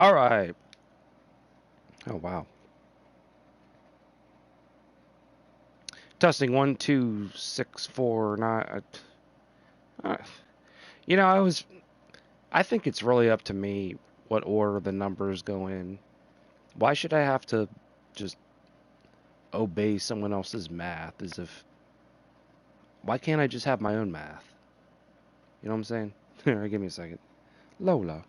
All right. Oh wow. Testing 1 2 6 4 9. Uh, you know, I think it's really up to me what order the numbers go in. Why should I have to just obey someone else's math as if why can't I just have my own math? You know what I'm saying? Here, give me a second. Lola.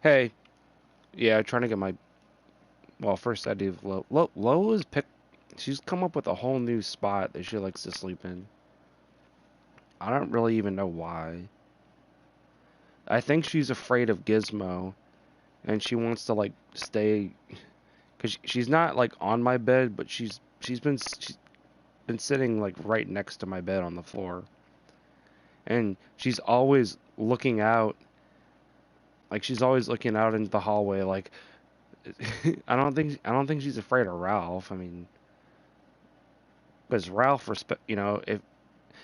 Hey, yeah, trying to get my well, first I do Lola's picked she's come up with a whole new spot that she likes to sleep in. I don't really even know why. I think she's afraid of Gizmo and she wants to like stay cuz she's not like on my bed, but she's been sitting like right next to my bed on the floor. And she's always looking out, like she's always looking out into the hallway like I don't think she's afraid of Ralph. I mean, cuz Ralph respect, if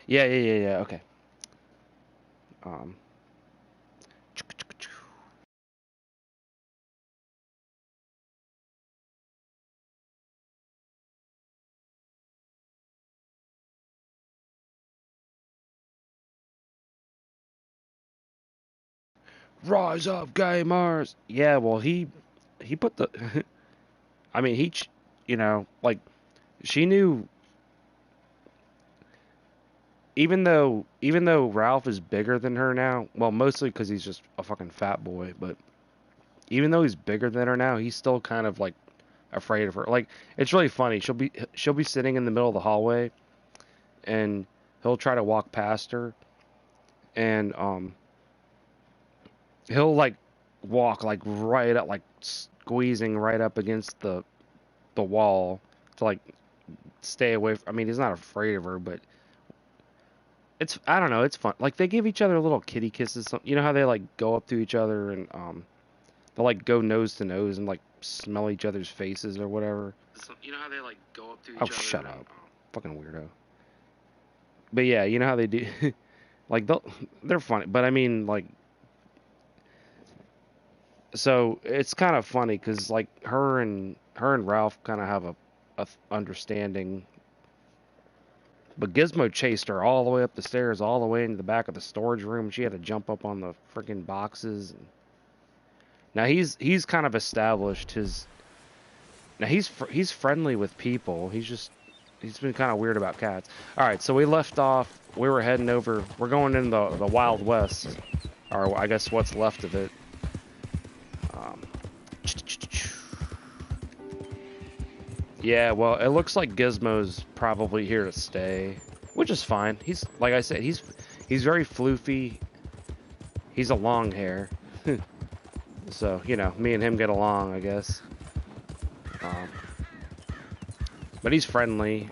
yeah, okay. Um Rise up, gamers. Yeah, well, he put the I mean, like she knew even though Ralph is bigger than her now, well, mostly cuz he's just a fucking fat boy, but even though he's bigger than her now, he's still kind of like afraid of her. Like it's really funny. She'll be sitting in the middle of the hallway and he'll try to walk past her and he'll like walk like right up like squeezing right up against the wall to like stay away from, I mean, he's not afraid of her, but it's I don't know, it's fun. Like they give each other little kitty kisses. You know how they like go up to each other and they'll like go nose to nose and like smell each other's faces or whatever. So, you know how they like go up to each other. Oh, shut up, fucking weirdo. But yeah, you know how they do. Like they're funny, but I mean like so it's kind of funny because like her and Ralph kind of have a understanding. But Gizmo chased her all the way up the stairs, all the way into the back of the storage room. She had to jump up on the freaking boxes. Now he's kind of established his. Now he's friendly with people. He's been kind of weird about cats. All right, so we left off. We were heading over. We're going in the Wild West, or I guess what's left of it. Um, yeah, well, it looks like Gizmo's probably here to stay, which is fine. He's like I said, he's very floofy. He's a long hair, so me and him get along, I guess. Um, but he's friendly.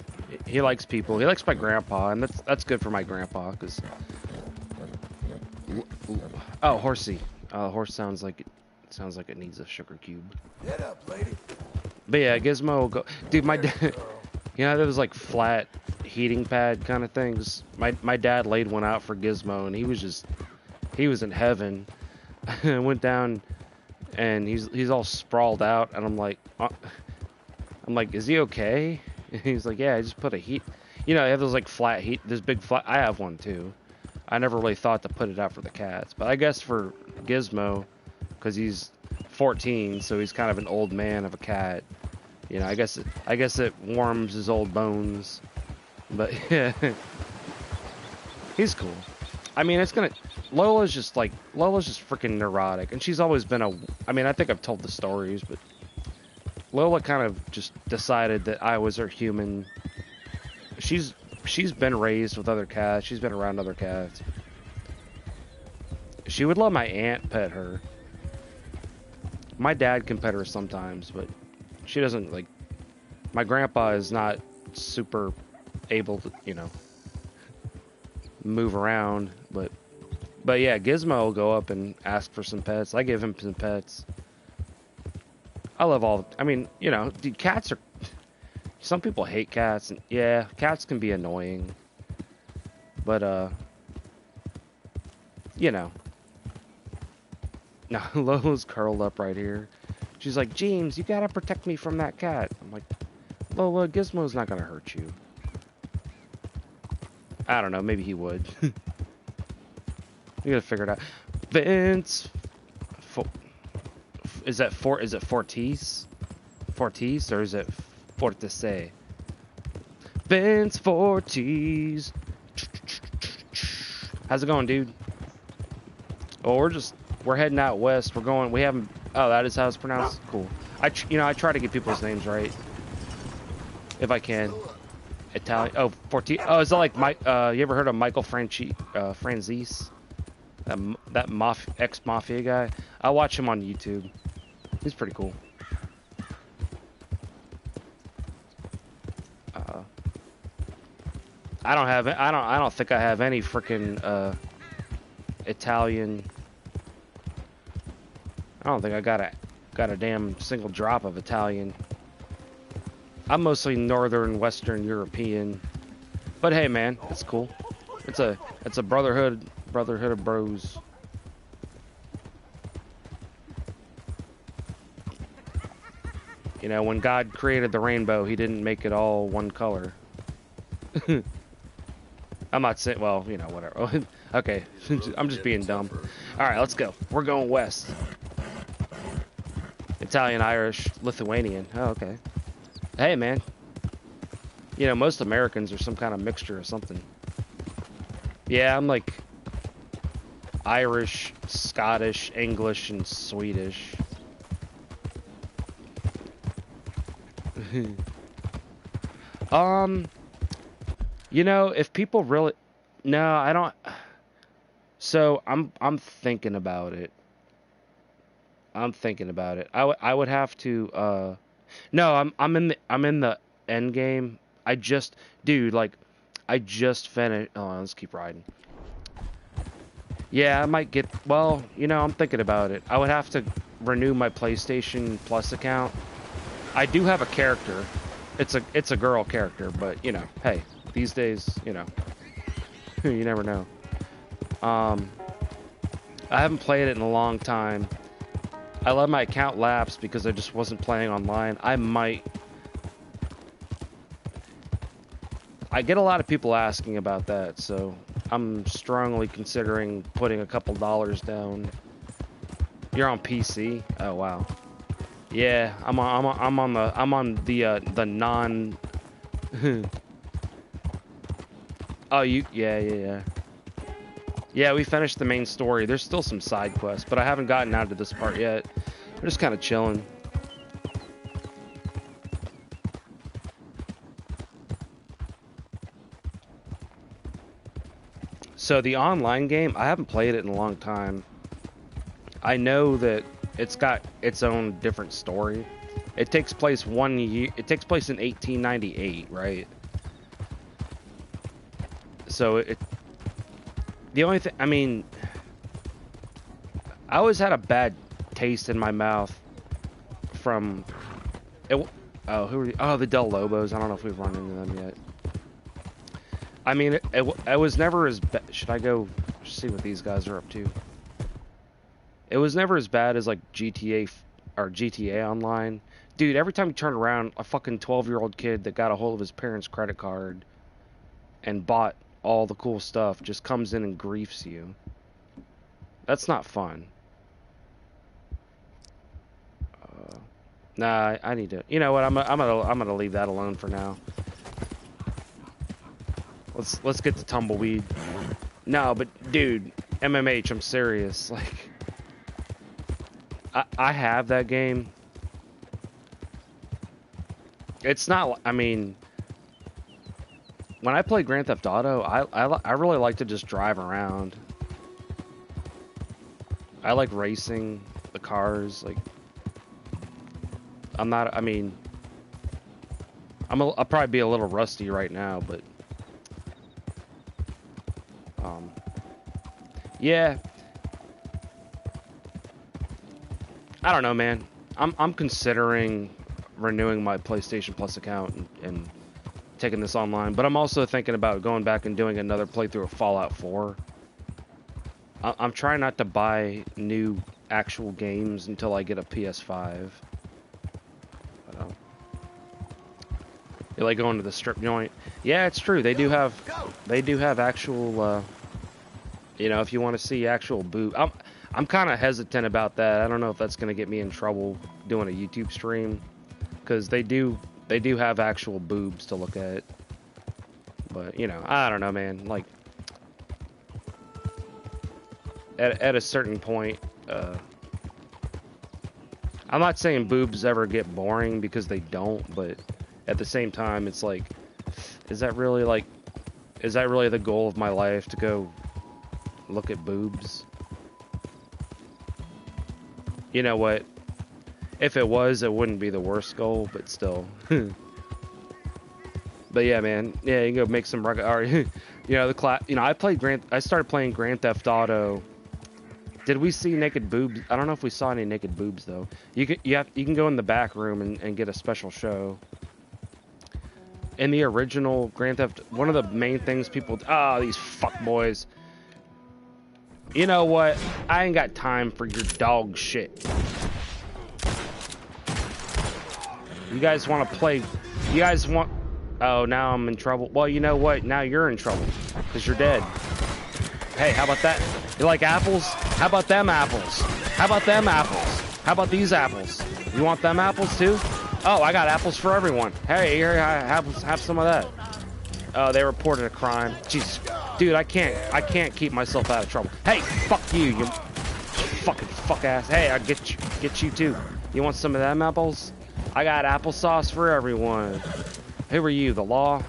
He likes people. He likes my grandpa, and that's good for my grandpa, cause. Oh, horsey. Horse sounds like it needs a sugar cube. Get up, lady. But yeah, Gizmo will go. Dude, my dad. Those like flat heating pad kind of things. My dad laid one out for Gizmo, and he was in heaven. I went down, and he's all sprawled out, and I'm like, is he okay? And he's like, yeah, I just put a heat. I have those like flat heat. This big flat. I have one too. I never really thought to put it out for the cats, but I guess for Gizmo, because he's 14, so he's kind of an old man of a cat. You know, I guess it warms his old bones. But yeah, he's cool. I mean, Lola's just freaking neurotic, and she's always been I mean, I think I've told the stories, but Lola kind of just decided that I was her human. She's been raised with other cats. She's been around other cats. She would let my aunt pet her. My dad can pet her sometimes, but she doesn't, like, my grandpa is not super able to, you know, move around, but yeah, Gizmo will go up and ask for some pets. I give him some pets. I love I mean, you know, dude, cats are, some people hate cats, and yeah, cats can be annoying, but, you know. Now, Lola's curled up right here. She's like, James, you gotta protect me from that cat. I'm like, Lola, Gizmo's not gonna hurt you. I don't know, maybe he would. You gotta figure it out. Vince! Is it Fortis? Fortis, or is it Fortise? Vince Fortis! How's it going, dude? Oh, we're heading out west. Oh, that is how it's pronounced? Cool. I try to get people's names right. If I can. Italian. Oh, Forti. Oh, is that like you ever heard of Michael Franzese? That ex-mafia guy? I watch him on YouTube. He's pretty cool. I don't think I have any freaking Italian. I don't think I got a damn single drop of Italian. I'm mostly Northern Western European. But hey, man, it's cool. It's a brotherhood of bros. You know, when God created the rainbow, he didn't make it all one color. I'm not saying, well, you know, whatever. Okay, I'm just being dumb. All right, let's go. We're going west. Italian, Irish, Lithuanian. Oh, okay. Hey, man. You know, most Americans are some kind of mixture of something. Yeah, I'm like Irish, Scottish, English, and Swedish. You know, if people really, no, I don't. So I'm thinking about it. I would have to. No, I'm in the end game. Dude, like, I just finished. Oh, let's keep riding. Yeah, I might get. Well, you know, I'm thinking about it. I would have to renew my PlayStation Plus account. I do have a character. It's a girl character, but you know, hey, these days, you know, you never know. I haven't played it in a long time. I let my account lapse because I just wasn't playing online. I get a lot of people asking about that, so I'm strongly considering putting a couple dollars down. You're on PC? Oh wow. Yeah, I'm on the non. Oh, yeah. Yeah, we finished the main story. There's still some side quests, but I haven't gotten out to this part yet. We're just kind of chilling. So the online game, I haven't played it in a long time. I know that it's got its own different story. It takes place 1 year. It takes place in 1898, right? So the only thing, I mean, I always had a bad taste in my mouth from it. Oh, who are you? Oh, the Del Lobos. I don't know if we've run into them yet. I mean, it was never as bad. Should I go see what these guys are up to? It was never as bad as like GTA or GTA Online. Dude, every time you turn around, a fucking 12-year-old kid that got a hold of his parents' credit card and bought all the cool stuff just comes in and griefs you. That's not fun. Nah, I need to. You know what? I'm gonna leave that alone for now. Let's get the tumbleweed. No, but dude, MMH, I'm serious. Like, I have that game. It's not. I mean, when I play Grand Theft Auto, I really like to just drive around. I like racing the cars. Like, I'm not. I mean, I'll probably be a little rusty right now, but yeah. I don't know, man. I'm considering renewing my PlayStation Plus account and taking this online, but I'm also thinking about going back and doing another playthrough of Fallout 4. I'm trying not to buy new actual games until I get a PS5. You like going to the strip joint? Yeah, it's true. They do have actual. You know, if you want to see actual boob, I'm kind of hesitant about that. I don't know if that's gonna get me in trouble doing a YouTube stream, because they do have actual boobs to look at. But you know, I don't know, man. Like, at a certain point, I'm not saying boobs ever get boring, because they don't, but at the same time, it's like, is that really the goal of my life, to go look at boobs? You know what? If it was, it wouldn't be the worst goal, but still. But yeah, man. Yeah, you can go make some record. You know, I started playing Grand Theft Auto. Did we see naked boobs? I don't know if we saw any naked boobs though. You can go in the back room and get a special show. In the original Grand Theft, one of the main things people, these fuckboys. You know what? I ain't got time for your dog shit. You guys want to play? You guys want? Oh, now I'm in trouble. Well, you know what? Now you're in trouble, because you're dead. Hey, how about that? You like apples? How about them apples? How about them apples? How about these apples? You want them apples too? Oh, I got apples for everyone. Hey, here, have some of that. Oh, they reported a crime. Jeez, dude, I can't keep myself out of trouble. Hey, fuck you, you fucking fuck ass. Hey, I get you too. You want some of them apples? I got applesauce for everyone. Who are you, the law?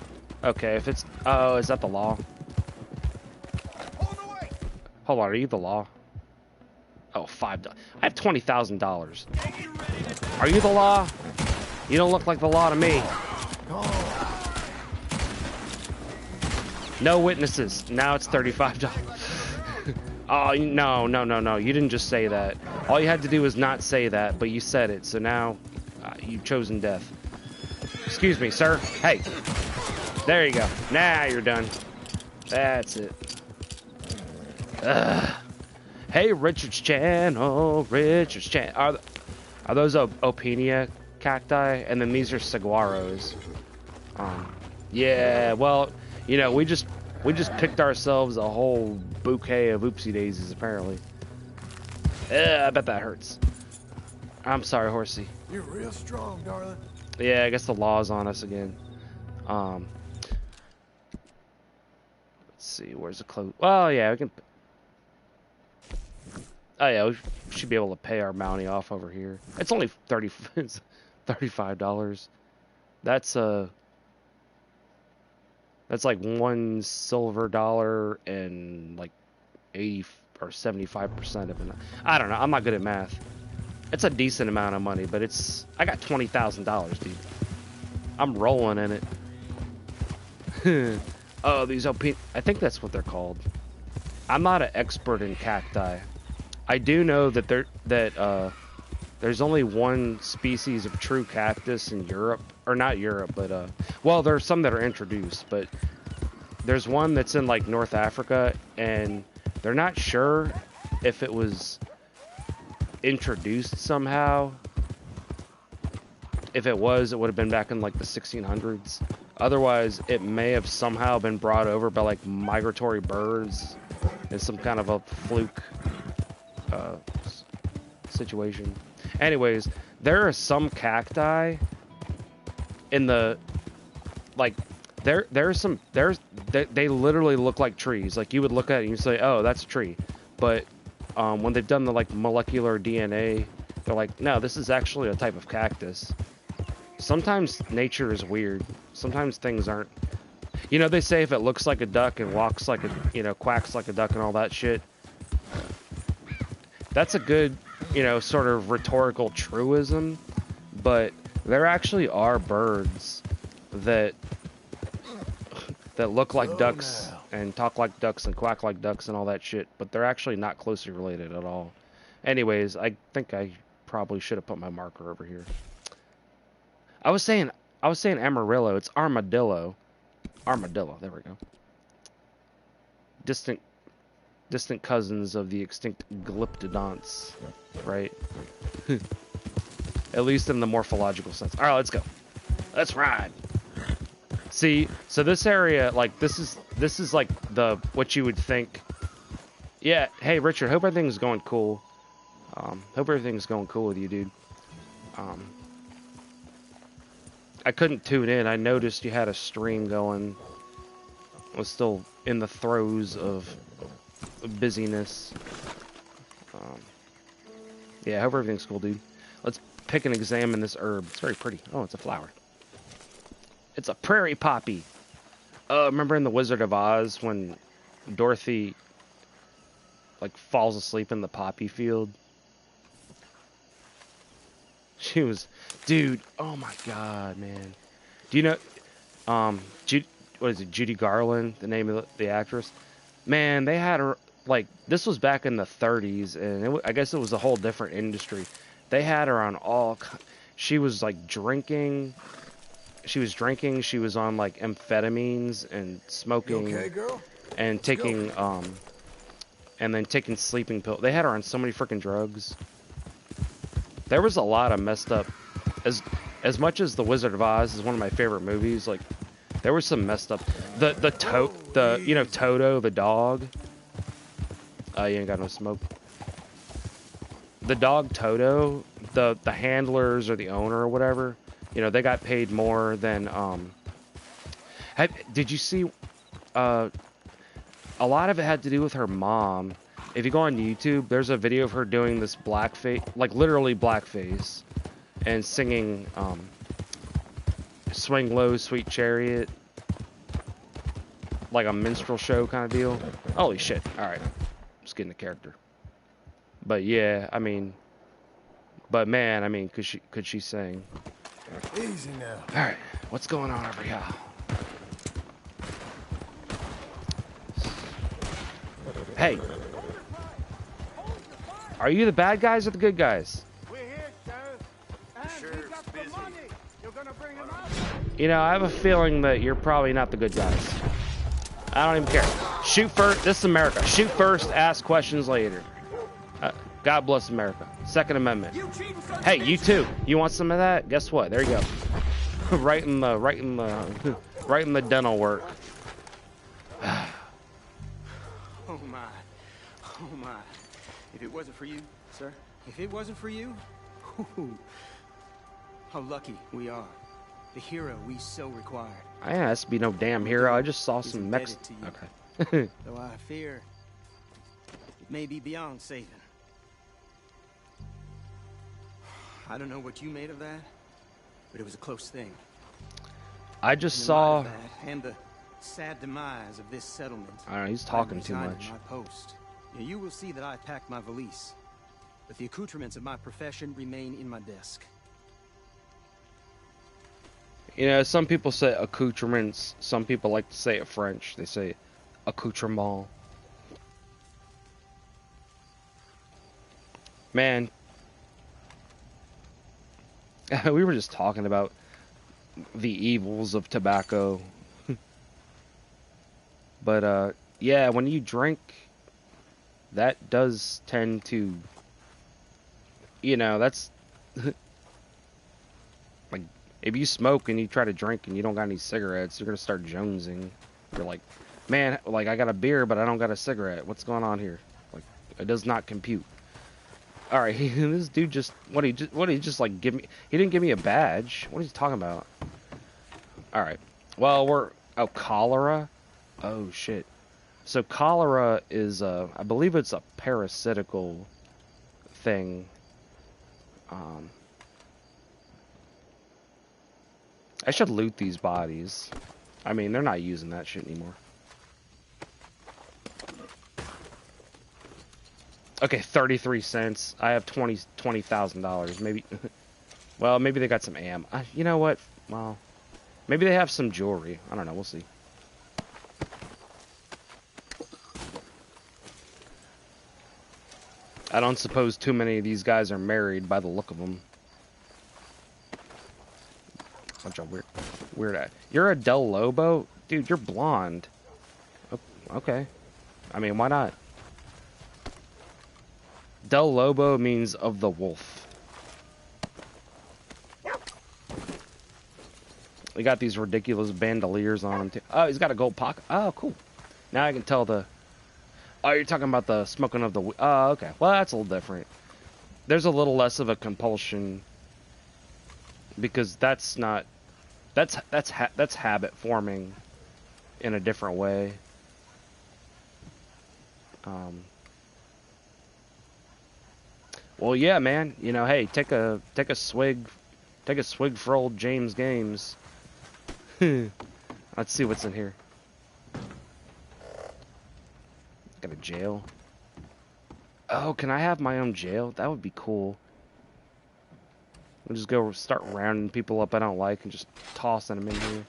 Okay, if it's, oh, is that the law? Hold on, are you the law? Oh, $5. I have $20,000. Are you the law? You don't look like the law to me. No witnesses. Now it's $35. Oh, no. You didn't just say that. All you had to do was not say that, but you said it. So now you've chosen death. Excuse me, sir. Hey. There you go. Now you're done. That's it. Hey, Richard's channel. Are those Openia cacti? And then these are saguaros. Yeah, well, you know, we just picked ourselves a whole bouquet of oopsie daisies, apparently. I bet that hurts. I'm sorry, horsey. You're real strong, darling. Yeah, I guess the law's on us again. Let's see, where's the close? Well, yeah, we can. Oh yeah, we should be able to pay our bounty off over here. It's only $35. That's like $1 silver and like 80 or 75% of it. I don't know. I'm not good at math. It's a decent amount of money, but I got $20,000, dude. I'm rolling in it. Oh, these OP. I think that's what they're called. I'm not an expert in cacti. I do know that there's only one species of true cactus in Europe, or not Europe, but well, there's some that are introduced, but there's one that's in like North Africa, and they're not sure if it was introduced somehow. If it was, it would have been back in like the 1600s. Otherwise, it may have somehow been brought over by like migratory birds in some kind of a fluke situation. Anyways, there are some cacti in the, like, they literally look like trees. Like, you would look at it and you say, oh, that's a tree. But when they've done the, like, molecular DNA, they're like, no, this is actually a type of cactus. Sometimes nature is weird. Sometimes things aren't. You know, they say if it looks like a duck and walks like a, you know, quacks like a duck and all that shit. That's a good, you know, sort of rhetorical truism. But there actually are birds that look like ducks and talk like ducks and quack like ducks and all that shit. But they're actually not closely related at all. Anyways, I think I probably should have put my marker over here. I was saying Amarillo. It's armadillo. Armadillo. There we go. Distant cousins of the extinct Glyptodonts, right? At least in the morphological sense. All right, let's go. Let's ride. See, so this area, like, this is like the what you would think. Yeah. Hey, Richard. Hope everything's going cool. Hope everything's going cool with you, dude. I couldn't tune in. I noticed you had a stream going. I was still in the throes of busyness. Yeah, I hope everything's cool, dude. Let's pick and examine this herb. It's very pretty. Oh, it's a flower. It's a prairie poppy. Remember in The Wizard of Oz when Dorothy, like, falls asleep in the poppy field? She was, dude, oh my god, man. Do you know, what is it, Judy Garland, the name of the actress? Man, they had her, like, this was back in the 30s, and I guess it was a whole different industry. They had her on all, she was, like, drinking, she was on, like, amphetamines and smoking. You okay, girl? And taking, and then taking sleeping pills. They had her on so many freaking drugs. There was a lot of messed up, as much as The Wizard of Oz is one of my favorite movies, like, there was some messed up, you know, Toto, the dog, you ain't got no smoke. The dog Toto, the handlers or the owner or whatever, you know, they got paid more than, did you see, a lot of it had to do with her mom. If you go on YouTube, there's a video of her doing this blackface, like literally blackface, and singing Swing Low, Sweet Chariot, like a minstrel show kind of deal. Holy shit. Alright. Just getting the character. But yeah, I mean, but man, I mean, could she sing? Easy now. Alright, what's going on over here? Hey. Are you the bad guys or the good guys? We're here, Sheriff. And we got the money. You're gonna bring him out? You know, I have a feeling that you're probably not the good guys. I don't even care. Shoot first. This is America. Shoot first, ask questions later. God bless America. Second Amendment. Hey, you too. You want some of that? Guess what? There you go. right in the dental work. Oh my. Oh my. If it wasn't for you, sir, if it wasn't for you, how lucky we are. The hero we so required. I ain't asked to be no damn hero. I just saw some mechs. Okay. Though I fear it may be beyond saving. I don't know what you made of that, but it was a close thing. I just saw. That and the sad demise of this settlement. I don't know. He's talking too much. My post. You will see that I packed my valise, but the accoutrements of my profession remain in my desk. You know, some people say accoutrements. Some people like to say it French. They say accoutrement. Man, we were just talking about the evils of tobacco. But, yeah, when you drink, that does tend to, you know, that's, like, if you smoke and you try to drink and you don't got any cigarettes, you're going to start jonesing. You're like, man, like, I got a beer, but I don't got a cigarette. What's going on here? Like, it does not compute. All right, this dude just what he just like give me? He didn't give me a badge. What are you talking about? All right. Well, cholera. Oh shit. So cholera is I believe it's a parasitical thing. I should loot these bodies. I mean, they're not using that shit anymore. Okay, 33 cents. I have $20,000. Maybe. Well, maybe they got some am. You know what? Well, maybe they have some jewelry. I don't know. We'll see. I don't suppose too many of these guys are married by the look of them. Bunch of weird. You're a Del Lobo? Dude, you're blonde. Okay. I mean, why not? Del Lobo means of the wolf. We got these ridiculous bandoliers on him, too. Oh, he's got a gold pocket. Oh, cool. Now I can tell the... Oh, you're talking about the smoking of the... Oh, okay. Well, that's a little different. There's a little less of a compulsion. Because that's not... That's habit forming in a different way. Well, yeah, man. You know, hey, take a swig for old James Games. Let's see what's in here. Got a jail. Oh, can I have my own jail? That would be cool. We'll just go start rounding people up I don't like and just tossing them in here.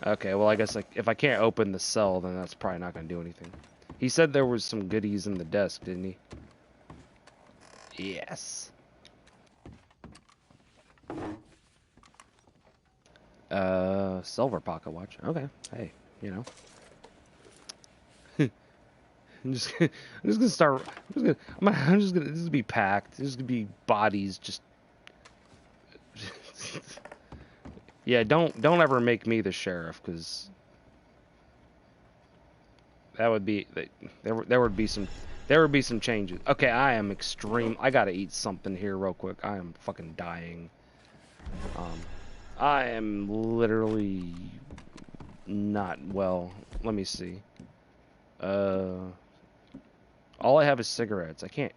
Okay, well, I guess like if I can't open the cell, then that's probably not going to do anything. He said there was some goodies in the desk, didn't he? Yes. Silver pocket watch. Okay. Hey, you know. I'm just gonna start. This is be packed. This is gonna be bodies. Just. Yeah, don't ever make me the sheriff, because that would be there would be some changes. Okay, I am extreme. I gotta eat something here real quick. I am fucking dying. I am literally not well. Let me see. All I have is cigarettes. I can't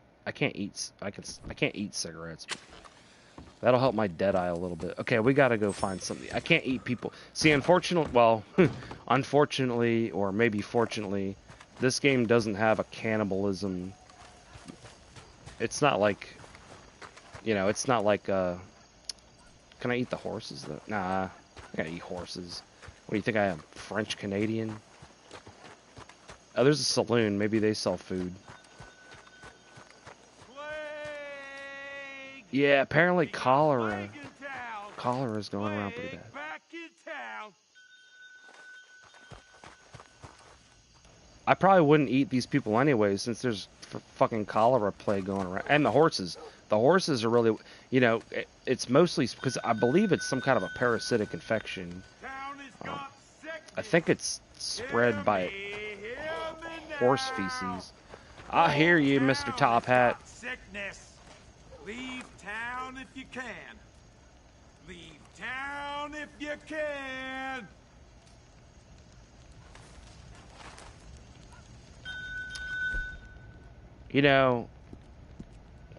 eat cigarettes. That'll help my dead eye a little bit. Okay, we gotta go find something. I can't eat people. See, unfortunately, or maybe fortunately, this game doesn't have a cannibalism. It's not like, it's not like, can I eat the horses though? Nah, I gotta eat horses. What do you think I am, French Canadian? Oh, there's a saloon. Maybe they sell food. Yeah, apparently cholera is going around pretty bad. I probably wouldn't eat these people anyway, since there's fucking cholera plague going around. And the horses. The horses are really, it's mostly because I believe it's some kind of a parasitic infection. I think it's spread by horse feces. I hear you, Mr. Top Hat. Leave town if you can. Leave town if you can.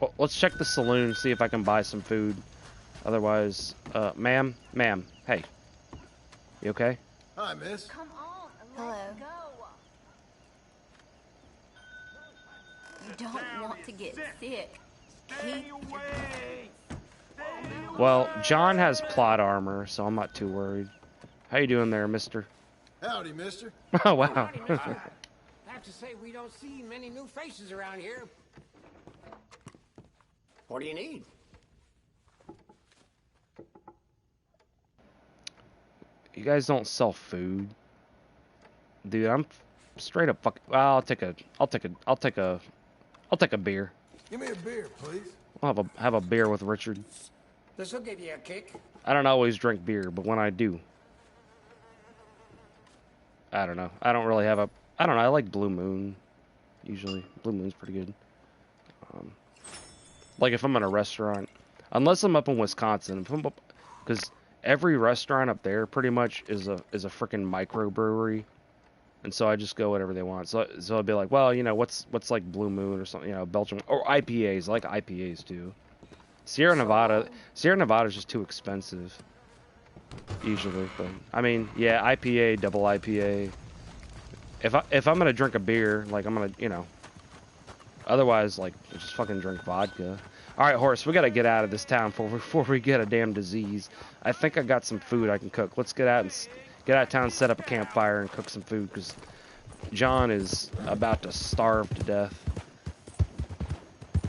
Well, let's check the saloon, see if I can buy some food. Otherwise, ma'am, hey. You okay? Hi, miss. Come on, let's go. You don't want to get sick. Stay away. Well, John has plot armor, so I'm not too worried. How you doing there, mister? Howdy, mister. Oh, wow. I have to say, we don't see many new faces around here. What do you need? You guys don't sell food, dude. I'm straight up fucking. Well, I'll take a beer. Give me a beer, please. I'll have a beer with Richard. This'll give you a kick. I don't always drink beer, but when I do, I don't know. I don't really have a. I don't know. I like Blue Moon. Usually, Blue Moon's pretty good. Like if I'm in a restaurant, unless I'm up in Wisconsin, because every restaurant up there pretty much is a freaking microbrewery, and so I just go whatever they want. So I'd be like, well, you know, what's like Blue Moon or something, you know, Belgium or IPAs. I like IPAs too. Sierra Nevada is just too expensive usually, but I mean, yeah, IPA, double IPA. If I'm gonna drink a beer, like I'm gonna, you know. Otherwise, like, just fucking drink vodka. Alright, Horace, we gotta get out of this town before we get a damn disease. I think I got some food I can cook. Let's get out of town, set up a campfire, and cook some food, because John is about to starve to death.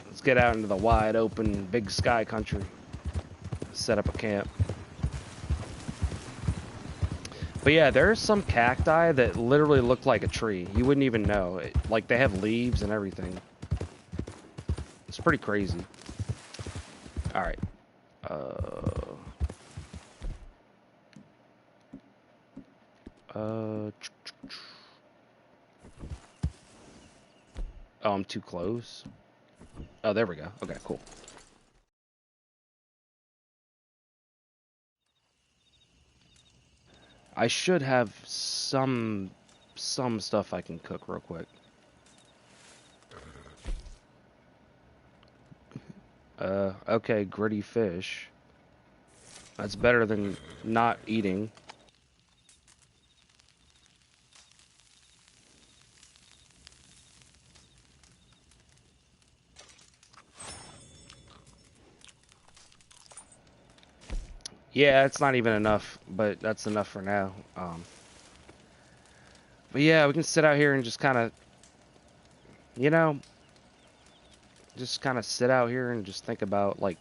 Let's get out into the wide open, big sky country. Set up a camp. But yeah, there's some cacti that literally look like a tree. You wouldn't even know. Like, they have leaves and everything. It's pretty crazy. Alright. Oh, I'm too close. Oh, there we go. Okay, cool. I should have some stuff I can cook real quick. Okay, gritty fish. That's better than not eating. Yeah, it's not even enough, but that's enough for now. But yeah, we can sit out here and just kind of, you know, just kind of sit out here and just think about, like,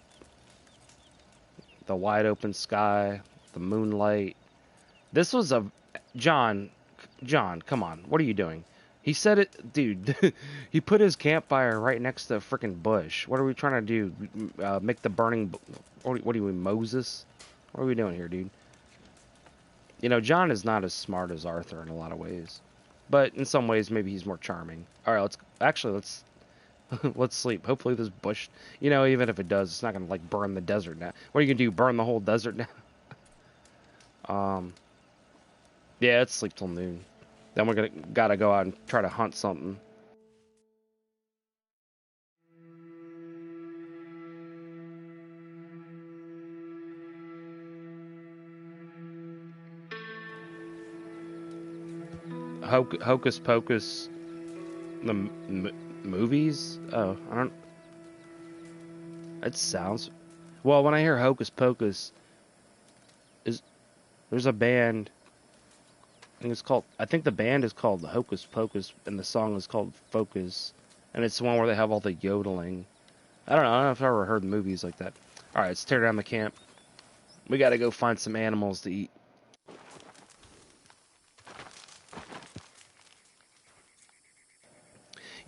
the wide open sky, the moonlight. This was a... John, come on. What are you doing? He said it... Dude, he put his campfire right next to a freaking bush. What are we trying to do? Make the burning... What are you, Moses? What are we doing here, dude? You know, John is not as smart as Arthur in a lot of ways. But in some ways, maybe he's more charming. Alright, let's sleep. Hopefully this bush, you know, even if it does, it's not gonna, like, burn the desert now. What are you gonna do, burn the whole desert now? Yeah, let's sleep till noon. Then we're gotta go out and try to hunt something. Hocus Pocus, the movies? Oh, I don't... It sounds... Well, when I hear Hocus Pocus, there's a band, and it's called... I think the band is called Hocus Pocus, and the song is called Focus, and it's the one where they have all the yodeling. I don't know if I've ever heard movies like that. Alright, let's tear down the camp. We gotta go find some animals to eat.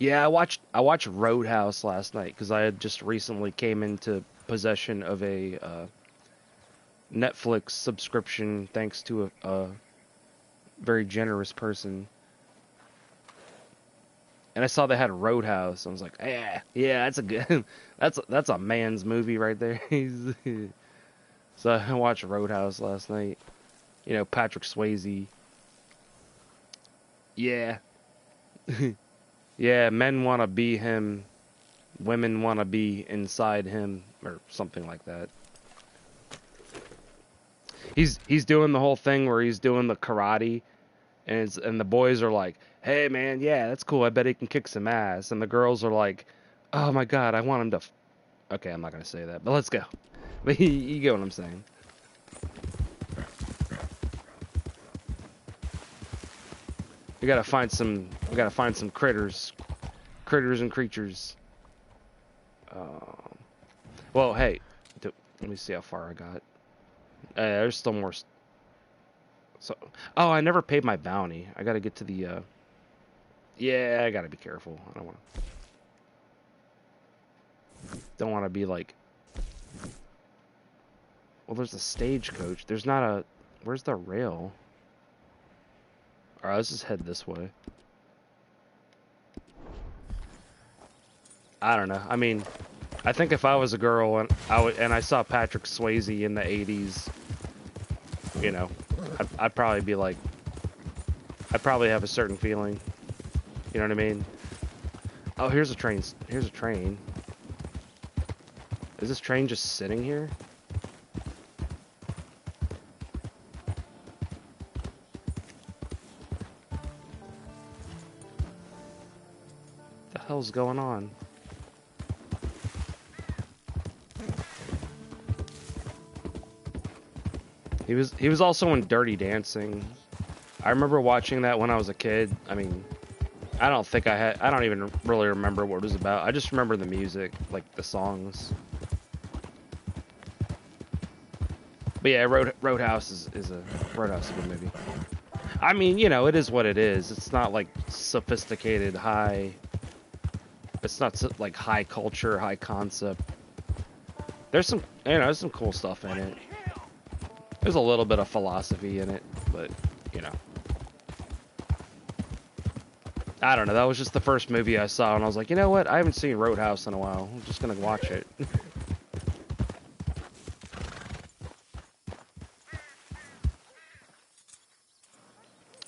Yeah, I watched Roadhouse last night because I had just recently came into possession of a Netflix subscription thanks to a very generous person. And I saw they had Roadhouse. I was like, yeah, that's a good, that's a man's movie right there. So I watched Roadhouse last night. You know, Patrick Swayze. Yeah. Yeah, men want to be him, women want to be inside him, or something like that. He's doing the whole thing where he's doing the karate, and the boys are like, hey man, yeah, that's cool, I bet he can kick some ass. And the girls are like, oh my god, I want him to... Okay, I'm not going to say that, but let's go. But you get what I'm saying. We gotta find some critters and creatures. Well, hey, let me see how far I got. There's still more. So, oh, I never paid my bounty. I gotta get to the. Yeah, I gotta be careful. I don't want to be like. Well, there's a stagecoach. There's not a. Where's the rail? Alright, let's just head this way. I don't know. I mean, I think if I was a girl and I saw Patrick Swayze in the 80s, you know, I'd probably be like, I'd probably have a certain feeling. You know what I mean? Oh, here's a train. Here's a train. Is this train just sitting here? What the hell's going on? He was also in Dirty Dancing. I remember watching that when I was a kid. I mean, I don't even really remember what it was about. I just remember the music, like the songs. But yeah, Roadhouse is a good movie. I mean, you know, it is what it is. It's not like sophisticated, it's not like high culture, high concept. There's some, you know, there's some cool stuff in it. There's a little bit of philosophy in it, but, you know. I don't know, that was just the first movie I saw, and I was like, you know what, I haven't seen Roadhouse in a while. I'm just gonna watch it.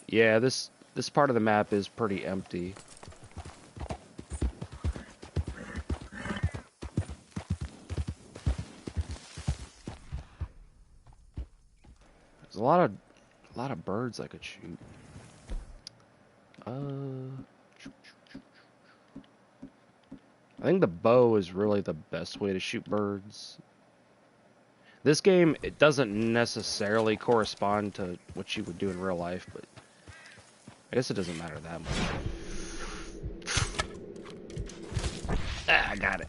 Yeah, this part of the map is pretty empty. There's a lot of birds I could shoot. I think the bow is really the best way to shoot birds. This game, it doesn't necessarily correspond to what you would do in real life, but I guess it doesn't matter that much. Ah, I got it.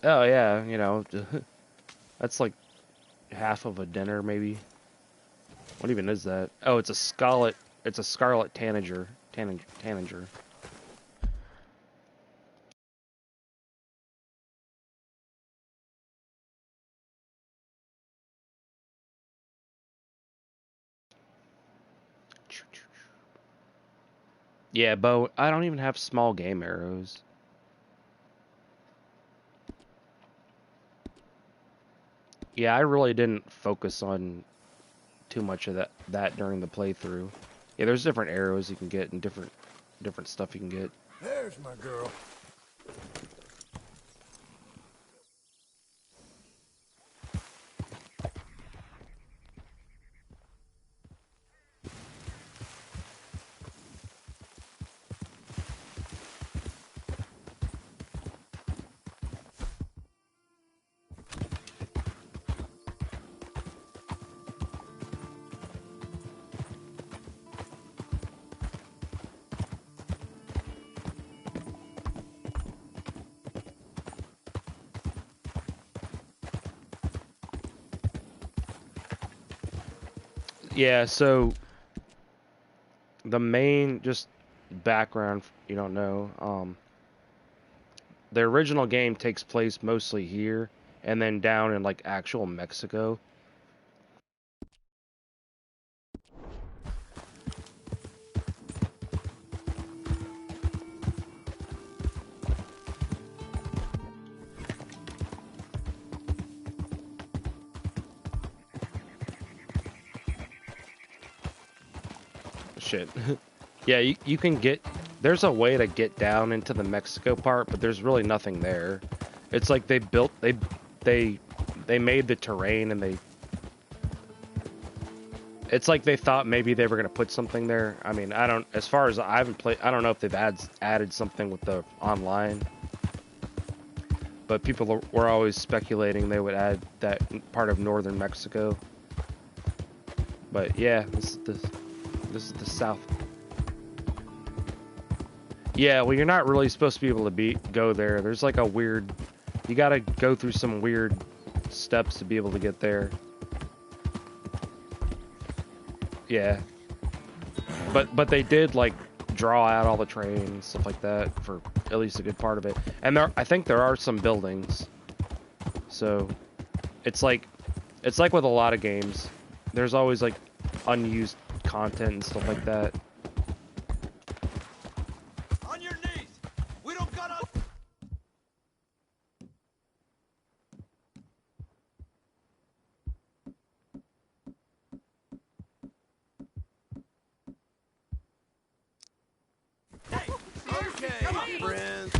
Oh yeah, you know, that's like half of a dinner maybe. What even is that? Oh, it's a scarlet tanager. Tanager. Yeah, bow. I don't even have small game arrows. Yeah, I really didn't focus on too much of that during the playthrough. Yeah, there's different arrows you can get and different stuff you can get. There's my girl. Yeah, so the main just background you don't know, the original game takes place mostly here and then down in like actual Mexico. Shit. Yeah, you can get, there's a way to get down into the Mexico part, but there's really nothing there. It's like they made the terrain and it's like they thought maybe they were going to put something there. I mean, as far as I haven't played, I don't know if they've added something with the online, but people were always speculating they would add that part of northern Mexico. But yeah, this is the south. Yeah, well, you're not really supposed to be able to go there. There's like a weird, you gotta go through some weird steps to be able to get there. Yeah. But they did like draw out all the trains, stuff like that, for at least a good part of it. And I think there are some buildings. so it's like with a lot of games. There's always like unused content and stuff like that. On your knees! We don't got a... Okay, friends.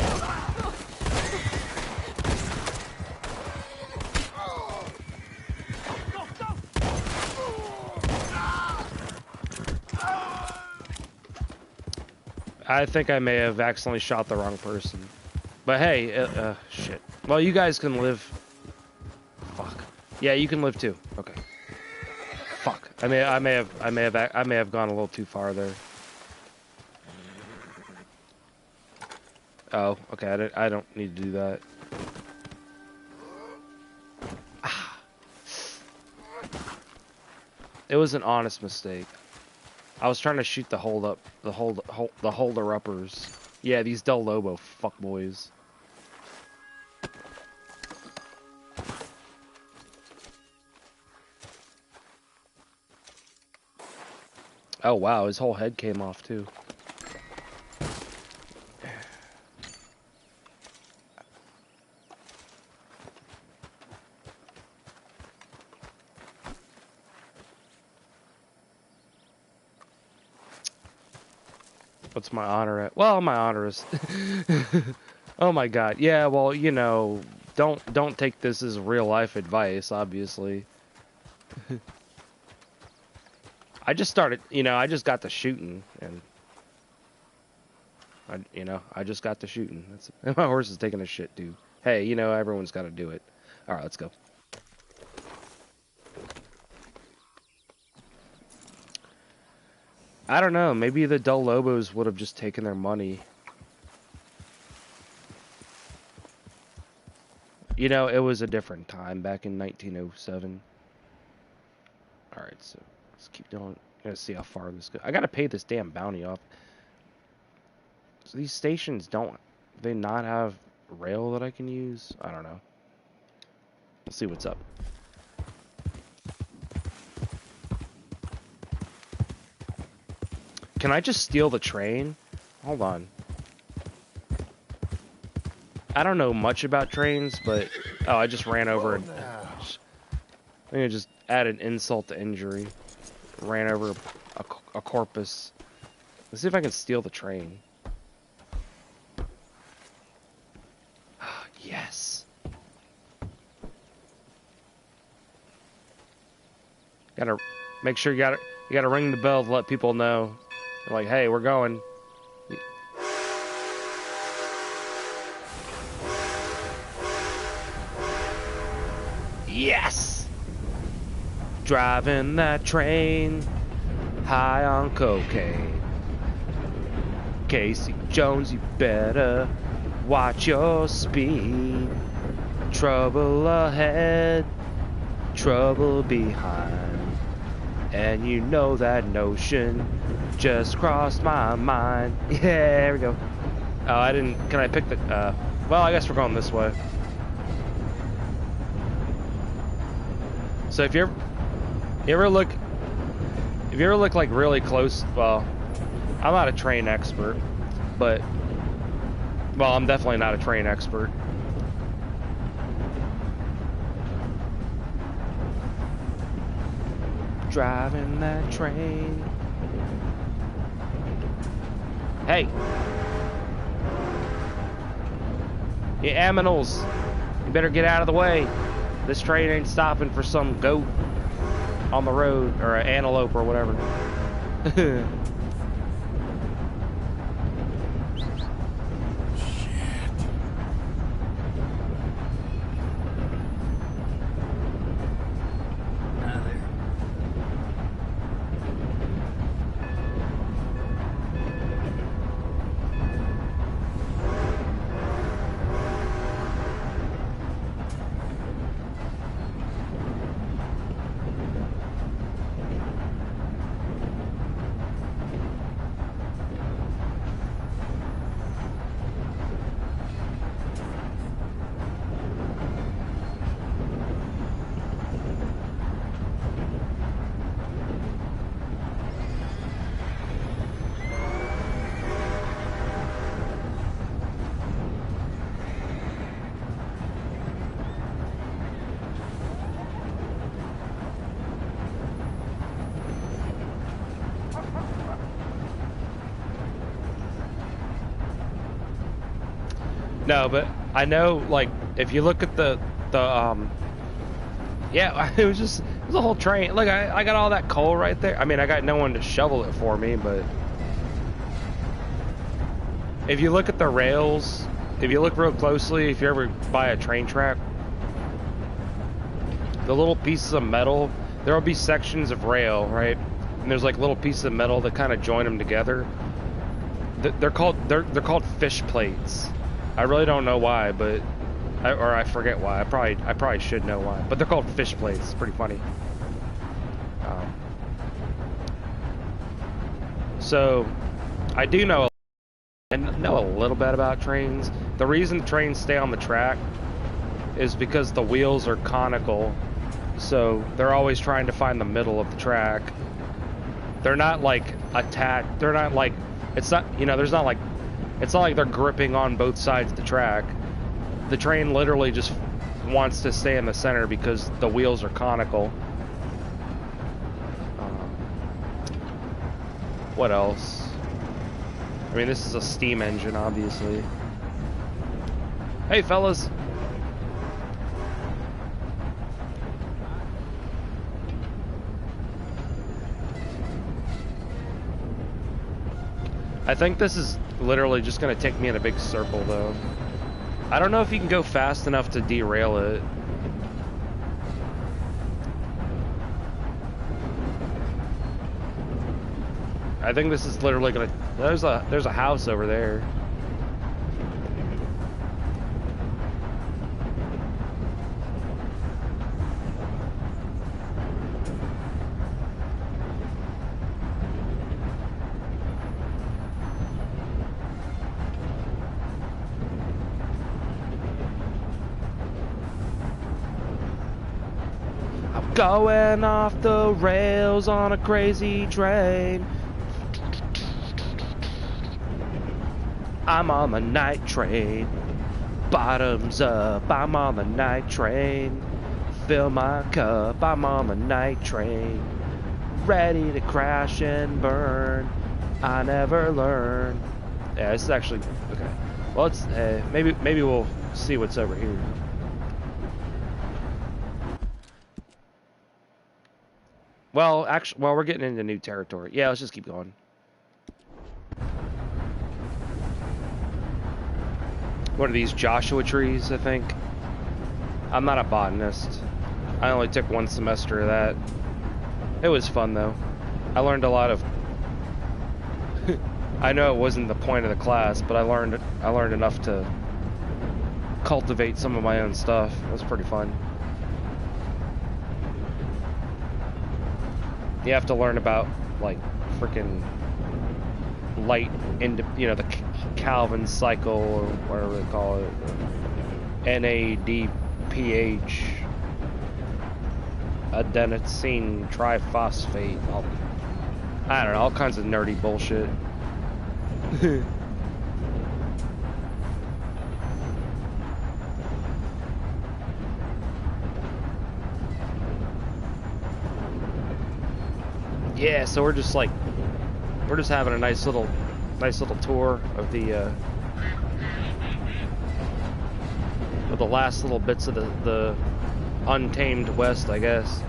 I think I may have accidentally shot the wrong person. But hey, shit. Well, you guys can live. Fuck. Yeah, you can live too. Okay. Fuck. I may have gone a little too far there. Oh, okay. I don't need to do that. Ah. It was an honest mistake. I was trying to shoot the holder-uppers. Yeah, these Del Lobo fuckboys. Oh wow, his whole head came off too. What's my honor at? Well, my honor is... Oh my god. Yeah, well, you know, don't take this as real life advice, obviously. I just started, I just got to shooting, and... I just got to shooting. My horse is taking a shit, dude. Hey, everyone's got to do it. Alright, let's go. I don't know, maybe the Del Lobos would have just taken their money. It was a different time back in 1907. Alright, so let's keep going. Gotta see how far this goes. I gotta pay this damn bounty off. So these stations do they not have rail that I can use? I don't know. Let's see what's up. Can I just steal the train? Hold on. I don't know much about trains, but... Oh, I just ran over... I think I just added insult to injury. Ran over a corpus. Let's see if I can steal the train. Yes! Gotta... Make sure you gotta ring the bell to let people know. Like, hey, we're going. Yes! Driving that train, high on cocaine. Casey Jones, you better watch your speed. Trouble ahead, trouble behind. And you know that notion just crossed my mind. Yeah, there we go. Oh, I didn't... Can I pick the... well, I guess we're going this way. So if you ever look like really close... Well, I'm not a train expert, but... Well, I'm definitely not a train expert. Driving that train. Hey! You aminals! You better get out of the way. This train ain't stopping for some goat on the road, or an antelope, or whatever. No, but I know, like, if you look at the yeah, it was a whole train. Look, I got all that coal right there. I mean, I got no one to shovel it for me, but if you look at the rails, if you look real closely, if you ever buy a train track, the little pieces of metal, there will be sections of rail, right? And there's like little pieces of metal that kind of join them together. They're called fish plates. I really don't know why, but I forget why. I probably should know why. But they're called fish plates. It's pretty funny. So I do know a little bit about trains. The reason trains stay on the track is because the wheels are conical, so they're always trying to find the middle of the track. They're not like attached. They're not like, it's not, you know, it's not like they're gripping on both sides of the track. The train literally just wants to stay in the center because the wheels are conical. What else? I mean, this is a steam engine, obviously. Hey, fellas. I think this is literally just going to take me in a big circle, though. I don't know if you can go fast enough to derail it. I think this is literally going to... There's a house over there. Going off the rails on a crazy train. I'm on the night train. Bottoms up, I'm on the night train. Fill my cup, I'm on the night train. Ready to crash and burn. I never learn. Yeah, this is actually okay. Well, it's maybe we'll see what's over here. Well, actually, well, we're getting into new territory. Yeah, let's just keep going. What are these, Joshua trees, I think? I'm not a botanist. I only took one semester of that. It was fun, though. I learned a lot of... I know it wasn't the point of the class, but I learned enough to cultivate some of my own stuff. It was pretty fun. You have to learn about, like, freaking light, you know, the Calvin cycle, or whatever they call it, NADPH, adenosine triphosphate, I don't know, all kinds of nerdy bullshit. Yeah, so we're just having a nice little tour of the last little bits of the untamed West, I guess.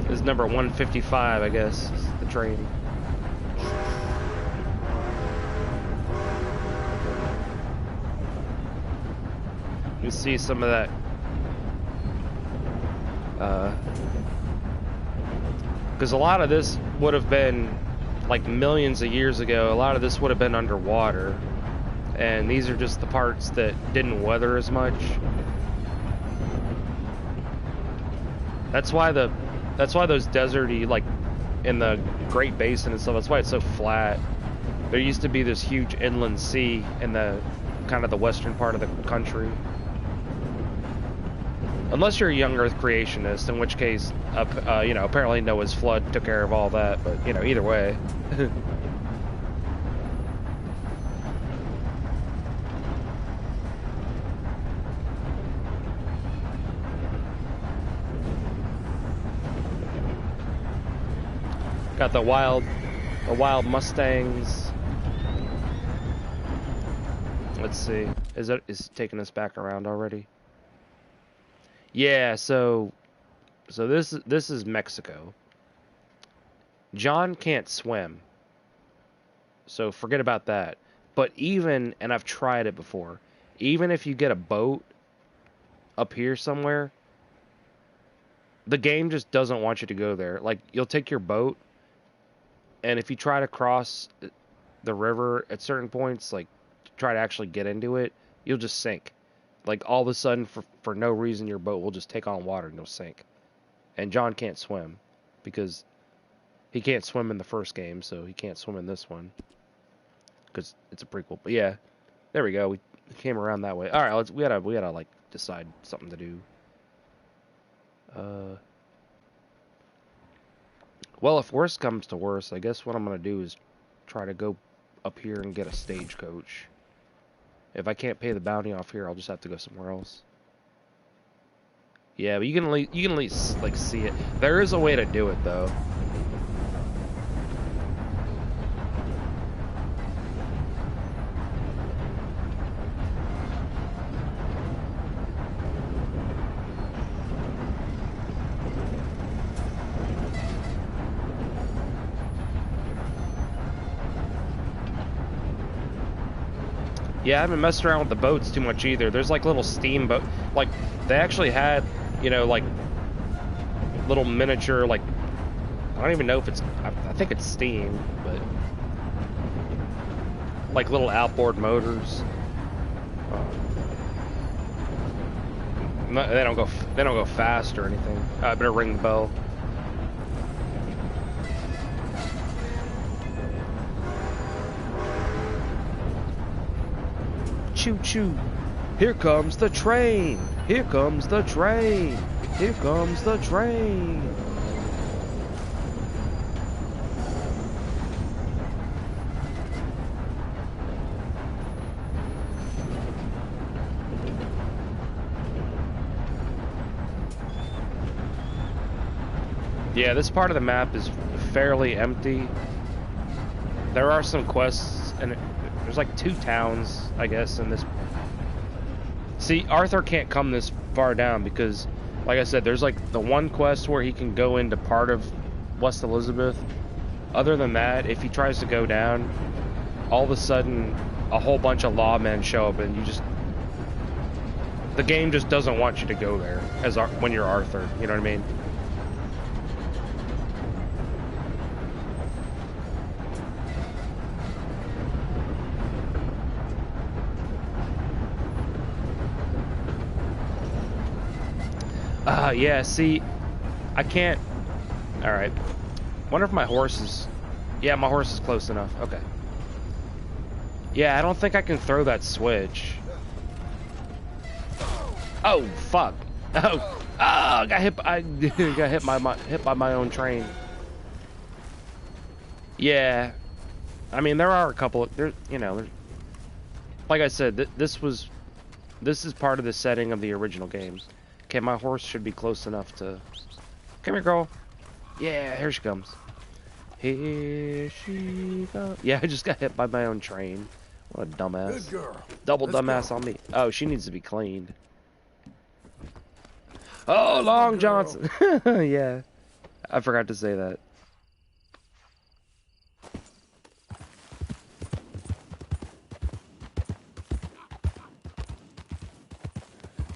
This is number 155, I guess, is the train. You see some of that because a lot of this would have been like millions of years ago. A lot of this would have been underwater, and these are just the parts that didn't weather as much. That's why those deserty, like in the Great Basin and stuff, that's why it's so flat. There used to be this huge inland sea in the kind of the western part of the country. Unless you're a young Earth creationist, in which case, you know, apparently Noah's flood took care of all that, but, you know, either way. Got the wild Mustangs. Let's see. Is it taking us back around already? Yeah, so this is Mexico. John can't swim. So forget about that. But even, and I've tried it before, even if you get a boat up here somewhere, the game just doesn't want you to go there. Like, you'll take your boat, and if you try to cross the river at certain points, like, try to actually get into it, you'll just sink. Like, all of a sudden, for no reason, your boat will just take on water and you'll sink. And John can't swim, because he can't swim in the first game, so he can't swim in this one. Because it's a prequel. But yeah, there we go. We came around that way. All right, we gotta like decide something to do. Well, if worse comes to worse, I guess what I'm gonna do is try to go up here and get a stagecoach. If I can't pay the bounty off here, I'll just have to go somewhere else. Yeah, but you can at least like see it. There is a way to do it though. Yeah, I haven't messed around with the boats too much either. There's like little steamboat, like they actually had, you know, like little miniature, like I don't even know if it's, I think it's steam, but like little outboard motors. They don't go fast or anything. I better ring the bell. Choo choo. Here comes the train. Here comes the train. Here comes the train. Yeah, this part of the map is fairly empty. There are some quests, and there's like 2 towns, I guess, in this. See, Arthur can't come this far down because, like I said, there's like the one quest where he can go into part of West Elizabeth. Other than that, if he tries to go down, all of a sudden a whole bunch of lawmen show up, and the game just doesn't want you to go there when you're Arthur. You know what I mean? Yeah, see, I can't. Alright. Wonder if my horse is. Yeah, my horse is close enough. Okay. Yeah, I don't think I can throw that switch. Oh, fuck. Oh, I got hit. I got hit by my own train. Yeah. I mean, there are a couple of. Like I said, this is part of the setting of the original games. Okay, my horse should be close enough to... Come here, girl. Yeah, here she comes. Here she goes. Yeah, I just got hit by my own train. What a dumbass. Good girl. Double dumbass on me. Oh, she needs to be cleaned. Oh, Long Johnson. Yeah. I forgot to say that.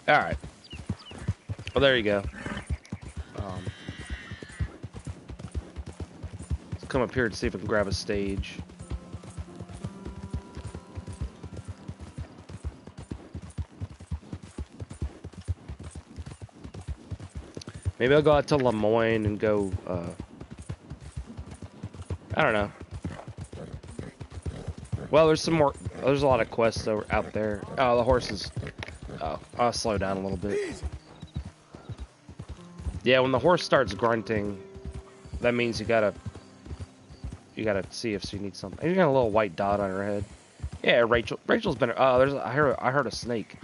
Alright. Well, there you go. Let's come up here and see if we can grab a stage. Maybe I'll go out to Lemoyne and go, I don't know. Well, there's a lot of quests out there. Oh, the horses. Oh, I'll slow down a little bit. Yeah, when the horse starts grunting, that means you gotta see if she needs something. You got a little white dot on her head. Yeah, Rachel's been. Oh, I heard a snake.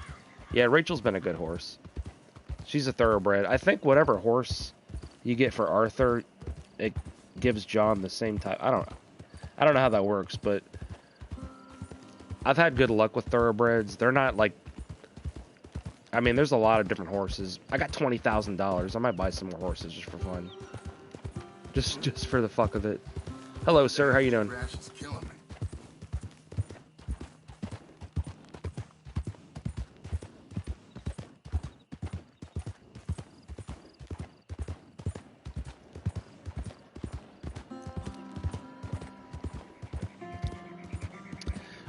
Yeah, Rachel's been a good horse. She's a thoroughbred. I think whatever horse you get for Arthur, it gives John the same type. I don't know how that works, but I've had good luck with thoroughbreds. They're not like, I mean, there's a lot of different horses. I got $20,000. I might buy some more horses just for fun. Just for the fuck of it. Hello, sir. How you doing? Rash is killing me.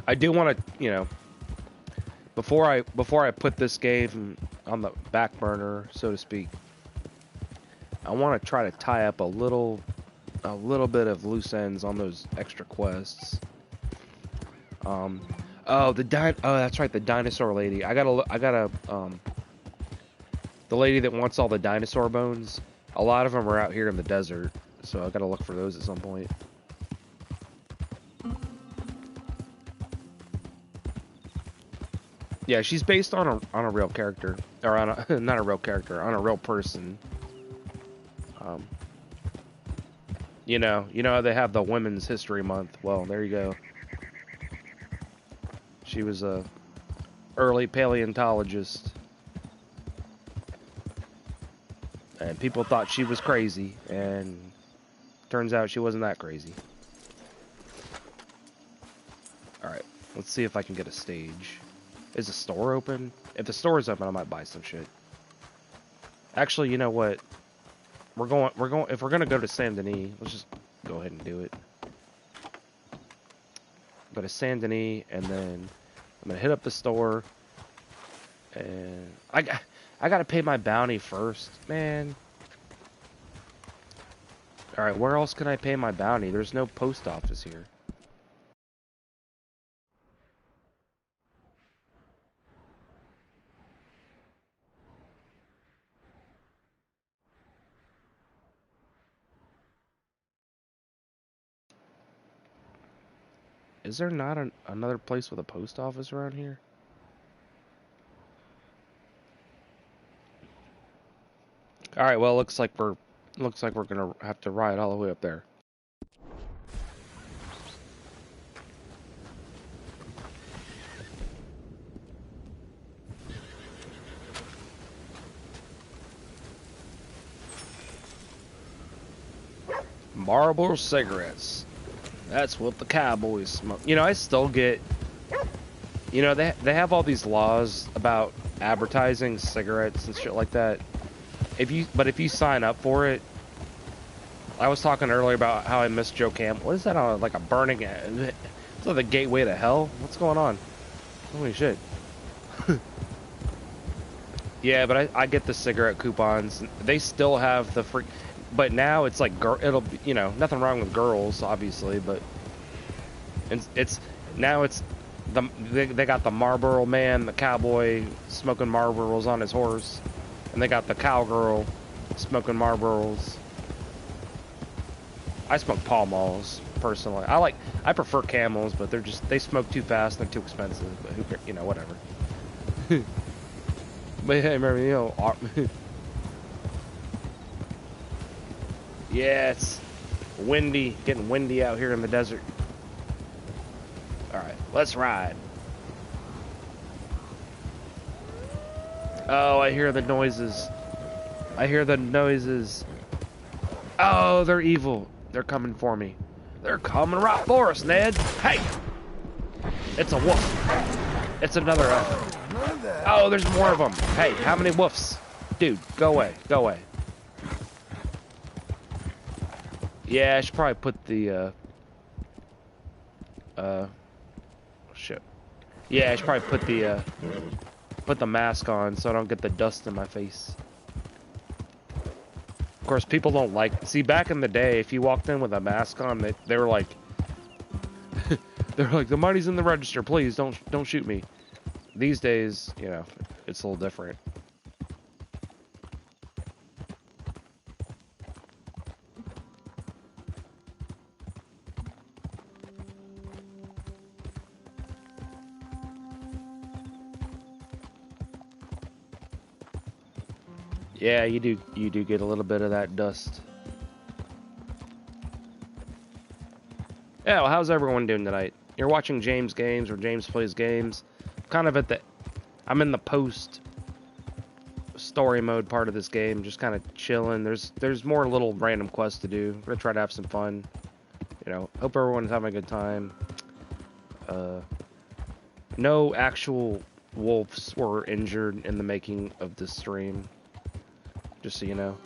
I do want to, you know, before I put this game on the back burner, so to speak, I want to try to tie up a little bit of loose ends on those extra quests. Oh, that's right, the dinosaur lady. The lady that wants all the dinosaur bones. A lot of them are out here in the desert, so I gotta look for those at some point. Yeah, she's based on a real character, or on a, not a real character, on a real person. You know how they have the Women's History Month. Well, there you go. She was a early paleontologist, and people thought she was crazy, and turns out she wasn't that crazy. All right, let's see if I can get a stage. Is the store open? If the store is open, I might buy some shit. Actually, you know what? If we're gonna go to Saint Denis, let's just go ahead and do it. Go to Saint Denis, and then I'm gonna hit up the store. And I gotta pay my bounty first, man. All right, where else can I pay my bounty? There's no post office here. Is there not another place with a post office around here? All right, well, looks like we're gonna have to ride all the way up there. Marlboro cigarettes. That's what the cowboys smoke. You know, I still get... You know, they have all these laws about advertising cigarettes and shit like that. If you sign up for it... I was talking earlier about how I miss Joe Camp. What is that on, like a burning... It's like the gateway to hell? What's going on? Holy shit. Yeah, but I get the cigarette coupons. They still have the free... But now it's like, it'll be, you know, nothing wrong with girls, obviously, but they got the Marlboro man, the cowboy smoking Marlboros on his horse, and they got the cowgirl smoking Marlboros. I smoke Pall Malls personally. I prefer Camels, but they smoke too fast, and they're too expensive. But who cares, you know, whatever. But hey, remember, you know. Yeah, it's windy, getting windy out here in the desert. Alright, let's ride. Oh, I hear the noises. I hear the noises. Oh, they're evil. They're coming for me. They're coming right for us, Ned. Hey! It's a wolf. It's another Oh, there's more of them. Hey, how many wolves? Dude, go away. Go away. Yeah, I should probably put the, shit. Yeah, I should probably put the mask on so I don't get the dust in my face. Of course, people don't like... See, back in the day, if you walked in with a mask on, they were like... they were like, the money's in the register, please, don't shoot me. These days, you know, it's a little different. Yeah, you do get a little bit of that dust. Yeah, well, how's everyone doing tonight? you're watching James Games or James Plays Games, kind of at the, I'm in the post story mode part of this game, just kind of chilling. There's more little random quests to do. We're gonna try to have some fun. You know, hope everyone's having a good time. No actual wolves were injured in the making of this stream, just so you know.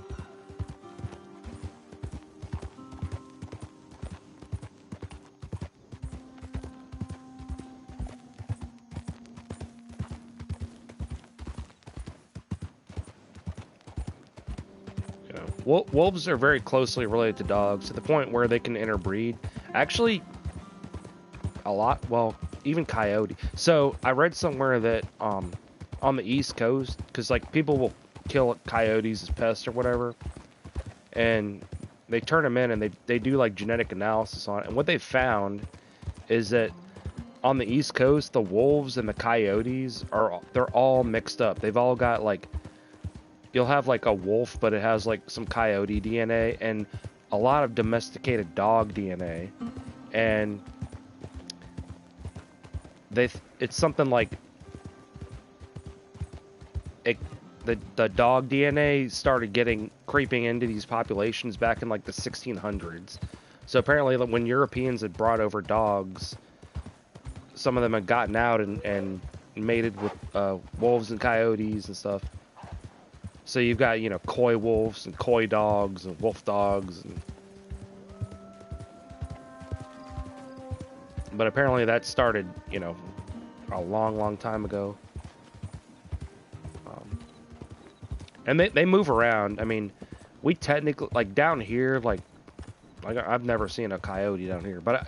Wolves are very closely related to dogs to the point where they can interbreed. Actually, a lot. Well, even coyote. So I read somewhere that on the East Coast, because like people will kill coyotes as pests or whatever, and they turn them in and they do like genetic analysis on it. And what they found is that on the East Coast, the wolves and the coyotes they're all mixed up. They've all got like, you'll have like a wolf, but it has like some coyote DNA and a lot of domesticated dog DNA. And it's something like the dog DNA started creeping into these populations back in like the 1600s. So apparently when Europeans had brought over dogs, some of them had gotten out and mated with wolves and coyotes and stuff. So you've got, you know, coy wolves and coy dogs and wolf dogs. But apparently that started, you know, a long, long time ago. And they move around. I mean, we technically, like down here, like I've never seen a coyote down here. But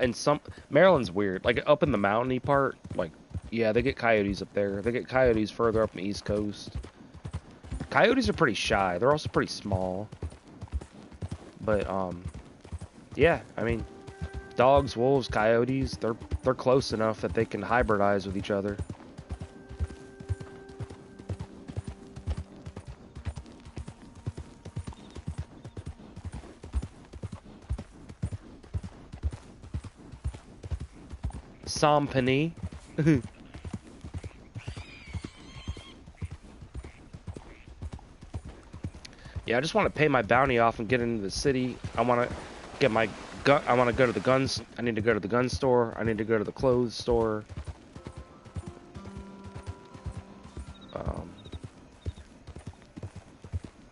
Maryland's weird. Like up in the mountainy part, like, yeah, they get coyotes up there. They get coyotes further up on the East Coast. Coyotes are pretty shy. They're also pretty small. But, yeah, I mean, dogs, wolves, coyotes, they're close enough that they can hybridize with each other. Sompany. Yeah, I just want to pay my bounty off and get into the city. I want to get my gun. I want to go to the guns. I need to go to the gun store. I need to go to the clothes store.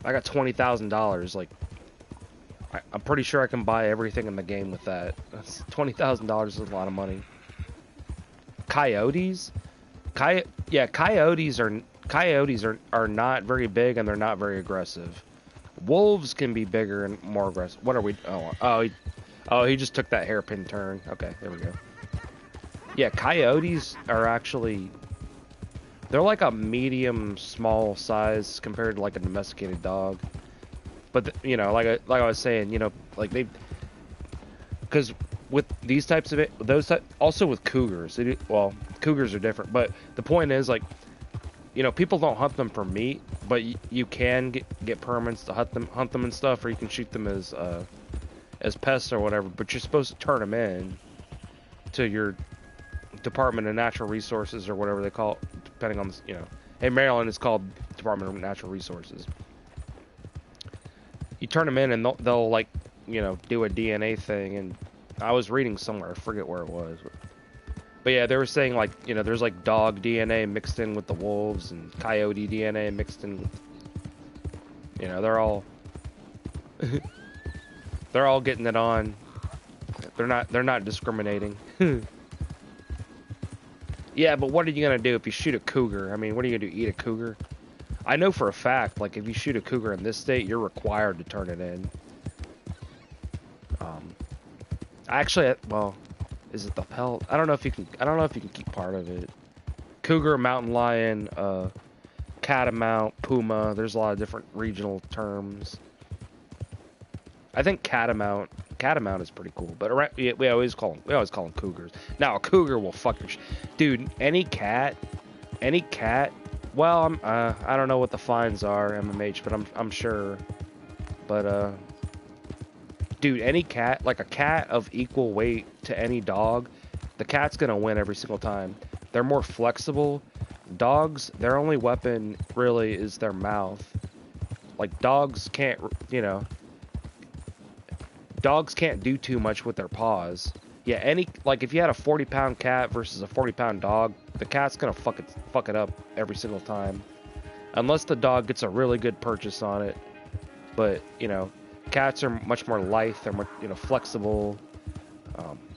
I got $20,000. Like, I'm pretty sure I can buy everything in the game with that. That's $20,000 is a lot of money. Coyotes? Coyotes are not very big and they're not very aggressive. Wolves can be bigger and more aggressive. What are we? He just took that hairpin turn. Okay, there we go. Yeah, coyotes are actually, they're like a medium small size compared to like a domesticated dog. But you know, like I was saying, you know, like because with these types of also with cougars. Well, cougars are different, but the point is, like, you know, people don't hunt them for meat, but you can get permits to hunt them and stuff, or you can shoot them as pests or whatever. But you're supposed to turn them in to your Department of Natural Resources or whatever they call it, depending on you know. In Maryland, it's called Department of Natural Resources. You turn them in, and they'll like, you know, do a DNA thing. And I was reading somewhere, I forget where it was. But yeah, they were saying, like, you know, there's like dog DNA mixed in with the wolves and coyote DNA mixed in with, you know, they're all getting it on. They're not discriminating. Yeah, but what are you gonna do if you shoot a cougar? I mean, what are you gonna do, eat a cougar? I know for a fact, like, if you shoot a cougar in this state, you're required to turn it in. Actually, well, is it the pelt? I don't know if you can keep part of it. Cougar, mountain lion, catamount, puma. There's a lot of different regional terms. I think catamount is pretty cool, but we always call them cougars. Now a cougar will fuck your dude. Any cat. Well, I don't know what the fines are, MMH, but I'm sure. But dude, any cat, like a cat of equal weight to any dog, the cat's gonna win every single time. They're more flexible. Dogs, their only weapon really is their mouth. Like dogs can't, you know, dogs can't do too much with their paws. Yeah, like if you had a 40-pound cat versus a 40-pound dog, the cat's gonna fuck it up every single time, unless the dog gets a really good purchase on it. But you know, cats are much more lithe. They're more, you know, flexible.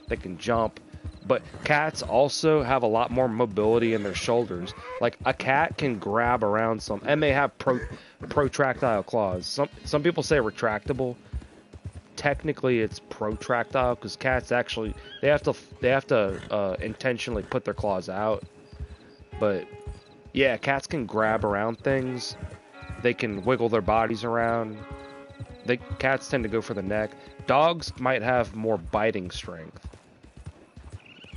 They can jump. But cats also have a lot more mobility in their shoulders. Like a cat can grab around something, and they have protractile claws. Some people say retractable. Technically, it's protractile because cats actually they have to intentionally put their claws out. But yeah, cats can grab around things. They can wiggle their bodies around. Cats tend to go for the neck. Dogs might have more biting strength.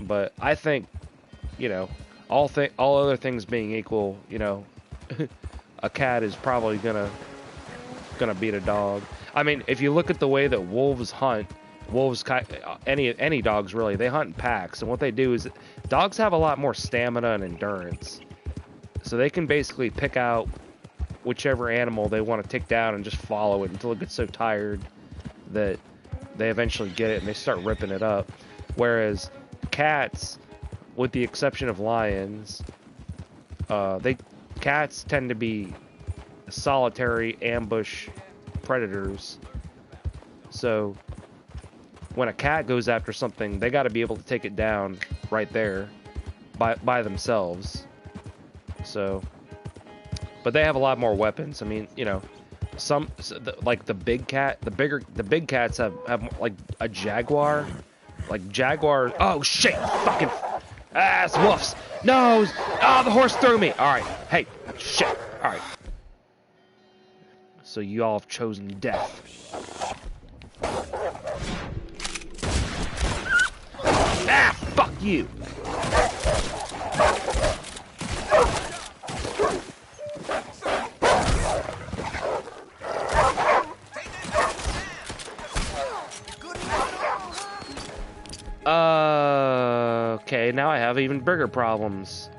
But I think, you know, all other things being equal, you know, a cat is probably gonna beat a dog. I mean, if you look at the way that wolves hunt, any dogs really, they hunt in packs, and what they do is dogs have a lot more stamina and endurance, so they can basically pick out whichever animal they want to take down and just follow it until it gets so tired that they eventually get it and they start ripping it up. Whereas cats, with the exception of lions, cats tend to be solitary ambush predators. So when a cat goes after something, they got to be able to take it down right there by themselves. So, but they have a lot more weapons. I mean, you know, like the big cats have like a jaguar. Like jaguars. Oh shit! Fucking ass woofs! No! Oh, the horse threw me. All right. Hey, shit. All right. So you all have chosen death. Ah! Fuck you! Okay, now I have even bigger problems.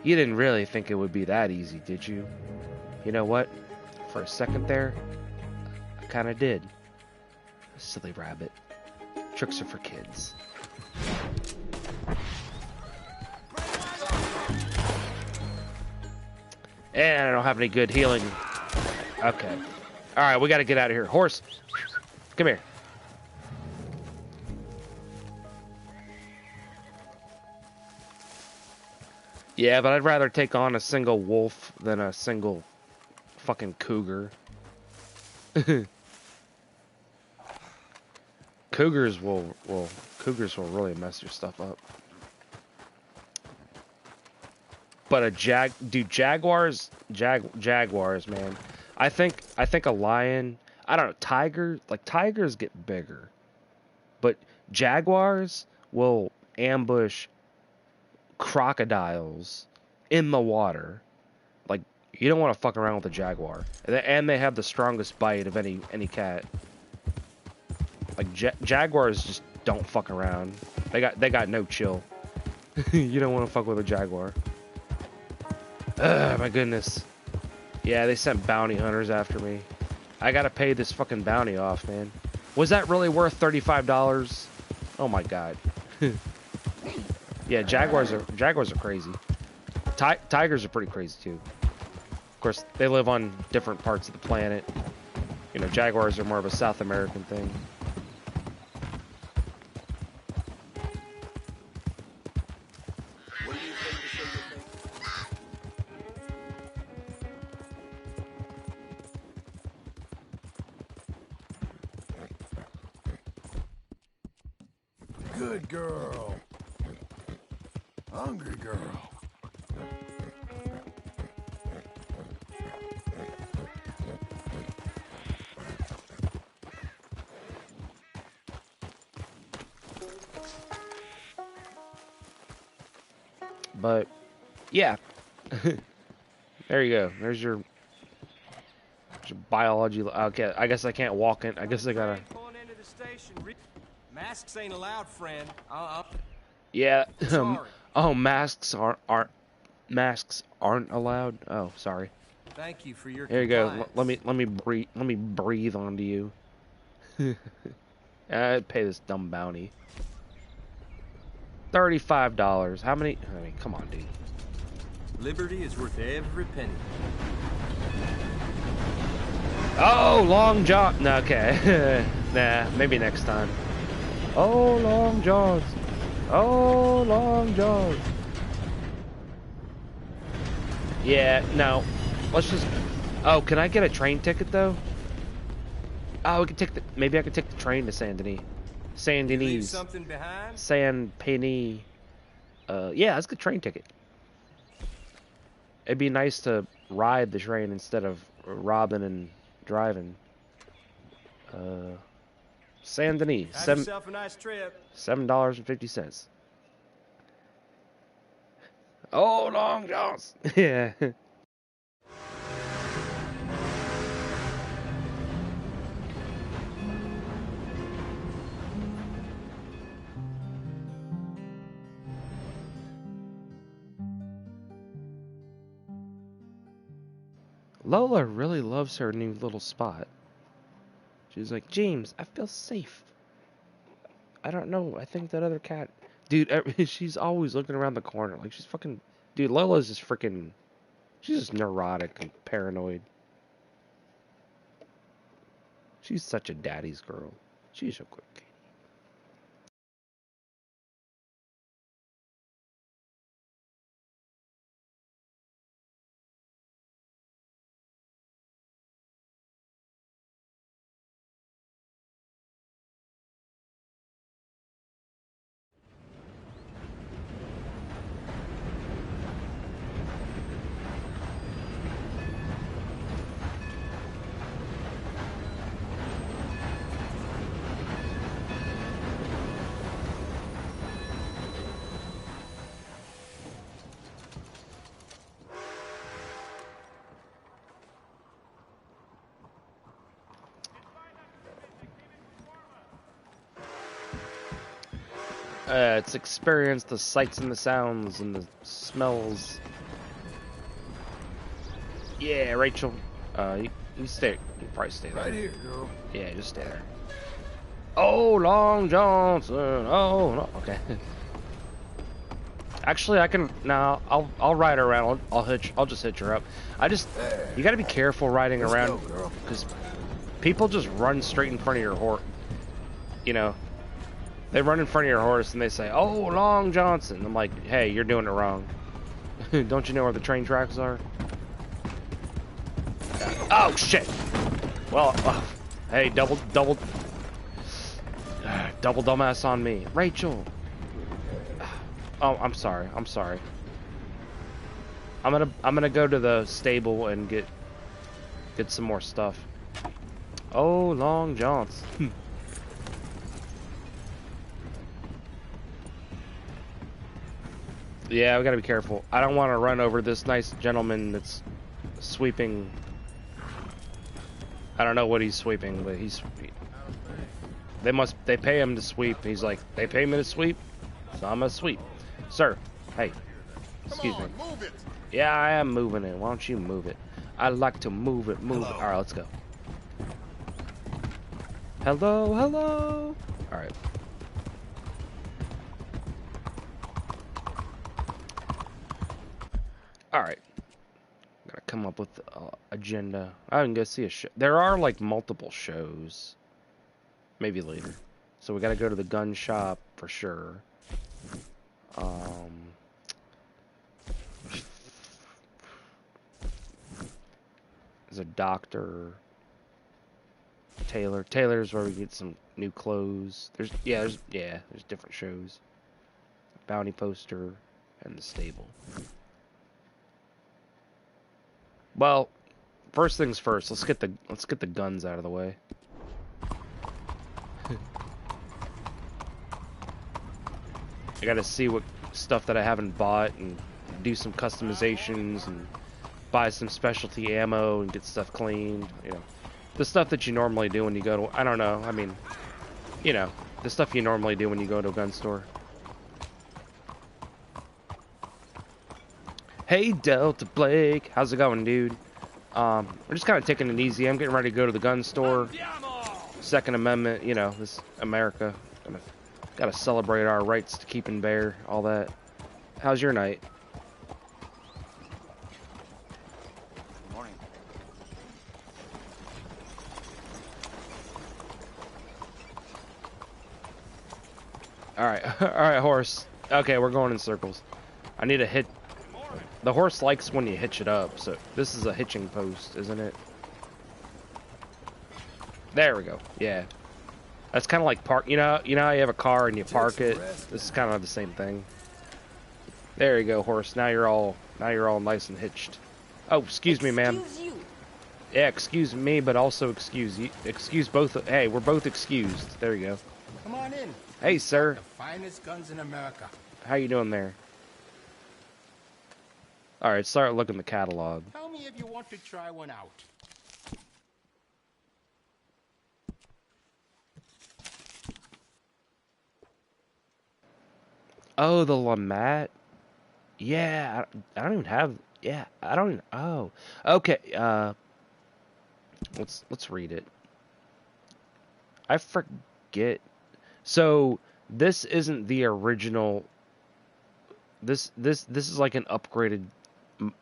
You didn't really think it would be that easy, did you? You know what? For a second there, I kinda did. Silly rabbit. Tricks are for kids. And I don't have any good healing. Okay. Alright, we gotta get out of here. Horse! Come here. Yeah, but I'd rather take on a single wolf than a single fucking cougar. Cougars will really mess your stuff up. But jaguars, man. I think a lion, I don't know, tigers get bigger. But jaguars will ambush crocodiles in the water. Like, you don't want to fuck around with a jaguar. And they have the strongest bite of any cat. Like jaguars just don't fuck around. They got no chill. You don't want to fuck with a jaguar. Ugh, my goodness. Yeah, they sent bounty hunters after me. I gotta pay this fucking bounty off, man. Was that really worth $35? Oh my god. Yeah, jaguars are crazy. Tigers are pretty crazy too. Of course, they live on different parts of the planet. You know, jaguars are more of a South American thing. Good girl. Hungry girl. But yeah. There you go. There's your Biology. Okay, I guess I can't walk in. I guess I gotta. Pulling into the station. Masks ain't allowed, friend. Yeah. Sorry. Oh, masks aren't allowed. Oh, sorry. Thank you for your Here you go. compliance. Let me breathe onto you. I'd pay this dumb bounty. $35. How many? I mean, come on, dude. Liberty is worth every penny. Oh, Long John. No, okay. Nah, maybe next time. Oh, Long Johns. Oh, Long Johns. Yeah, no. Let's just... Oh, can I get a train ticket, though? Oh, we could take the... Maybe I could take the train to Saint Denis. Saint You leave Denis. something behind? Saint Denis. Yeah, let's get a train ticket. It'd be nice to ride the train instead of robbing and driving. Saint Denis. Have yourself a nice trip. $7.50. Oh, Long Johns. Yeah. Lola really loves her new little spot. She's like, James, I feel safe. I don't know. I think that other cat... Dude, she's always looking around the corner. Like, she's fucking... Dude, Lola's just freaking... She's just neurotic and paranoid. She's such a daddy's girl. She's a quick kid. It's experience the sights and the sounds and the smells. Yeah, Rachel. You stay. You probably stay there. Right here, girl. Yeah, just stay there. Oh, Long Johnson. Oh, no. Okay. Actually, I can. Now, I'll ride her around. I'll just hitch her up. You got to be careful riding Let's around go, girl. because people just run straight in front of your horse. You know. They run in front of your horse and they say, "Oh, Long Johnson." I'm like, "Hey, you're doing it wrong. Don't you know where the train tracks are?" Oh shit. Well, hey, double dumbass on me, Rachel. Oh, I'm sorry. I'm sorry. I'm gonna go to the stable and get some more stuff. Oh, Long Johnson. Yeah, we gotta be careful. I don't want to run over this nice gentleman that's sweeping. I don't know what he's sweeping, but they pay him to sweep. He's like, they pay me to sweep, so I'm gonna sweep. Sir, hey, excuse me. Move it. Yeah, I am moving it. Why don't you move it? I like to move it, move it. All right, let's go. Hello, hello. All right. Alright. Gotta come up with an agenda. I can go see a show. There are like multiple shows. Maybe later. So we gotta go to the gun shop for sure. There's a doctor. Taylor's where we get some new clothes. There's different shows. Bounty poster and the stable. Well, first things first. Let's get the guns out of the way. I gotta see what stuff that I haven't bought and do some customizations and buy some specialty ammo and get stuff cleaned. You know, the stuff that you normally do when you go to. I don't know. I mean, you know, the stuff you normally do when you go to a gun store. Hey Delta Blake, how's it going, dude? We're just kind of taking it easy. I'm getting ready to go to the gun store. Second Amendment, you know, this America. Gotta celebrate our rights to keep and bear, all that. How's your night? Good morning. Alright, alright, horse. Okay, we're going in circles. I need to hit... The horse likes when you hitch it up, so this is a hitching post, isn't it? There we go, yeah. That's kind of like park... You know how you have a car and you park it? This is kind of the same thing. There you go, horse. Now you're all nice and hitched. Oh, excuse me, ma'am. Excuse you. Yeah, excuse me, but also excuse you. Excuse both. Hey, we're both excused. There you go. Come on in. Hey, sir. The finest guns in America. How you doing there? All right, start looking the catalog. Tell me if you want to try one out. Oh, the Lamat. Yeah, I don't even have. Yeah, I don't even. Oh, okay. Let's read it. I forget. So this isn't the original. This is like an upgraded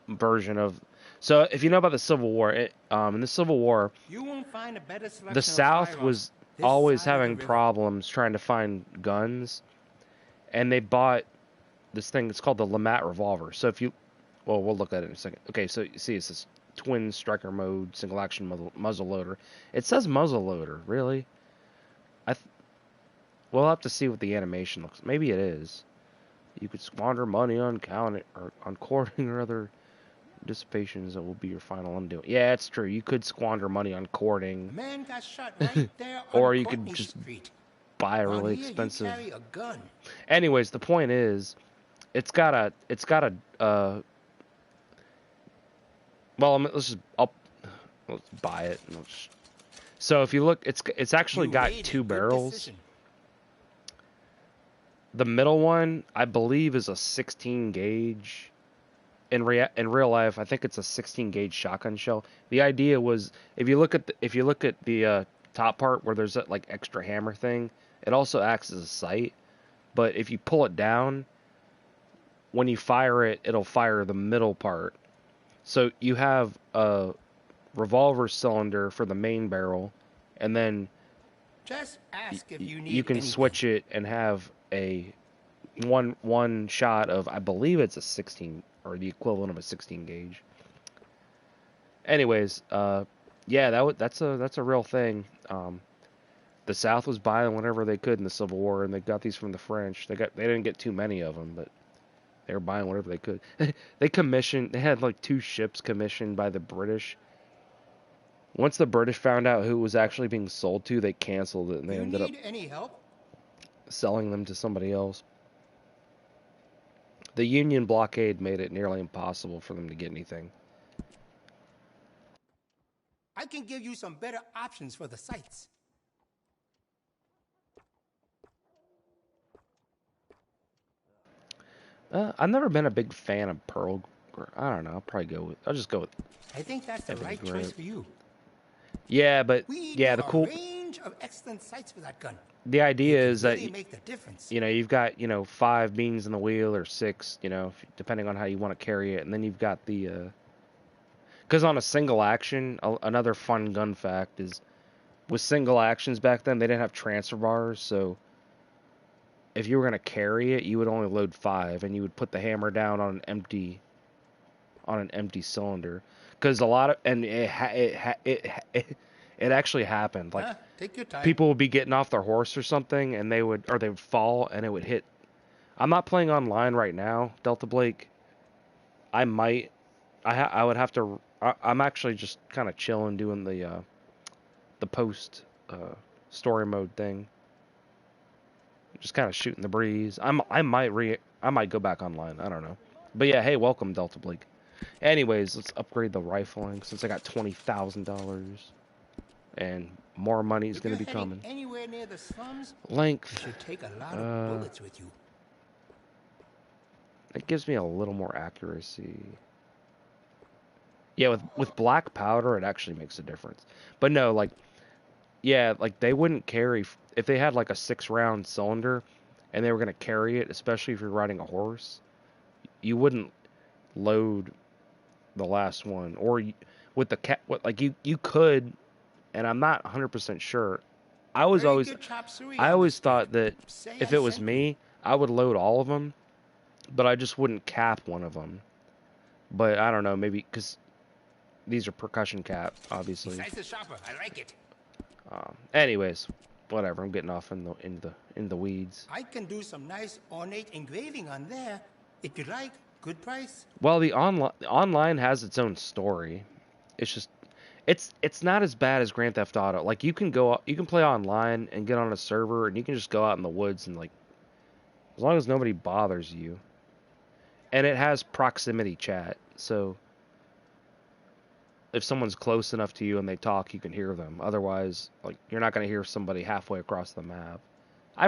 version of. So if you know about the Civil War, in the Civil War, You won't find a better selection the of South firearms was this always side of the having river. problems trying to find guns, and they bought this thing. It's called the Lamat revolver. So if you, well, we'll look at it in a second. Okay, so you see, it's this twin striker mode, single action muzzle loader. It says muzzle loader, really? We'll have to see what the animation looks. Maybe it is. You could squander money on courting or other dissipations that will be your final undoing. Yeah, it's true. You could squander money on A courting, man got shot right there Or on you could Courtney just Street. buy a On really here, expensive. You carry a gun. Anyways, the point is, it's got a well, let's buy it. And so if you look, it's actually You got made a two good barrels. decision. The middle one, I believe, is a 16 gauge. In real life, I think it's a 16 gauge shotgun shell. The idea was, if you look at the top part where there's that like extra hammer thing, it also acts as a sight. But if you pull it down, when you fire it, it'll fire the middle part. So you have a revolver cylinder for the main barrel, and then Just ask if you need you can anything. switch it and have a one shot of, I believe it's a 16 or the equivalent of a 16 gauge. Anyways, yeah, that's a real thing. The South was buying whatever they could in the Civil War, and they got these from the French. They didn't get too many of them, but they were buying whatever they could. They had like 2 ships commissioned by the British. Once the British found out who it was actually being sold to, they canceled it, and they You ended up need any help? selling them to somebody else. The Union blockade made it nearly impossible for them to get anything. I can give you some better options for the sights. I've never been a big fan of Pearl. I don't know. I'll just go with. I think that's the right Everything choice great. for you. Yeah, but We yeah, do the a cool. range of excellent sights for that gun. The idea is that Really make the difference. you've got 5 beans in the wheel or 6, depending on how you want to carry it, and then you've got the. Because on a single action, another fun gun fact is, with single actions back then, they didn't have transfer bars, so if you were going to carry it, you would only load 5, and you would put the hammer down on an empty cylinder. Because a lot of, and it actually happened. Like, Take your time. people would be getting off their horse or something, and they would fall, and it would hit. I'm not playing online right now, Delta Blake. I might. I would have to. I'm actually just kind of chilling, doing the post story mode thing. Just kind of shooting the breeze. I might go back online. I don't know. But yeah, hey, welcome, Delta Blake. Anyways, let's upgrade the rifling since I got $20,000, and more money is If going to you're be heading coming. anywhere near the slums, you Length. should take a lot of bullets with you. It gives me a little more accuracy. Yeah, with black powder, it actually makes a difference. But no, like, yeah, like they wouldn't carry if they had like a 6-round cylinder, and they were gonna carry it, especially if you're riding a horse. You wouldn't load the last one, or with the cat. What like you could, and I'm not 100% sure. I Very good chop suey I on always this thought bit. that Say if I it was sent me, I would load all of them, but I just wouldn't cap one of them. But I don't know, maybe because these are percussion cap, obviously. Besides the shopper, I like it. Anyways, whatever. I'm getting off in the weeds. I can do some nice ornate engraving on there. If you like, good price. Well, the online has its own story. It's just it's not as bad as Grand Theft Auto. Like you can play online and get on a server and you can just go out in the woods and like as long as nobody bothers you. And it has proximity chat. So if someone's close enough to you and they talk, you can hear them. Otherwise, like you're not going to hear somebody halfway across the map. I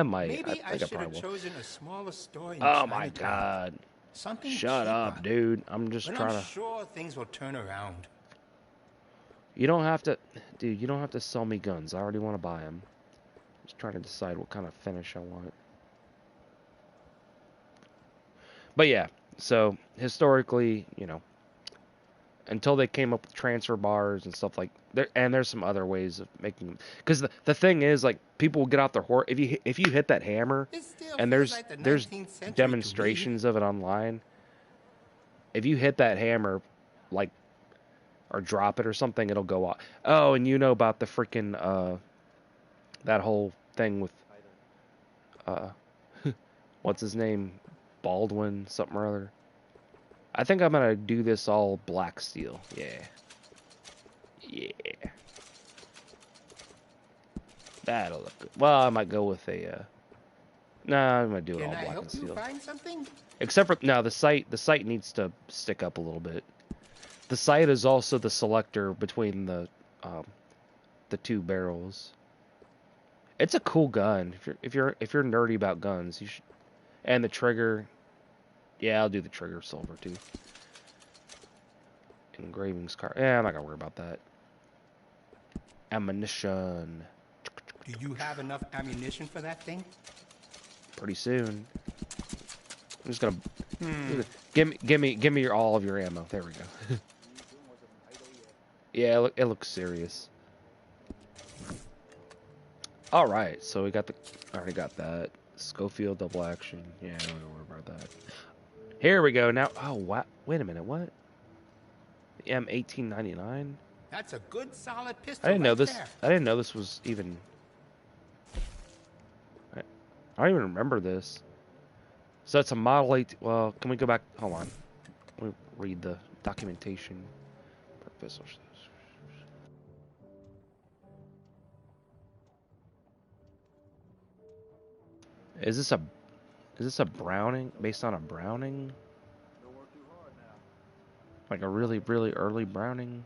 might. Maybe I think should probably have will. chosen a smaller store in Oh my Chinatown. god. Something Shut up, cheaper. dude. I'm just But trying I'm to. sure things will turn around. You don't have to. Dude, you don't have to sell me guns. I already want to buy them. Just trying to decide what kind of finish I want. But yeah, so historically, until they came up with transfer bars and stuff like there, and there's some other ways of making them. Because the thing is, like, people will get out their horse if you hit that hammer, It still and feels there's like the there's 19th century to me. demonstrations of it online. If you hit that hammer, like, or drop it or something, it'll go off. Oh, and you know about the freaking that whole thing with what's his name, Baldwin something or other. I think I'm gonna do this all black steel. Yeah. That'll look good. Well, I might go with a. Nah, I'm gonna do it Can all I black help and you steel. find something? Except for now, the sight needs to stick up a little bit. The sight is also the selector between the two barrels. It's a cool gun. If you're nerdy about guns, you should. And the trigger. Yeah, I'll do the trigger silver too. Engravings card. Yeah, I'm not gonna worry about that. Ammunition. Do you have enough ammunition for that thing? Pretty soon. I'm just gonna give me all of your ammo. There we go. Yeah, it looks serious. All right, so we got I already got that. Schofield double action. Yeah, I don't worry about that. Here we go. Now, oh, what? Wait a minute. What? The M1899? That's a good solid pistol. I didn't know right this. there. I didn't know this was even. I don't even remember this. So it's a Model 8. Well, can we go back? Hold on. Let me read the documentation. Professor. Is this a Browning? Based on a Browning? Like a really, really early Browning?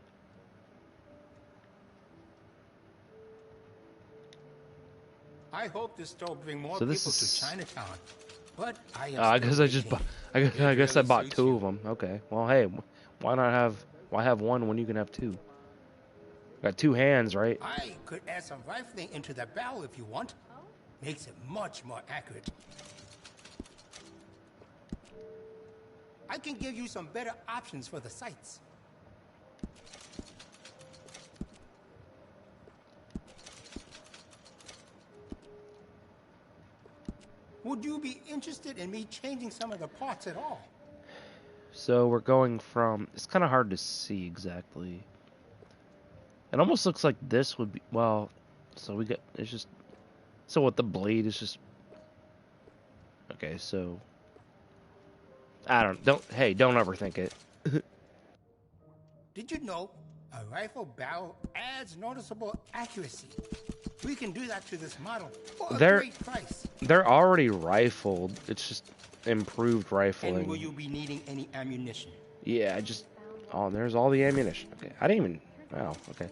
I hope this store will bring more So people this to is- Chinatown. But I am I still guess I just waiting. I guess I really bought suits 2 you. of them. Okay. Well, hey, why have one when you can have 2? Got 2 hands, right? I could add some rifling into the barrel if you want. Makes it much more accurate. I can give you some better options for the sights. Would you be interested in me changing some of the parts at all? So we're going from. It's kind of hard to see exactly. It almost looks like this would be. Well, so we get. It's just. So what the blade is just. Okay, so. Don't. Hey, don't overthink it. Did you know a rifle barrel adds noticeable accuracy? We can do that to this model for a great price. They're already rifled. It's just improved And will rifling. you be needing any ammunition? Yeah, I just... Oh, there's all the ammunition. Okay, I didn't even... Oh, okay.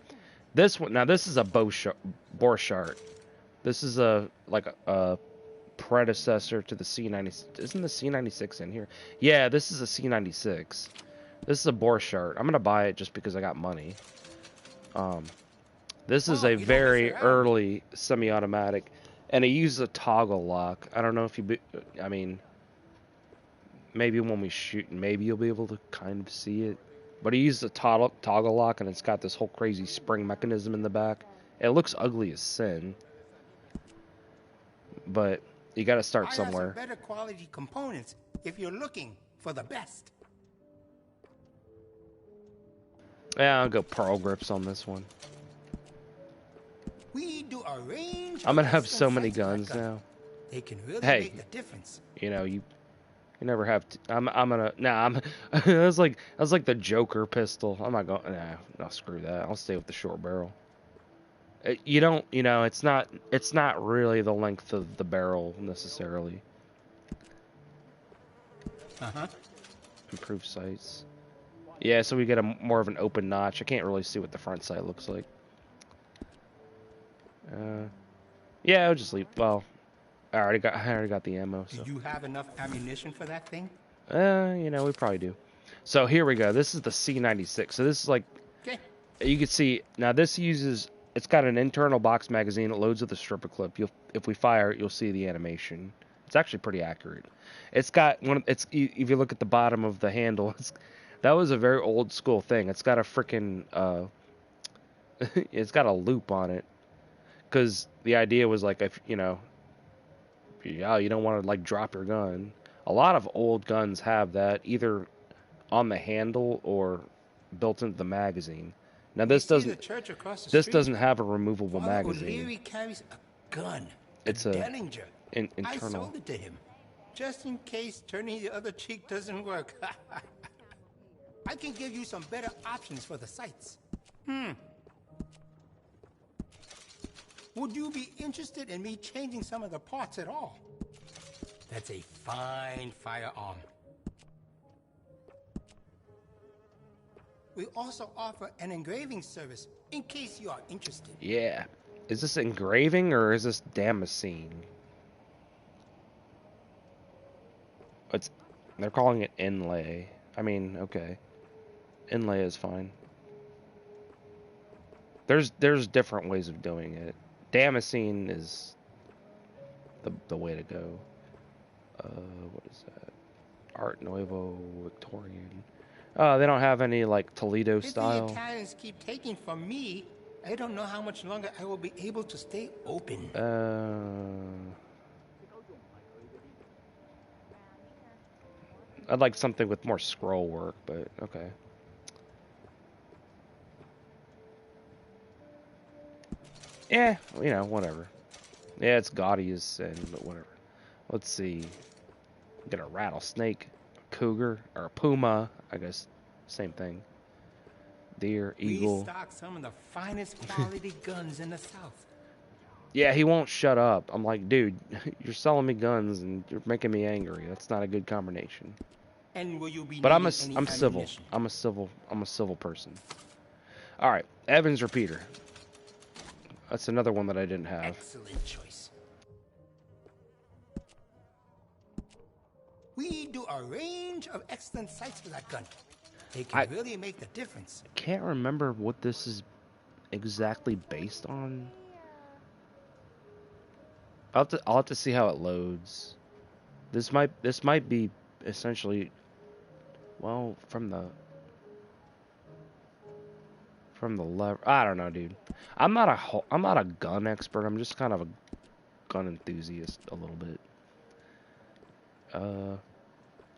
This one... Now, this is a Borchardt. This is a predecessor to the C96. Isn't the C96 in here? Yeah, this is a C96. This is a Borchardt. I'm gonna buy it just because I got money. This is a very early semi-automatic, and it uses a toggle lock. I don't know if I mean, maybe when we shoot, maybe you'll be able to kind of see it. But it uses a toggle lock, and it's got this whole crazy spring mechanism in the back. It looks ugly as sin, but you got to start somewhere. Better quality components if you're looking for the best. Yeah, I'll go pearl grips on this one. We do a range. I'm gonna have so many guns now. They can really make a difference. You know, you never have to. I'm gonna. Nah, I'm. That was like the Joker pistol. I'm not going. Nah, no, screw that. I'll stay with the short barrel. You don't. You know, it's not really the length of the barrel necessarily. Improved sights. Yeah, so we get more of an open notch. I can't really see what the front sight looks like. Yeah, I'll just leave. Well, I already got the ammo. So. Do you have enough ammunition for that thing? You know, we probably do. So here we go. This is the C96. So this is like, you can see now. This uses. It's got an internal box magazine. It loads with a stripper clip. If we fire it, you'll see the animation. It's actually pretty accurate. It's got one. It's if you look at the bottom of the handle. That was a very old school thing. It's got a freaking. It's got a loop on it. Because the idea was like, if you know, you don't want to like drop your gun. A lot of old guns have that either on the handle or built into the magazine. Now this doesn't. Doesn't have a removable magazine. O'Leary carries a gun. It's a Dellinger. Internal. I sold it to him, just in case turning the other cheek doesn't work. I can give you some better options for the sights. Would you be interested in me changing some of the parts at all? That's a fine firearm. We also offer an engraving service in case you are interested. Yeah. Is this engraving or is this damascene? They're calling it inlay. I mean, okay. Inlay is fine. There's different ways of doing it. Damascene is the way to go. What is that? Art Nouveau Victorian. They don't have any like Toledo style. If the Italians keep taking from me, I don't know how much longer I will be able to stay open. I'd like something with more scroll work, but okay. Yeah, you know, whatever. Yeah, it's gaudy as sin, but whatever. Let's see. Get a rattlesnake, a cougar, or a puma. I guess same thing. Deer, eagle. We stock some of the finest quality guns in the South. Yeah, he won't shut up. I'm like, dude, you're selling me guns and you're making me angry. That's not a good combination. And will you be? But I'm civil. I'm a civil person. All right, Evans repeater. That's another one that I didn't have. Excellent choice. We do a range of excellent sights for that gun. They can really make the difference. I can't remember what this is exactly based on. I'll have to see how it loads. This might be essentially, well, from the lever. I don't know, dude. I'm not a gun expert. I'm just kind of a gun enthusiast a little bit.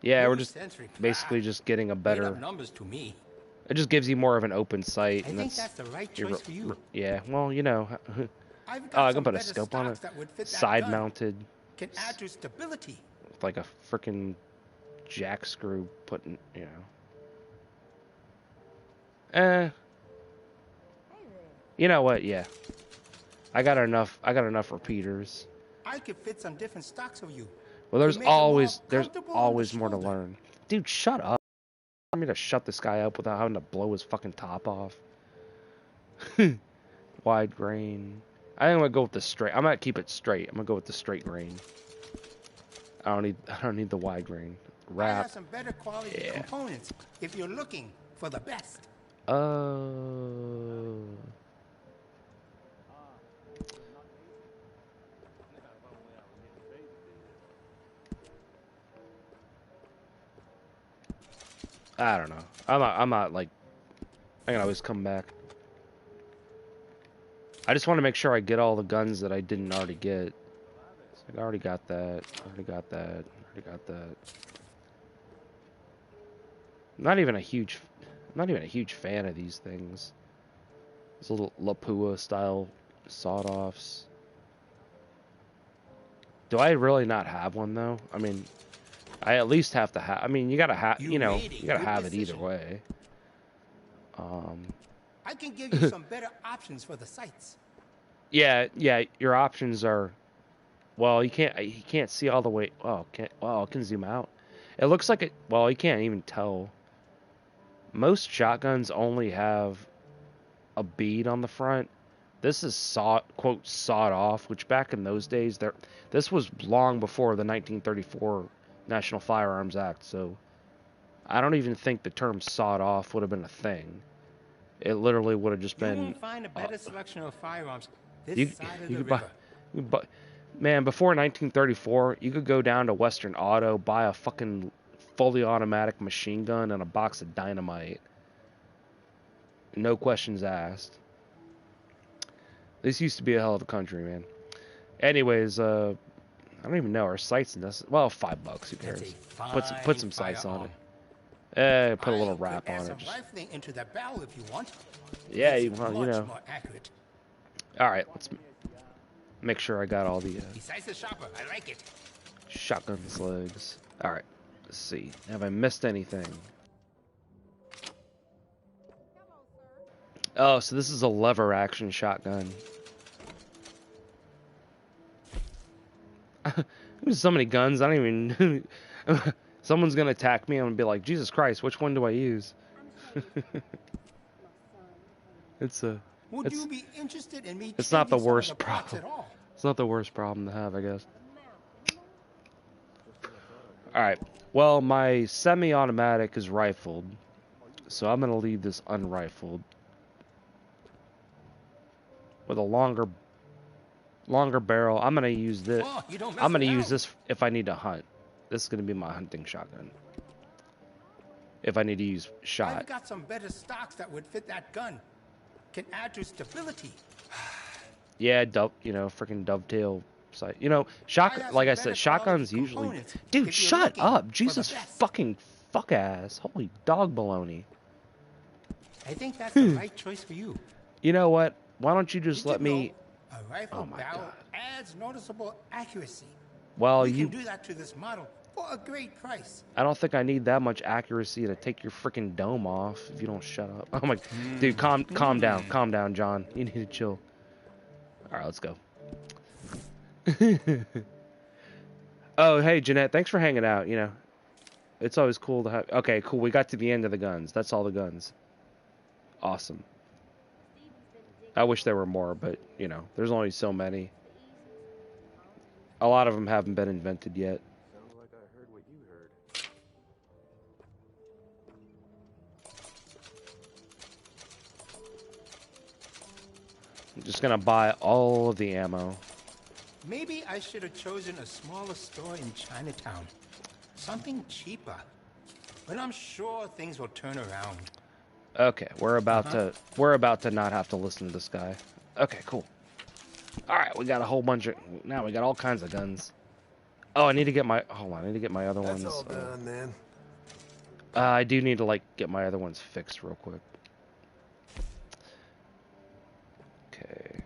Yeah, we're just basically just getting a better. Numbers to me. It just gives you more of an open sight. I think that's the right choice for you. Yeah, well, you know. Oh, I can put a scope on it. Side mounted. Can add to stability. With like a freaking jack screw putting, you know. You know what? Yeah. I got enough repeaters. I could fit some different stocks for you. Well, there's always more to learn. Dude, shut up. me to shut this guy up without having to blow his fucking top off? Wide grain. I think I'm gonna go with the straight. I'm gonna keep it straight. I'm gonna go with the straight grain. I don't need the wide grain. I Wrap. have some better quality Yeah. components if you're looking for the best. I don't know. I'm not like, I can always come back. I just want to make sure I get all the guns that I didn't already get. So I already got that. Already got that. Already got that. I'm not even a huge fan of these things. These little Lapua style sawed-offs. Do I really not have one though? I mean, I at least have to have. I mean, you gotta have. You know, you gotta have it either way. I can give you some better options for the sights. Yeah. Your options are. Well, you can't see all the way. Oh, I can zoom out. It looks like it. Well, you can't even tell. Most shotguns only have a bead on the front. This is sawed off, which back in those days, this was long before the 1934 National Firearms Act, so I don't even think the term sawed off would have been a thing. It literally would have just been. You won't find a better selection of firearms this side of the could river. Man, before 1934, you could go down to Western Auto, buy a fucking fully automatic machine gun and a box of dynamite. No questions asked. This used to be a hell of a country, man. Anyways, I don't even know. Our sights in this. Well, $5. Who cares? Put some sights on it. Put a little wrap on it. Just... rifling into the barrel if you want. Yeah, It's well, you much know. more accurate. All right, let's make sure I got all the Besides the shopper, I like it. shotgun slugs. All right, let's see. Have I missed anything? Oh, so this is a lever action shotgun. There's so many guns. I don't even. Someone's gonna attack me. I'm gonna be like, Jesus Christ, which one do I use? It's a. Would you be interested in me? It's not the changing some of worst the parts problem. at all? It's not the worst problem to have, I guess. All right. Well, my semi-automatic is rifled, so I'm gonna leave this unrifled with a longer barrel. I'm gonna use this. Oh, you don't mess I'm gonna around. use this if I need to hunt. This is gonna be my hunting shotgun. If I need to use shot. I've got some better stocks that would fit that gun. Can add to stability. Yeah, freaking dovetail sight. You know, like I said, shotguns usually. Dude, shut up! Jesus fucking fuck ass! Holy dog baloney! I think that's the right choice for you. You know what? Why don't you just Did let you me? know a rifle Oh my barrel God. adds noticeable accuracy. Well, We can do that to this model for a great price. I don't think I need that much accuracy to take your freaking dome off if you don't shut up. Oh my, dude, calm down, John. You need to chill. All right, let's go. Oh, hey, Jeanette, thanks for hanging out. You know, it's always cool to have. Okay, cool. We got to the end of the guns. That's all the guns. Awesome. I wish there were more, but you know, there's only so many. A lot of them haven't been invented yet. Sounds like I heard what you heard. I'm just gonna buy all of the ammo. Maybe I should have chosen a smaller store in Chinatown. Something cheaper. But I'm sure things will turn around. Okay, we're about to not have to listen to this guy. Okay, cool. All right, we got a whole bunch of. Now we got all kinds of guns. Oh, I need to get my. Hold on, I need to get my other That's ones. all done, man. I do need to like get my other ones fixed real quick. Okay.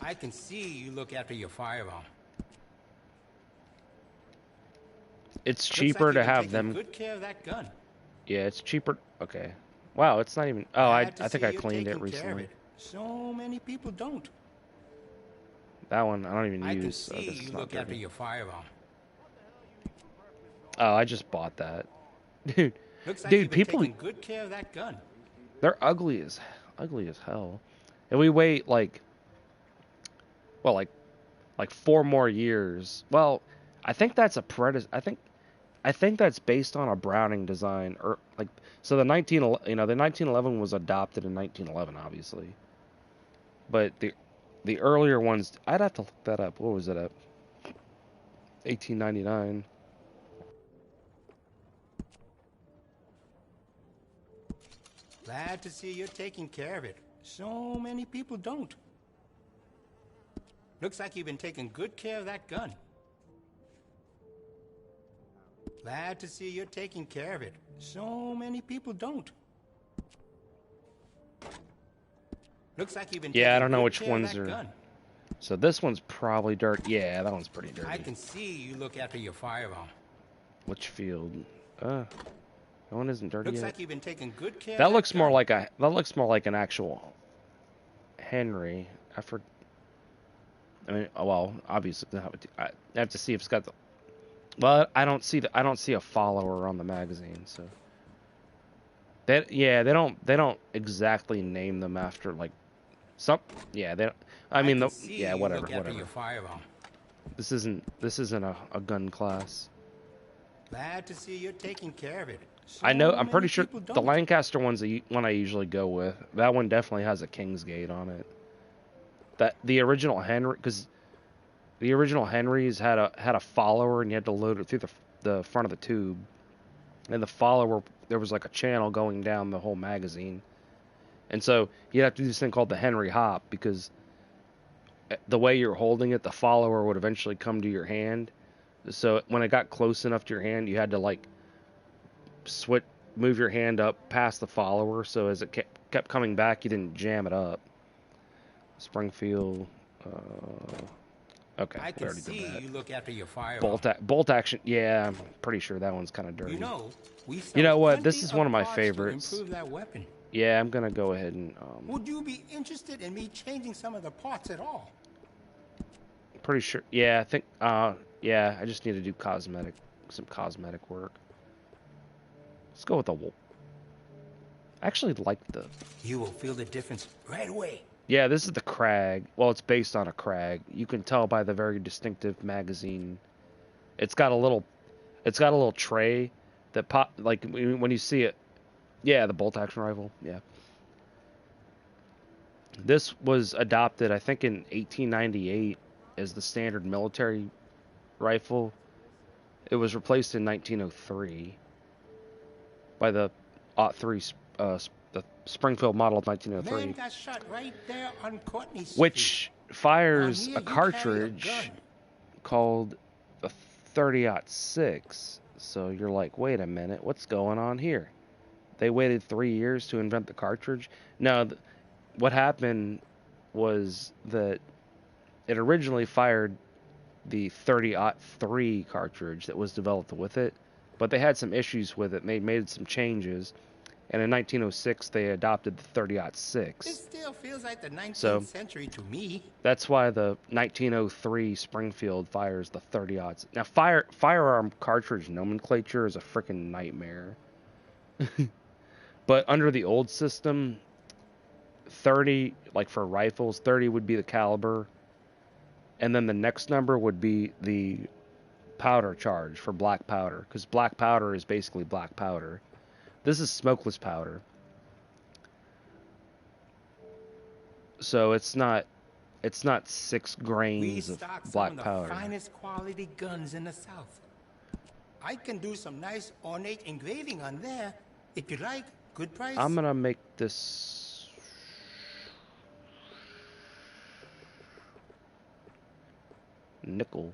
I can see you look after your firearm. It's Looks cheaper like to you've been have taking them. good care of that gun. Yeah, it's cheaper. Okay. Wow, it's not even. Oh, I Glad to think see I you're cleaned it taking care of recently. it. So many people don't. That one I don't even I can use. So see this is you not look after dirty. your firearm. Oh, I just bought that. Dude, Looks like dude, you've been people, taking good care of that gun. they're ugly as hell. And we wait like, well, like 4 more years. Well, I think that's a I think that's based on a Browning design, or like, so the 1911 was adopted in 1911, obviously, but the earlier ones, I'd have to look that up. What was it at? 1899. Glad to see you're taking care of it. So many people don't. Looks like you've been taking good care of that gun. Glad to see you're taking care of it. So many people don't. Looks like you've been Yeah, I taking don't know good which care of ones that are. gun. So this one's probably dirty. Yeah, that one's pretty dirty. I can see you look after your firearm. Litchfield. That one isn't dirty Looks yet. like you've been taking good care of That that looks more gun. like an actual Henry. I mean, well, obviously I have to see if it's got the. Well, I don't see a follower on the magazine, so. They don't exactly name them after like some. Yeah, they. I mean, can see yeah, you whatever, look after whatever. your firearm. This isn't a gun class. Glad to see you're taking care of it. So I know. I'm many pretty sure people the don't. Lancaster one's the one I usually go with. That one definitely has a Kingsgate on it. That the original Henry, because the original Henrys had a follower, and you had to load it through the front of the tube. And the follower, there was like a channel going down the whole magazine, and so you'd have to do this thing called the Henry hop, because the way you're holding it, the follower would eventually come to your hand. So when it got close enough to your hand, you had to like move your hand up past the follower, so as it kept coming back, you didn't jam it up. Springfield. Okay, I we can already see did that. you look after your firearm. Bolt action. Yeah, I'm pretty sure that one's kind of dirty. You know, we You know sell what? This plenty is one of my parts to favorites. improve that weapon. Yeah, I'm gonna go ahead and. Would you be interested in me changing some of the parts at all? Pretty sure. Yeah, I think. Yeah, I just need to do some cosmetic work. Let's go with the wool. I actually like the. You will feel the difference right away. Yeah, this is the Krag. Well, it's based on a Krag. You can tell by the very distinctive magazine. It's got a little tray that pop like when you see it. Yeah, the bolt action rifle. Yeah. This was adopted, I think, in 1898 as the standard military rifle. It was replaced in 1903 by the .3 the Springfield model of Man 1903, got shot right there on Courtney Street. which fires Now here a you carry cartridge gun. called a 30-06. So you're like, wait a minute, what's going on here? They waited 3 years to invent the cartridge. No, what happened was that it originally fired the 30-03 cartridge that was developed with it, but they had some issues with it. They made some changes, and in 1906 they adopted the 30-06. This still feels like the 19th So- century to me. That's why the 1903 Springfield fires the 30-aughts. Now, firearm cartridge nomenclature is a freaking nightmare. But under the old system, 30, like for rifles, 30 would be the caliber, and then the next number would be the powder charge for black powder, because black powder is basically black powder. This is smokeless powder. So it's not 6 We grains of stock some black of the powder. finest quality guns in the South. I can do some nice ornate engraving on there. If you like, good price. I'm gonna make this nickel.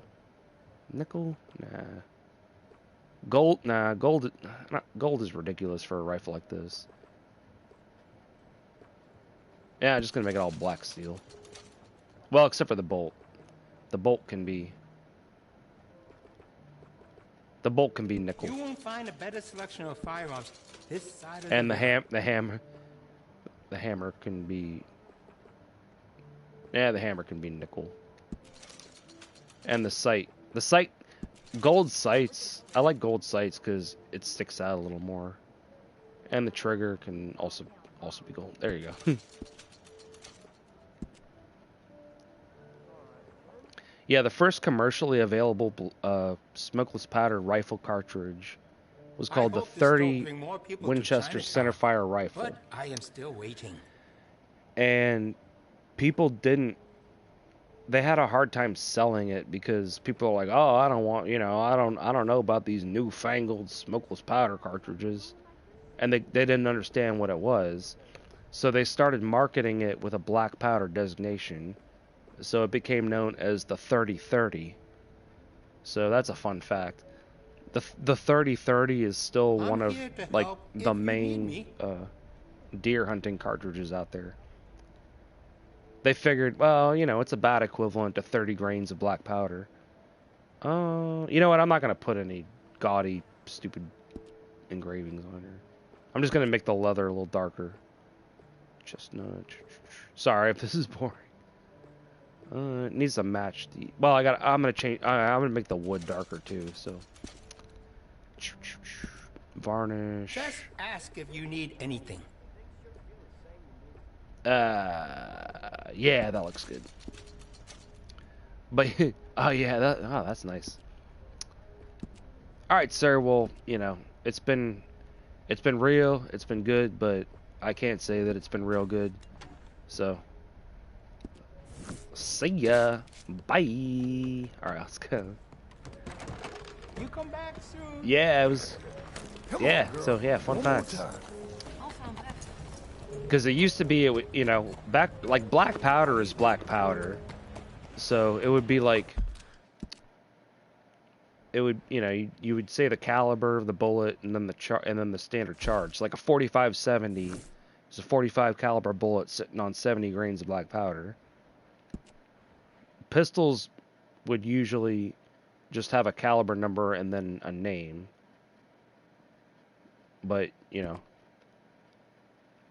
Nickel? Nah. Gold? Nah. Gold. Gold is ridiculous for a rifle like this. Yeah, I'm just gonna make it all black steel. Well, except for the bolt. The bolt can be. The bolt can be nickel. You won't find a better selection of firearms this side of And the the hammer can be. Yeah, the hammer can be nickel. And the sight. Gold sights. I like gold sights because it sticks out a little more, and the trigger can also be gold. There you go. Yeah, the first commercially available smokeless powder rifle cartridge was called the 30 Winchester centerfire rifle. But I am still waiting. And people didn't. They had a hard time selling it because people are like, "Oh, I don't want, I don't know about these newfangled smokeless powder cartridges," and they didn't understand what it was. So they started marketing it with a black powder designation. So it became known as the 3030. So that's a fun fact. The 3030 is still one of like the main deer hunting cartridges out there. They figured, well, it's about equivalent to 30 grains of black powder. You know what? I'm not gonna put any gaudy, stupid engravings on here. I'm just gonna make the leather a little darker. Chestnut. Sorry if this is boring. It needs to match the. Well, I'm gonna change. I'm gonna make the wood darker too. So varnish. Just ask if you need anything. Yeah, that looks good. But oh yeah, that's nice. All right, sir. Well, it's been real. It's been good, but I can't say that it's been real good. So. See ya. Bye. Alright, let's go. You come back soon. Yeah, it was. Yeah, so yeah, fun facts. Because it used to be, back, like, black powder is black powder. So it would be like. It would, you would say the caliber of the bullet and then the standard charge. Like a 45-70 is a 45 caliber bullet sitting on 70 grains of black powder. Pistols would usually just have a caliber number and then a name. But,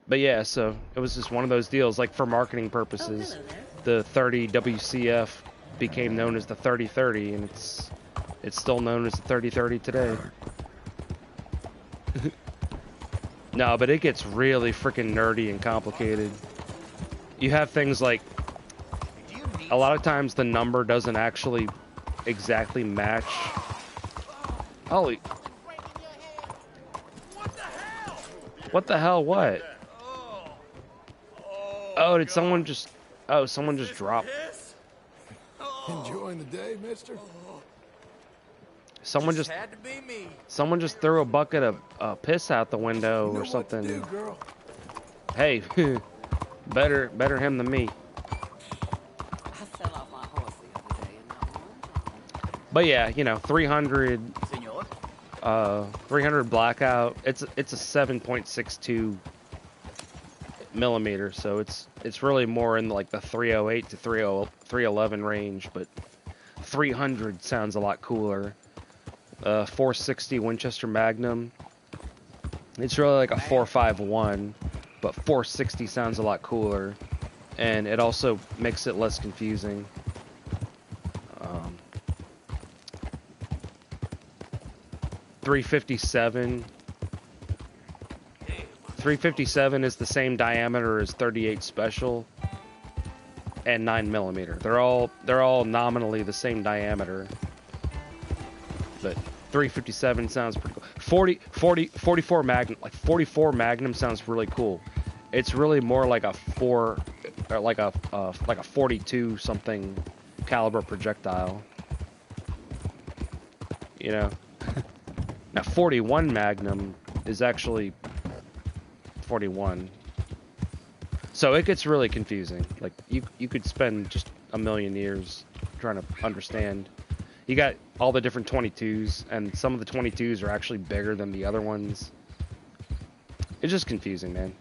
But yeah, so it was just one of those deals. Like for marketing purposes, the 30 WCF became known as the 3030, and it's still known as the 3030 today. No, but it gets really freaking nerdy and complicated. You have things like, a lot of times the number doesn't actually exactly match. Holy. What the hell? What? Oh, did someone just... Oh, someone just dropped. Enjoying the day, mister? Someone just threw a bucket of piss out the window or something. What to do, girl? Hey, better him than me. But yeah, 300 blackout. It's a 7.62 millimeter, so it's really more in like the 308 to 311 range, but 300 sounds a lot cooler. 460 Winchester Magnum. It's really like a 451, but 460 sounds a lot cooler, and it also makes it less confusing. 357. 357 is the same diameter as 38 Special and 9mm. They're all nominally the same diameter, but 357 sounds pretty cool. 44 Magnum, like 44 Magnum sounds really cool. It's really more like a 42 something caliber projectile. Now 41 Magnum is actually 41. So it gets really confusing. Like you could spend just a million years trying to understand. You got all the different 22s, and some of the 22s are actually bigger than the other ones. It's just confusing, man.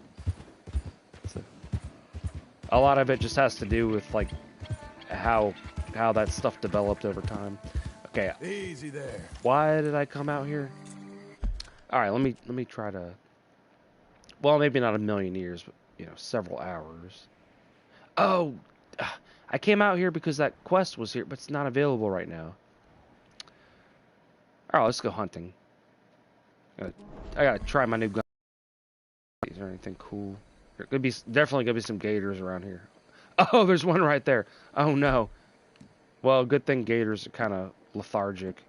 So, a lot of it just has to do with like how that stuff developed over time. Okay. Easy there. Why did I come out here? All right, let me try to. Well, maybe not a million years, but several hours. Oh, I came out here because that quest was here, but it's not available right now. All right, let's go hunting. I gotta try my new gun. Is there anything cool? There could be definitely gonna be some gators around here. Oh, there's one right there. Oh no. Well, good thing gators are kind of lethargic.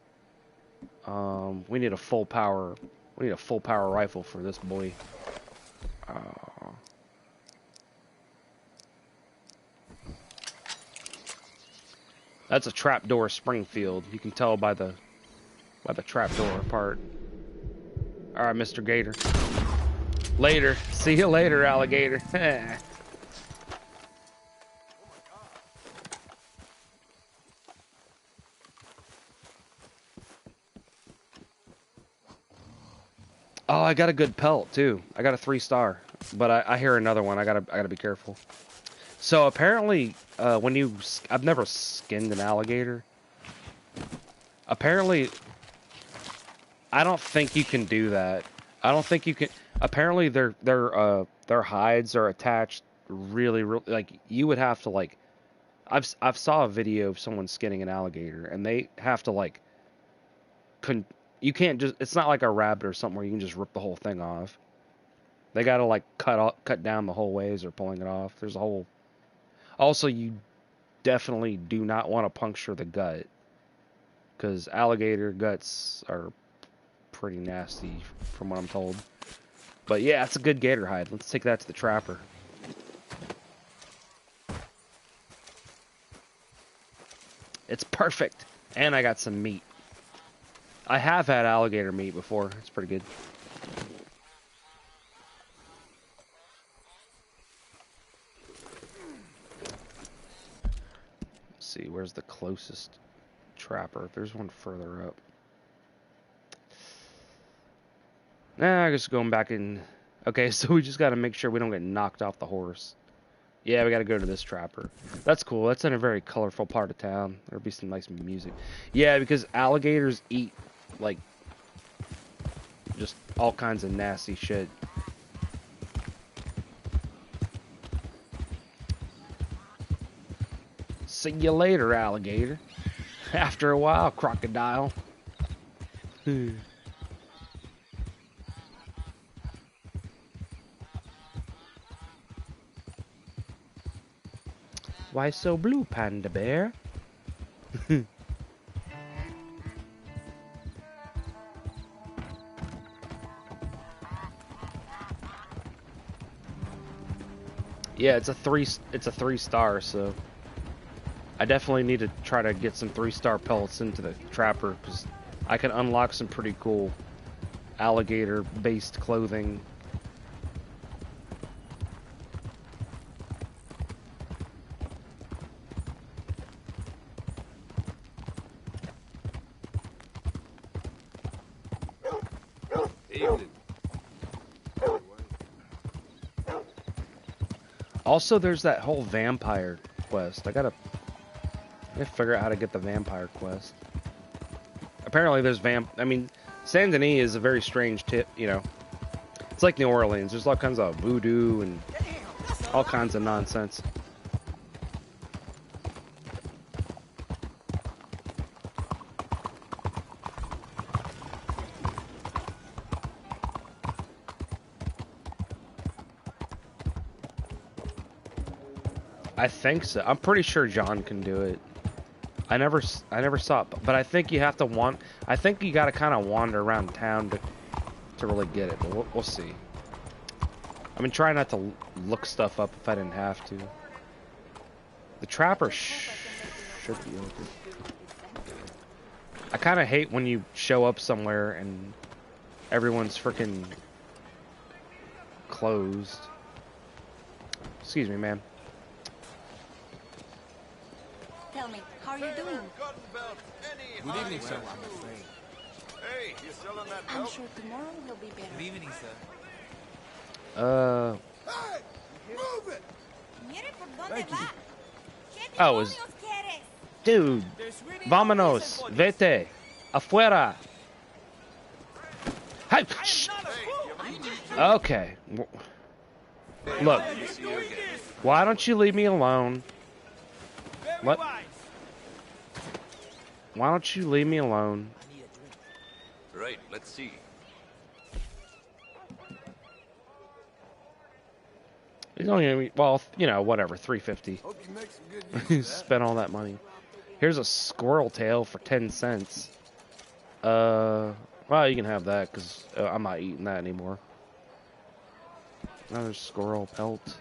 We need a full power. We need a full power rifle for this boy. That's a trapdoor Springfield. You can tell by the trapdoor part. All right, Mr. Gator. Later. See you later, alligator. Oh, I got a good pelt too. I got a 3-star, but I hear another one. I gotta be careful. So apparently, I've never skinned an alligator. Apparently, I don't think you can do that. I don't think you can. Apparently, their hides are attached really, like you would have to like. I've saw a video of someone skinning an alligator, and they have to like. You can't just. It's not like a rabbit or something where you can just rip the whole thing off. They gotta like cut down the whole way as they're pulling it off. There's a whole. Also, you definitely do not want to puncture the gut, because alligator guts are pretty nasty, from what I'm told. But yeah, it's a good gator hide. Let's take that to the trapper. It's perfect, and I got some meat. I have had alligator meat before. It's pretty good. Let's see, where's the closest trapper? There's one further up. Nah, I guess going back in. Okay, so we just got to make sure we don't get knocked off the horse. Yeah, we got to go to this trapper. That's cool. That's in a very colorful part of town. There'll be some nice music. Yeah, because alligators eat like just all kinds of nasty shit. See you later, alligator. After a while, crocodile. Why so blue, Panda Bear? Yeah, it's a 3-star, so I definitely need to try to get some 3-star pellets into the trapper, because I can unlock some pretty cool alligator-based clothing. Also, there's that whole vampire quest. I gotta figure out how to get the vampire quest. Apparently, there's I mean, Saint Denis is a very strange tip. You know, it's like New Orleans. There's all kinds of voodoo and all kinds of nonsense. I think so. I'm pretty sure John can do it. I never saw it, but I think you have to I think you got to kind of wander around town to really get it. But we'll see. I've been trying not to look stuff up if I didn't have to. The trapper should be open. I kind of hate when you show up somewhere and everyone's freaking closed. Excuse me, ma'am. Tell me, how are you doing? Good evening, sir. Hey, you selling that I'm belt? sure tomorrow will be better. Good evening, sir. Hey, move it! Thank you. Oh, dude, vámonos, vete, afuera. Hey, shh. Okay. Look, why don't you leave me alone? What? Why don't you leave me alone? Right, let's see. He's only gonna be, well, you know, whatever, 350. Hope you make some good use He of that. spent all that money. Here's a squirrel tail for 10 cents. Well, you can have that because I'm not eating that anymore. Another squirrel pelt.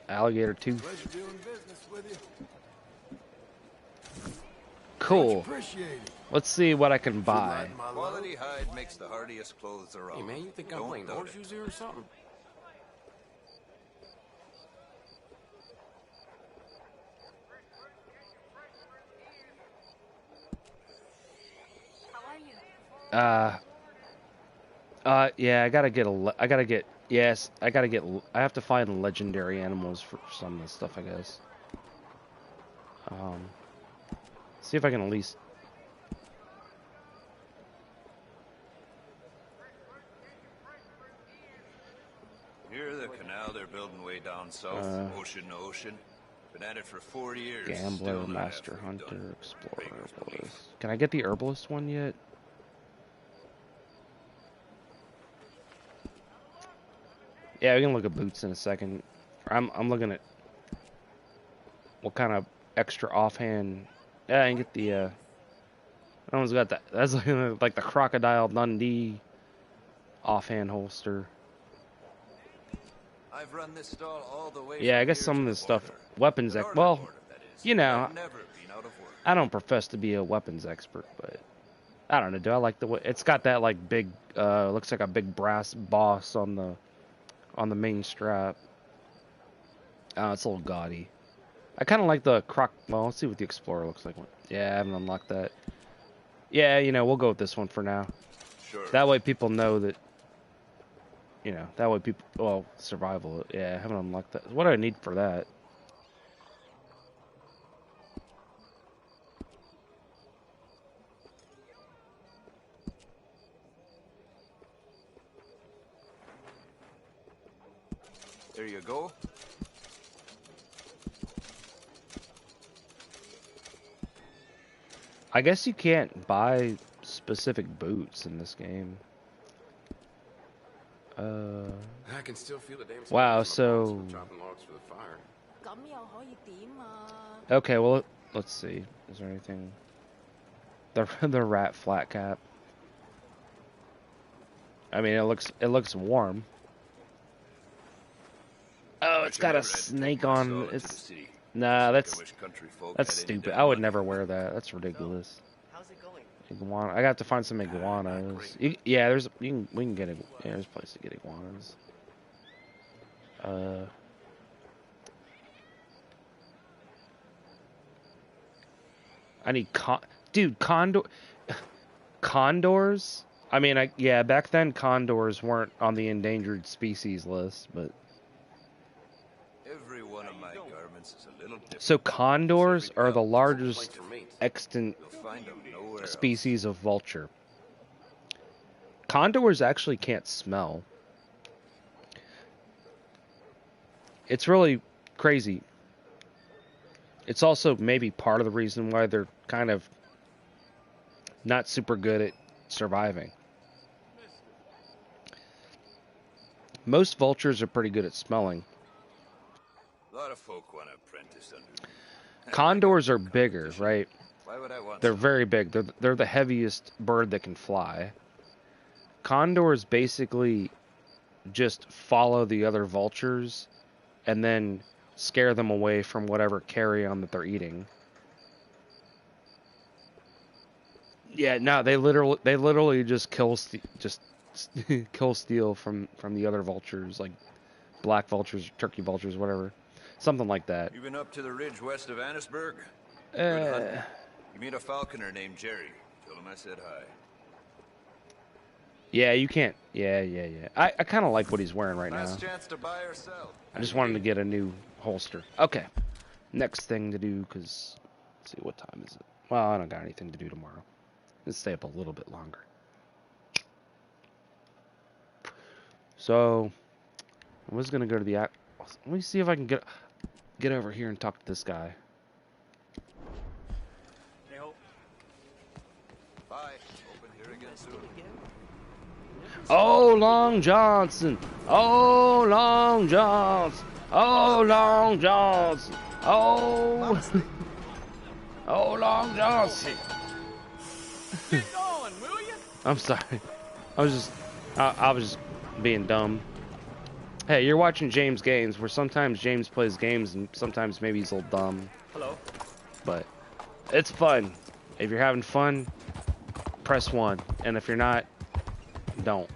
Alligator tooth. Pleasure doing business with you. Cool. Appreciate it. Let's see what I can buy. Quality hide makes the hardiest clothes around. Hey, man, you think I'm Don't playing doubt it. horseshoes here or something? How are you? Yeah, I gotta get I have to find legendary animals for some of this stuff, I guess. See if I can at least. Hear the canal they're building way down south, ocean to ocean. Been at it for 4 years. Gambler, still not Master halfway Hunter, done. Explorer, Baker's Herbalist. belief. Can I get the Herbalist one yet? Yeah, we can look at boots in a second. I'm looking at what kind of extra offhand. Yeah, I can get the. That one's got that. That's like the Crocodile Dundee offhand holster. I've run this stall all the way Yeah, I from guess here some to of the this stuff, border. weapons. The northern Well, border, that is. you know, I've never been out of work. I don't profess to be a weapons expert, but I don't know. Do I like the way it's got that like big? Looks like a big brass boss on the main strap. It's a little gaudy. I kind of like the croc. Well, let's see what the Explorer looks like. Yeah, I haven't unlocked that. Yeah, you know, we'll go with this one for now. Sure. That way people know that, you know, that way people, well, survival. Yeah, I haven't unlocked that. What do I need for that? There you go. I guess you can't buy specific boots in this game. I can still feel the damn Wow, smells in my pants so- from chopping logs for the fire. 咁又可以點啊？ Okay, well, let's see. Is there anything? The rat flat cap. I mean, it looks warm. Oh, it's got a snake on. It's nah. That's stupid. I would never wear that. That's ridiculous. How's it going? Iguana. I got to find some iguanas. Yeah, we can get it. Yeah, there's a place to get iguanas. I need condors. I mean, yeah, back then condors weren't on the endangered species list, but Every one of my garments is a little different. so condors are the largest Place for mates. extant You'll find them nowhere else. species of vulture. Condors actually can't smell. It's really crazy. It's also maybe part of the reason why they're kind of not super good at surviving. Most vultures are pretty good at smelling. A lot of folk want to apprentice under me. Condors are bigger, right? Why would I want They're some? very big. They're the heaviest bird that can fly. Condors basically just follow the other vultures and then scare them away from whatever carrion that they're eating. Yeah, no, they literally just kill steal from the other vultures, like black vultures, turkey vultures, whatever, something like that. You been up to the ridge west of Annisburg? Good hunting. Uh, You meet a falconer named Jerry. Tell him I said hi. yeah, you can't. Yeah. I kind of like what he's wearing right now. Last chance to buy or sell. I just wanted to get a new holster. Okay, next thing to do, because let's see, what time is it? Well, I don't got anything to do tomorrow. Let's stay up a little bit longer. So I was gonna go to the let me see if I can get over here and talk to this guy. Hey, Hope. Oh, Long Johnson. Oh, Long Johnson. Oh, Long Johnson. Oh. Oh, Long Johnson. Get going, will you? I'm sorry. I was just being dumb. Hey, you're watching James Games, where sometimes James plays games and sometimes maybe he's a little dumb. Hello. But it's fun. If you're having fun, press 1. And if you're not, don't.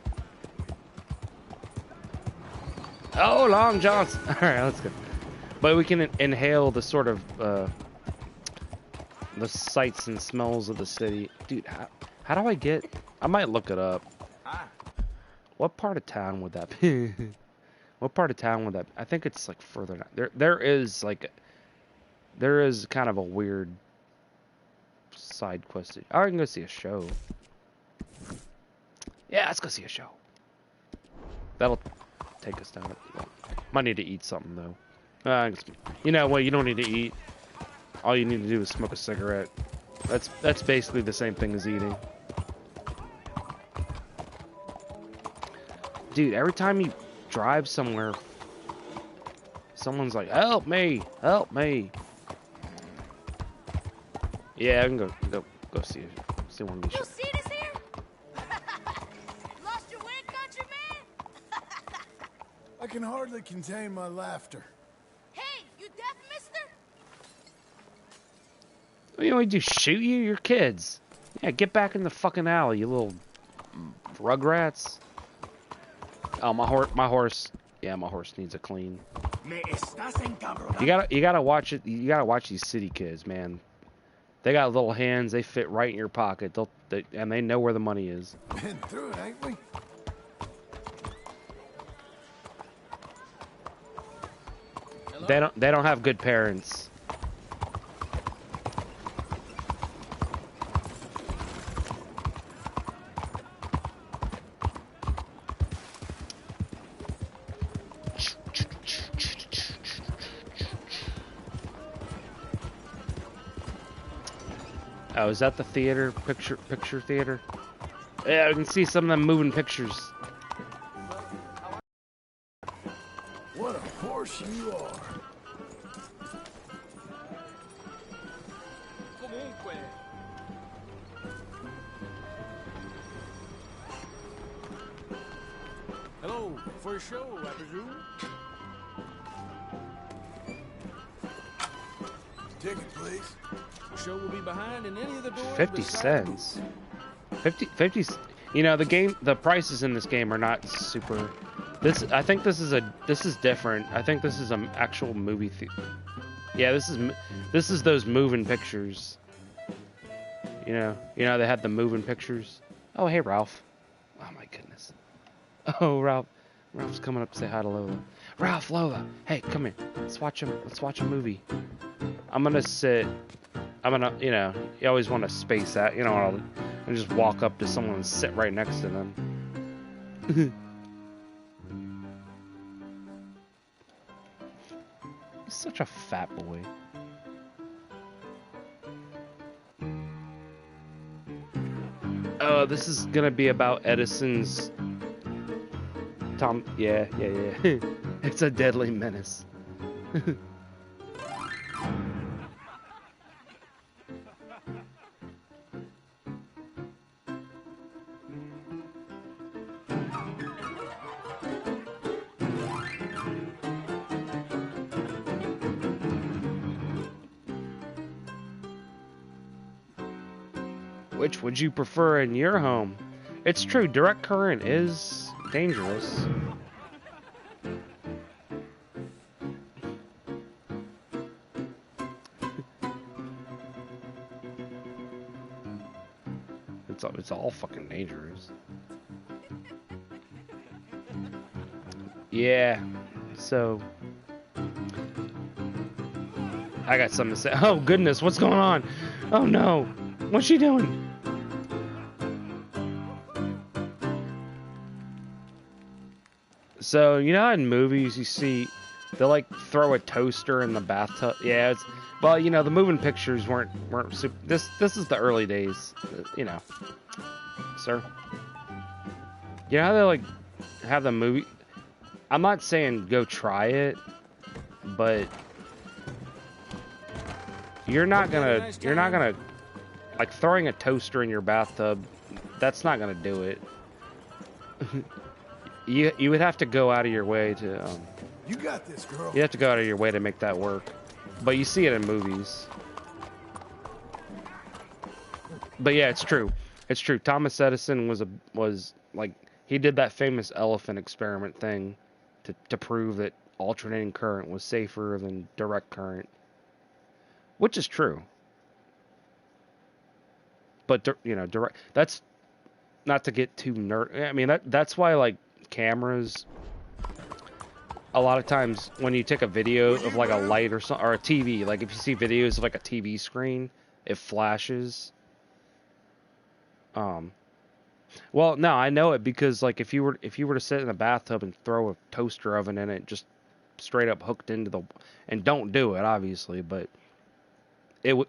Oh, Long Johnson. Alright, let's go. But we can inhale the sort of, the sights and smells of the city. Dude, how do I get... I might look it up. What part of town would that be? What part of town would that be? I think it's like further down. There is kind of a weird side quest. Oh, I can go see a show. Yeah, let's go see a show. That'll take us down. Might need to eat something though. You know what? You don't need to eat. All you need to do is smoke a cigarette. That's basically the same thing as eating. Dude, every time you drive somewhere, someone's like, "Help me! Help me!" Yeah, I can go see one of these You shows. see this here? Lost your wind, countryman? I can hardly contain my laughter. Hey, you deaf, mister? You know, we do shoot you? You're kids. Yeah, get back in the fucking alley, you little rugrats. Oh, my horse. Yeah, my horse needs a clean. You gotta watch it. You gotta watch these city kids, man. They got little hands. They fit right in your pocket. And they know where the money is. Been through it, ain't we? Hello? They don't have good parents. Oh, is that the theater? Picture theater? Yeah, I can see some of them moving pictures. What a horse you are. Hello, for a show, I presume? Ticket, please. Show will be behind in any of the doors. 50 cents. 50. You know, the prices in this game are not super. I think this is different. I think this is an actual movie yeah, this is those moving pictures. You know they had the moving pictures. Oh, hey Ralph. Oh my goodness. Oh, Ralph's coming up to say hi to Lola. Ralph, Lola, hey, come here. Let's watch a movie. I'm gonna sit. You know, you always want to space out. You know, and just walk up to someone and sit right next to them. He's such a fat boy. Oh, this is gonna be about Edison's. Yeah. It's a deadly menace. Which would you prefer in your home? It's true, direct current is dangerous. It's all fucking dangerous. Yeah, so I got something to say. Oh goodness, what's going on? Oh no, what's she doing? So, you know how in movies you see, they'll like throw a toaster in the bathtub? Yeah, well, you know, the moving pictures weren't super, this is the early days, you know. Sir? You know how they like have the movie? I'm not saying go try it, but you're not gonna like throwing a toaster in your bathtub. That's not gonna do it. You would have to go out of your way to. You got this, girl. You have to go out of your way to make that work, but you see it in movies. But yeah, it's true. It's true. Thomas Edison was like he did that famous elephant experiment thing to prove that alternating current was safer than direct current, which is true. But you know, direct. That's not to get too nerd. I mean that's why like cameras. A lot of times when you take a video of like a light or something or a TV, like if you see videos of like a TV screen, it flashes. Well, no, I know it because like if you were to sit in a bathtub and throw a toaster oven in it, just straight up hooked into the, and don't do it obviously, but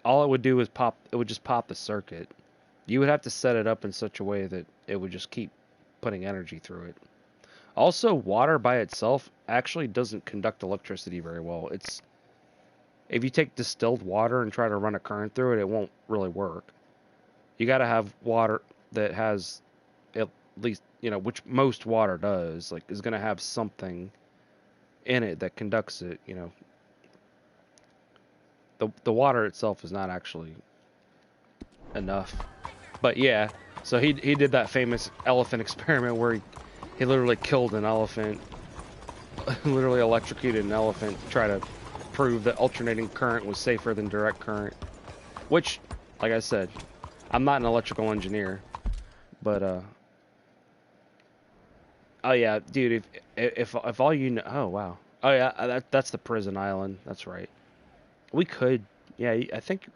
all it would do is pop. It would just pop the circuit. You would have to set it up in such a way that it would just keep putting energy through it. Also, water by itself actually doesn't conduct electricity very well. If you take distilled water and try to run a current through it, it won't really work. You got to have water that has at least, you know, which most water does, like is going to have something in it that conducts it, you know. The water itself is not actually enough. But yeah, so he did that famous elephant experiment where he literally killed an elephant, literally electrocuted an elephant to try to prove that alternating current was safer than direct current. Which, like I said, I'm not an electrical engineer, but oh yeah, dude, if all you know, oh wow, oh yeah, that's the prison island. That's right. We could, yeah, I think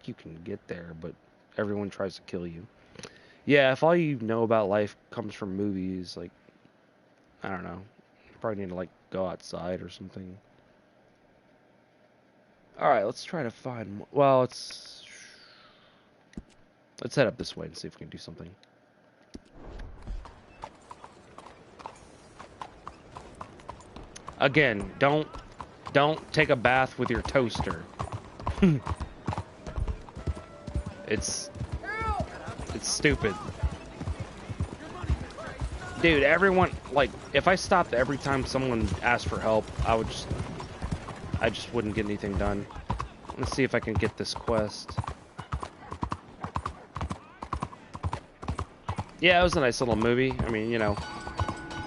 you can get there, but everyone tries to kill you. Yeah, if all you know about life comes from movies, like, I don't know, you probably need to like go outside or something. All right, let's try to find. Well, let's head up this way and see if we can do something. Again, don't take a bath with your toaster. It's stupid. Dude, everyone, like, if I stopped every time someone asked for help, I just wouldn't get anything done. Let's see if I can get this quest. Yeah, it was a nice little movie. I mean, you know,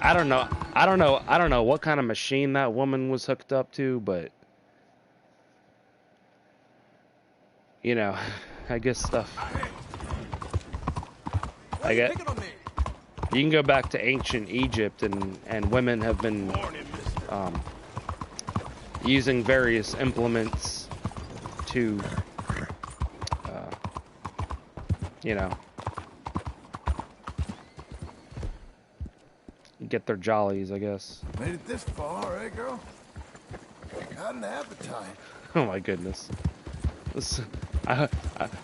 I don't know what kind of machine that woman was hooked up to, but you know, I guess stuff. I get. You can go back to ancient Egypt, and women have been using various implements to, you know, get their jollies, I guess. Made it this far, eh, girl? Got an appetite. Oh my goodness. I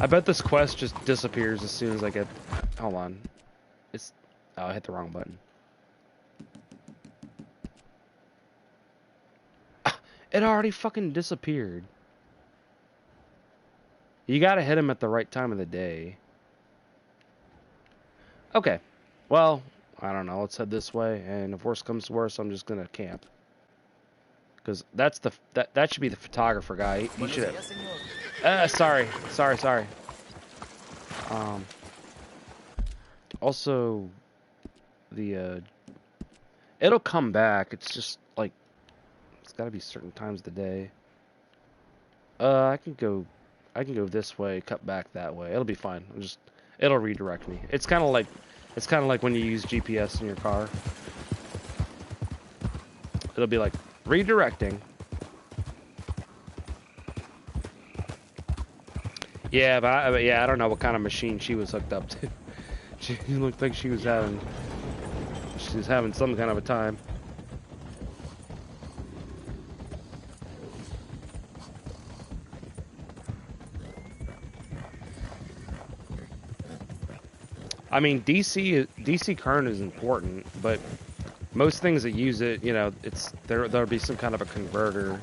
bet this quest just disappears as soon as I get. Hold on. Oh, I hit the wrong button. It already fucking disappeared. You gotta hit him at the right time of the day. Okay. Well, I don't know. Let's head this way, and if worse comes to worse, I'm just gonna camp. Because that's that should be the photographer guy. He should have. Sorry. Also, it'll come back. It's just like it's got to be certain times of the day. I can go this way, cut back that way. It'll be fine. It'll redirect me. It's kind of like when you use GPS in your car. It'll be like redirecting. Yeah, but I don't know what kind of machine she was hooked up to. She looked like she was having some kind of a time. I mean, DC current is important, but most things that use it, you know, there'll be some kind of a converter.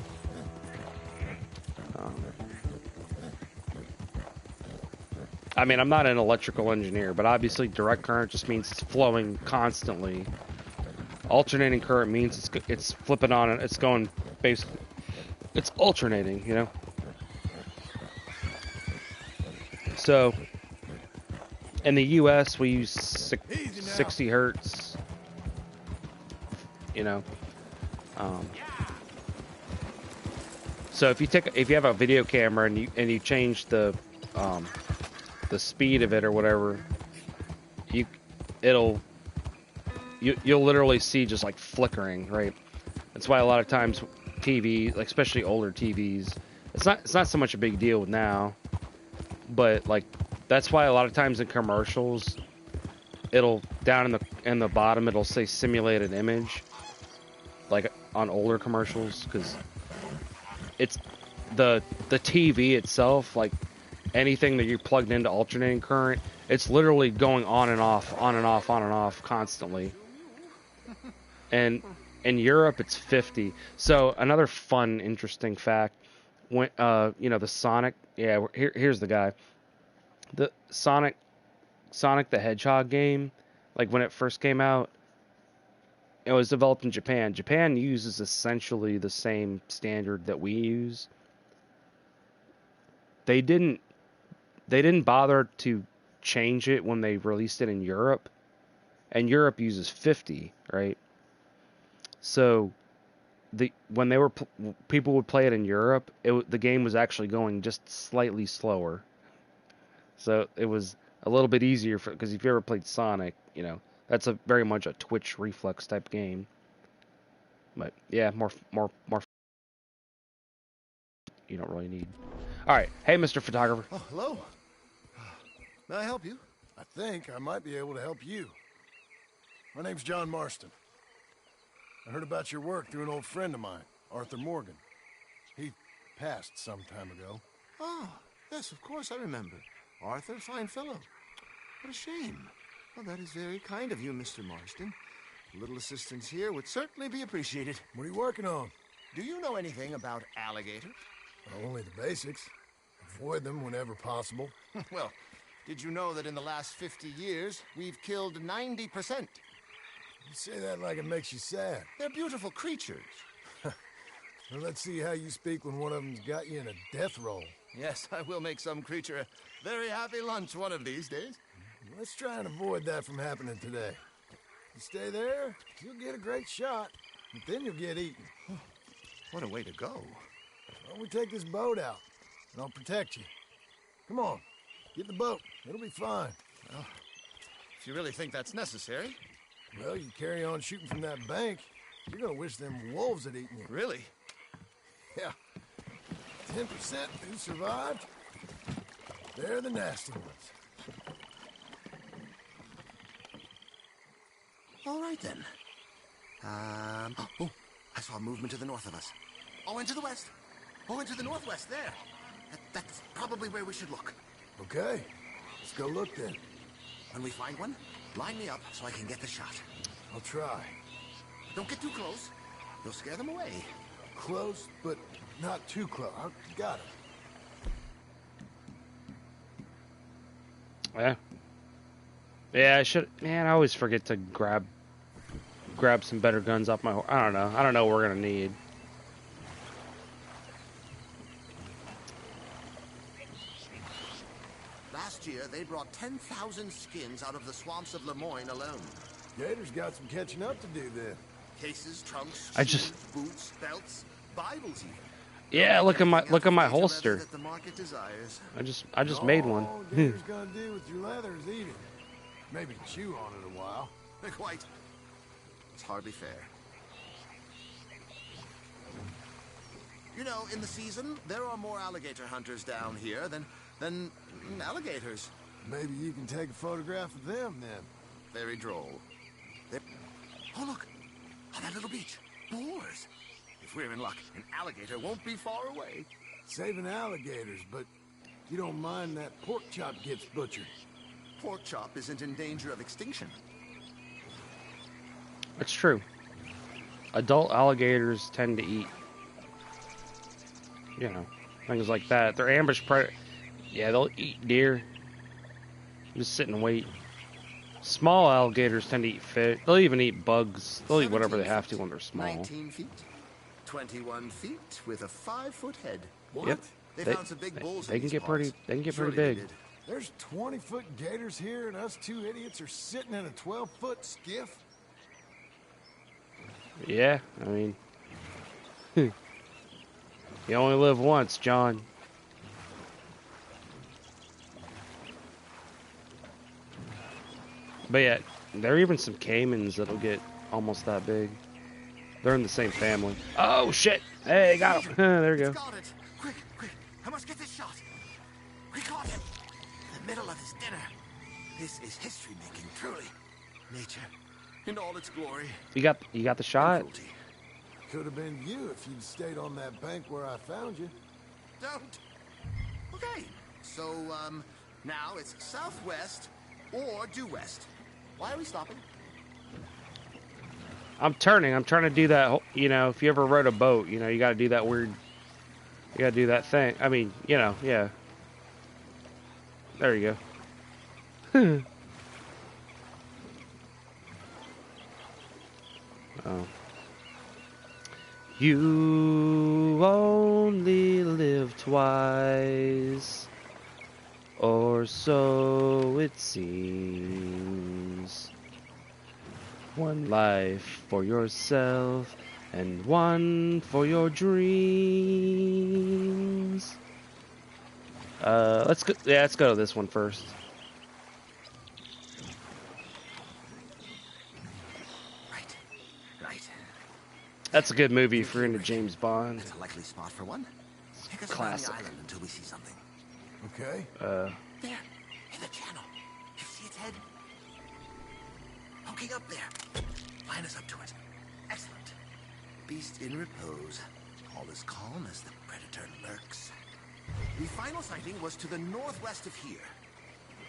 I mean, I'm not an electrical engineer, but obviously direct current just means it's flowing constantly. Alternating current means it's flipping on and it's going basically, it's alternating, you know. So in the U.S. we use 60 hertz, you know. So if you have a video camera and you change the speed of it or whatever, you'll literally see just like flickering, right? That's why a lot of times TV, like especially older TVs, it's not so much a big deal now, but like that's why a lot of times in commercials, it'll down in the bottom it'll say simulated image, like on older commercials, because it's the TV itself, like anything that you plugged into alternating current, it's literally going on and off, on and off, on and off constantly. And in Europe, it's 50. So another fun, interesting fact, when you know the Sonic, yeah, here's the guy, the Sonic the Hedgehog game, like when it first came out, it was developed in Japan. Japan uses essentially the same standard that we use. They didn't bother to change it when they released it in Europe, and Europe uses 50, right? So when people would play it in Europe, the game was actually going just slightly slower. So it was a little bit easier because if you ever played Sonic, you know, that's a very much a twitch reflex type game. But yeah, more you don't really need. All right, hey, Mr. Photographer. Oh, hello. May I help you? I think I might be able to help you. My name's John Marston. I heard about your work through an old friend of mine, Arthur Morgan. He passed some time ago. Oh, yes, of course I remember. Arthur, fine fellow. What a shame. Well, that is very kind of you, Mr. Marston. A little assistance here would certainly be appreciated. What are you working on? Do you know anything about alligators? Only the basics. Avoid them whenever possible. Well, did you know that in the last 50 years, we've killed 90%? You say that like it makes you sad. They're beautiful creatures. Well, let's see how you speak when one of them's got you in a death roll. Yes, I will make some creature a very happy lunch one of these days. Let's try and avoid that from happening today. You stay there, you'll get a great shot, but then you'll get eaten. What a way to go. Well, we take this boat out, and I'll protect you. Come on, get in the boat. It'll be fine. Well, if you really think that's necessary. Well, you carry on shooting from that bank, you're gonna wish them wolves had eaten you. Really? Yeah. 10% who survived, they're the nasty ones. All right, then. Oh, I saw a movement to the north of us. Oh, and to the west. Oh, and to the northwest, there. That's probably where we should look. Okay, let's go look then. When we find one, line me up so I can get the shot. I'll try. Don't get too close. You'll scare them away. Close, but not too close. Got it. Yeah. Yeah, I should. Man, I always forget to grab some better guns off my horse. I don't know. I don't know what we're gonna need. Last year, they brought 10,000 skins out of the swamps of Lemoyne alone. Gator's got some catching up to do then. Cases, trunks, shoes, boots, belts, Bibles even. Yeah, look at my holster. That the market desires. I just made one. All Gator's gonna do with your leather is eat it. Maybe chew on it a while. Quite. It's hardly fair. You know, in the season, there are more alligator hunters down here than alligators. Maybe you can take a photograph of them then. Very droll. Oh, look! On that little beach. Boars! If we're in luck, an alligator won't be far away. Saving alligators, but you don't mind that pork chop gets butchered. pork chop isn't in danger of extinction. It's true. Adult alligators tend to eat, you know, things like that. They're ambush predator. Yeah, they'll eat deer. Just sit and wait. Small alligators tend to eat fish. They'll even eat bugs. They'll eat whatever they have to when they're small. 19 feet, 21 feet with a 5-foot head. What? Yep. They found some big bulls They in can these get parts. pretty. They can get Surely pretty they big. did. There's 20-foot gators here, and us two idiots are sitting in a 12-foot skiff? Yeah, I mean, you only live once, John. But yeah, there are even some caimans that'll get almost that big. They're in the same family. Oh shit! Hey, got him. There you go. Got it. Quick, quick. I must get this shot. We caught him. In the middle of his dinner. This is history making, truly. Nature in all its glory. You got the shot. and cruelty. Could have been you if you'd stayed on that bank where I found you. Don't. Okay. So, now it's southwest or due west. Why are we stopping? I'm turning. I'm trying to do that. You know, if you ever rode a boat, you know, you got to do that weird. You got to do that thing. I mean, you know, yeah. There you go. Oh. You only live twice, or so it seems. One life for yourself, and one for your dreams. Let's go. Yeah, let's go to this one first. Right. That's a good movie if you're into James Bond. That's a likely spot for one. Take us Classic. around the island until we see something. Okay. There, in the channel. You see its head? Poking up there. Line us up to it. Excellent. Beast in repose. All is calm as the predator lurks. The final sighting was to the northwest of here.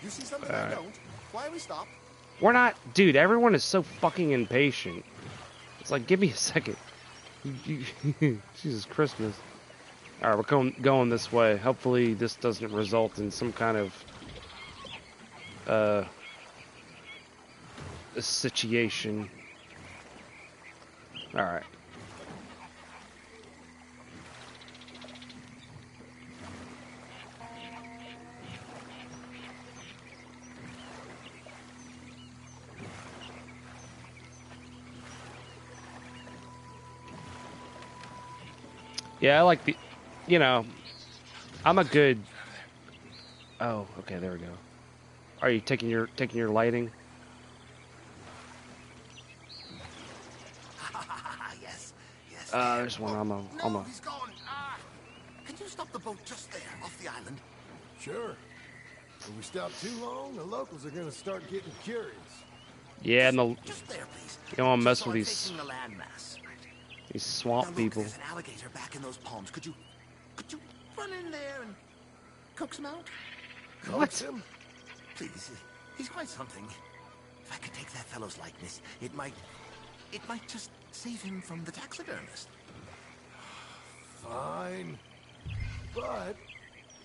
You see something I don't? Why we stop? We're not, dude. Everyone is so fucking impatient. It's like, give me a second. Jesus Christmas. All right, we're going this way. Hopefully, this doesn't result in some kind of a situation. All right. Yeah, I like the, you know, I'm a good. Oh, okay, there we go. Are you taking your lighting? Yes. There's one on the. No, he's gone. Can you stop the boat just there, off the island? Sure. If we stop too long, the locals are gonna start getting curious. Yeah, and the. Just there, please. You don't want to mess Just with start these taking the landmass. these swamp Now look, people. there's an alligator back in those palms. Could you run in there and coax him out? Coax him? Please, he's quite something. If I could take that fellow's likeness, it might just save him from the taxidermist. Fine. But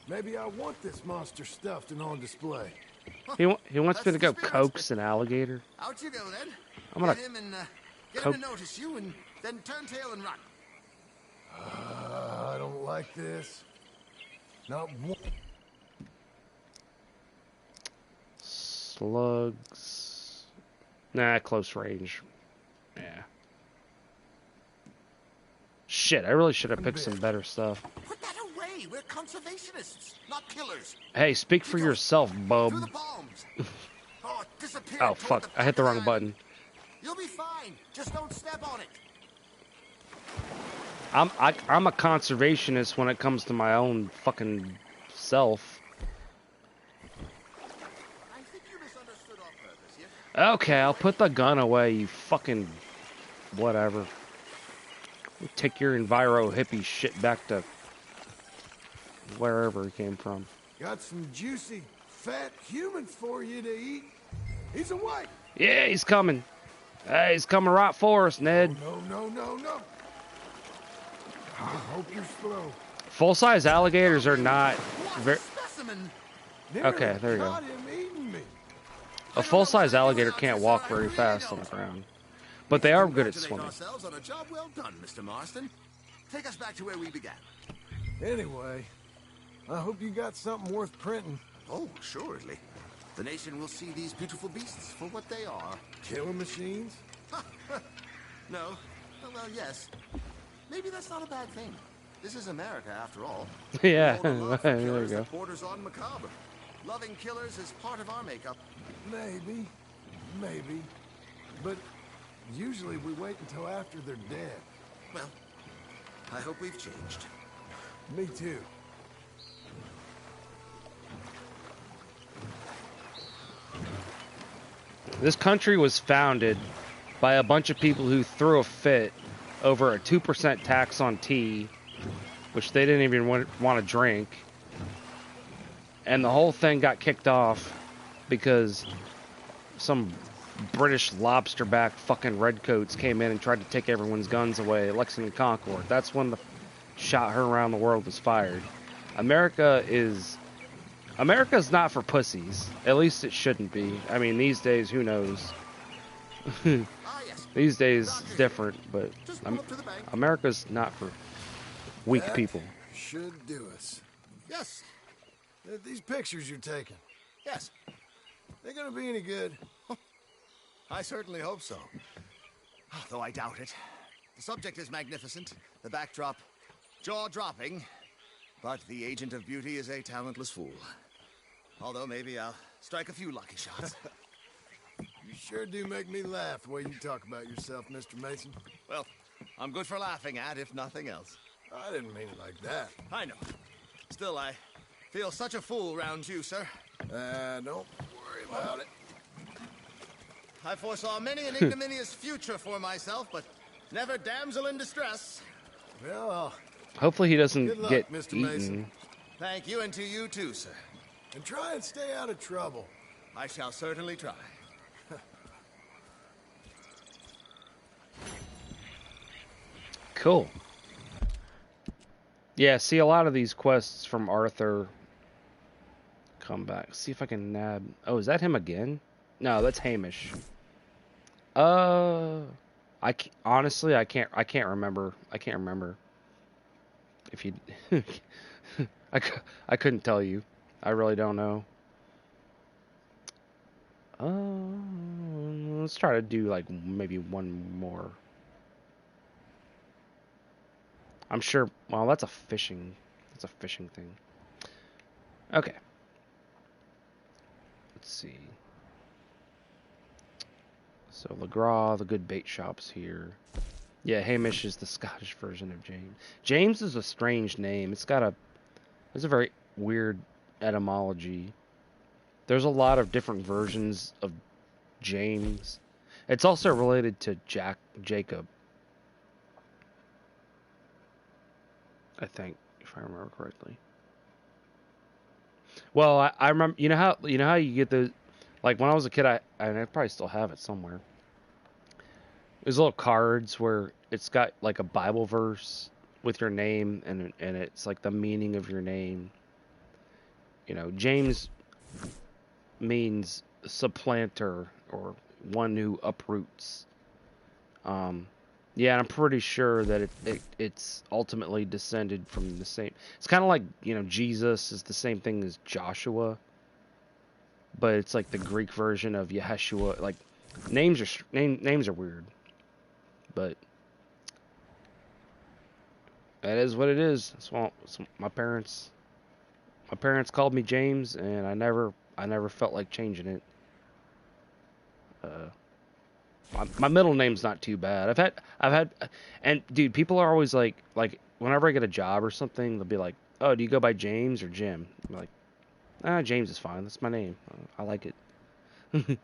maybe I want this monster stuffed and on display. He wants me to That's go the spirit. coax an alligator. Out you go then. I'm gonna get him and get coax- him to notice you, and then turn tail and run. I don't like this. Not one. Slugs. Nah, close range. Yeah. Shit, I really should have picked some better stuff. Put that away. We're conservationists, not killers. Hey, speak for yourself, bub. Through the palms. Oh, disappear. Oh, toward fuck. the I hit the back wrong of button. You'll be fine. Just don't step on it. I'm a conservationist when it comes to my own fucking self. I think you misunderstood our purpose here. Okay, I'll put the gun away, you fucking whatever. Take your enviro hippie shit back to wherever it came from. Got some juicy fat humans for you to eat. He's away. Yeah, he's coming. Hey, he's coming right for us, Ned. No. I hope you're slow. Full-size alligators are not very... Specimen. Okay, there you go. Caught him eating me. A full-size alligator can't walk very fast on the ground. But they are good at swimming. Ourselves on a job well done, Mr. Marston. Take us back to where we began. Anyway, I hope you got something worth printing. Oh, assuredly. The nation will see these beautiful beasts for what they are. Killer machines? No. Well, yes. Maybe that's not a bad thing. This is America, after all. Yeah, All the love for there you killers go. that borders on macabre. Loving killers is part of our makeup. Maybe. But usually we wait until after they're dead. Well, I hope we've changed. Me too. This country was founded by a bunch of people who threw a fit over a 2% tax on tea, which they didn't even want to drink. And the whole thing got kicked off because some British lobsterback fucking redcoats came in and tried to take everyone's guns away at Lexington Concord. That's when the shot heard around the world was fired. America's not for pussies. At least it shouldn't be. I mean, these days, who knows? These days, it's different, but America's not for weak That people. should do us. Yes. These pictures you're taking, Yes. they're gonna be any good? I certainly hope so. Though I doubt it. The subject is magnificent, the backdrop jaw-dropping, but the agent of beauty is a talentless fool. Although maybe I'll strike a few lucky shots. You sure do make me laugh the way you talk about yourself, Mr. Mason. Well, I'm good for laughing at, if nothing else. I didn't mean it like that. I know. Still, I feel such a fool round you, sir. Don't worry about it. I foresaw many an ignominious future for myself, but never damsel in distress. Well, Hopefully he good doesn't luck, get Mr. eaten. Mason. Thank you, and to you too, sir. And try and stay out of trouble. I shall certainly try. Cool. Yeah, see a lot of these quests from Arthur come back. See if I can nab... Oh, is that him again? No, that's Hamish. Honestly, I can't remember. I can't remember. If you... I couldn't tell you. I really don't know. Let's try to do like maybe one more. I'm sure. Well, that's a fishing thing. Okay. Let's see. So LeGras, the good bait shop's here. Yeah, Hamish is the Scottish version of James. James is a strange name. It's a very weird etymology. There's a lot of different versions of James. It's also related to Jacob. I think, if I remember correctly. Well, I remember. You know how you get the, like when I was a kid, I probably still have it somewhere. There's little cards where it's got like a Bible verse with your name and it's like the meaning of your name. You know, James means supplanter or one who uproots. Yeah, and I'm pretty sure that it's ultimately descended from the same. It's kind of like, you know, Jesus is the same thing as Joshua, but it's like the Greek version of Yeshua. Like names are weird, but that is what it is. So my parents called me James, and I never felt like changing it. My middle name's not too bad. I've had, and dude, people are always like whenever I get a job or something, they'll be like, "Oh, do you go by James or Jim?" I'm like, James is fine. That's my name. I like it. You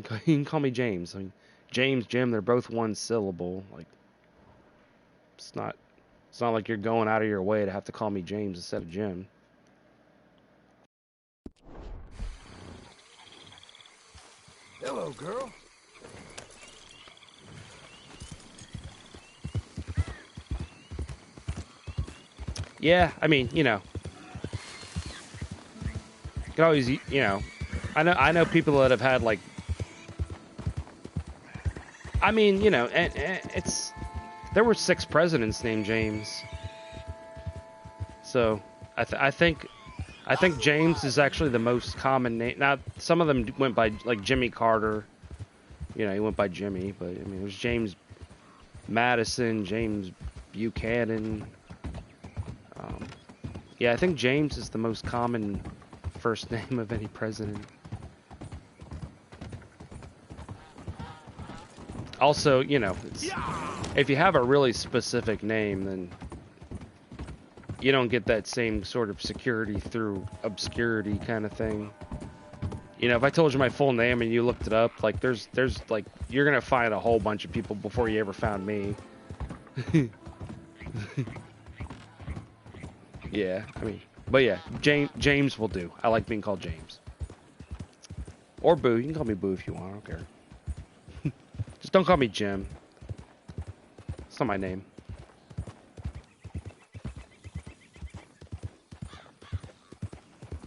can call me James. I mean, James, Jim, they're both one syllable. Like, it's not like you're going out of your way to have to call me James instead of Jim. Hello, girl. Yeah, I mean, you know, you can always, you know, I know people that have had like, I mean, you know, and it's there were 6 presidents named James, so I think James is actually the most common name. Now, some of them went by like Jimmy Carter, you know, he went by Jimmy, but I mean, there's James Madison, James Buchanan. Yeah, I think James is the most common first name of any president. Also, you know, if you have a really specific name, then you don't get that same sort of security through obscurity kind of thing. You know, if I told you my full name and you looked it up, like there's like you're gonna find a whole bunch of people before you ever found me. Yeah, I mean, but yeah, James will do. I like being called James. Or Boo. You can call me Boo if you want. I don't care. Just don't call me Jim. It's not my name.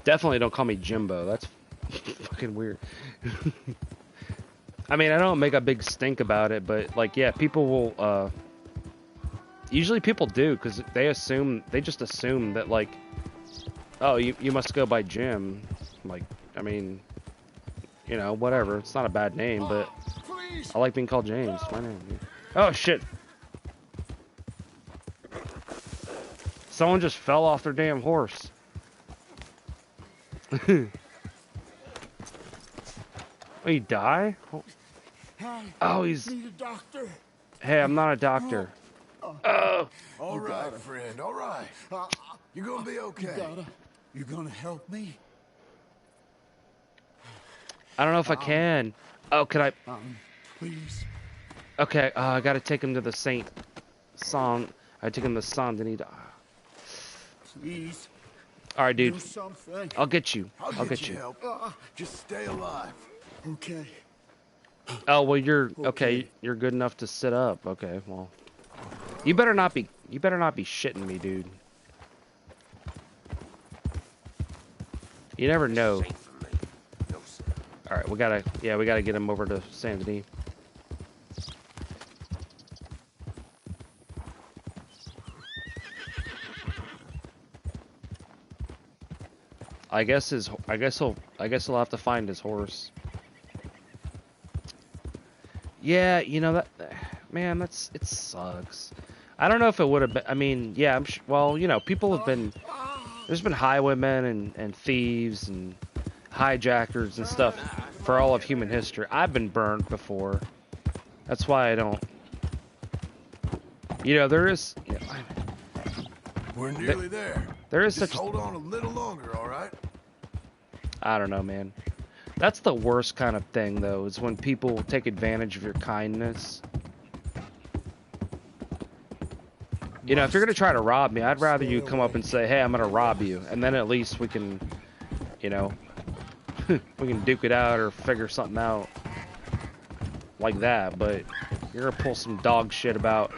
Definitely don't call me Jimbo. That's fucking weird. I mean, I don't make a big stink about it, but like, yeah, people will, usually people do, because they just assume that, like, oh, you must go by Jim. Like, I mean, you know, whatever. It's not a bad name, but I like being called James. My name. Oh, shit. Someone just fell off their damn horse. Oh, he die? Oh, he's... Need a doctor. Hey, I'm not a doctor. All right, friend. All right. You're gonna be okay. You gonna help me? I don't know if I can. Oh, can I? Please. Okay, I gotta take him to the Saint I take him to Saint Denis. Please. All right, dude. Do something. I'll get you. I'll get you help. Just stay alive. Okay. Oh, well, you're okay. You're good enough to sit up. Okay, well, you better not be shitting me, dude. You never know. All right, we gotta get him over to Saint Denis. I guess he'll have to find his horse. Yeah, you know that, man, it sucks. I don't know if it would have been. I mean, yeah, well, you know, people have been. There's been highwaymen and thieves and hijackers and stuff for all of human history. I've been burned before. That's why I don't. You know, there is. You know, We're nearly there. There is Just such. hold on a little longer, all right? I don't know, man. That's the worst kind of thing, though, is when people take advantage of your kindness. You know, if you're going to try to rob me, I'd rather you come up and say, hey, I'm going to rob you. And then at least we can, you know, we can duke it out or figure something out like that. But you're going to pull some dog shit about,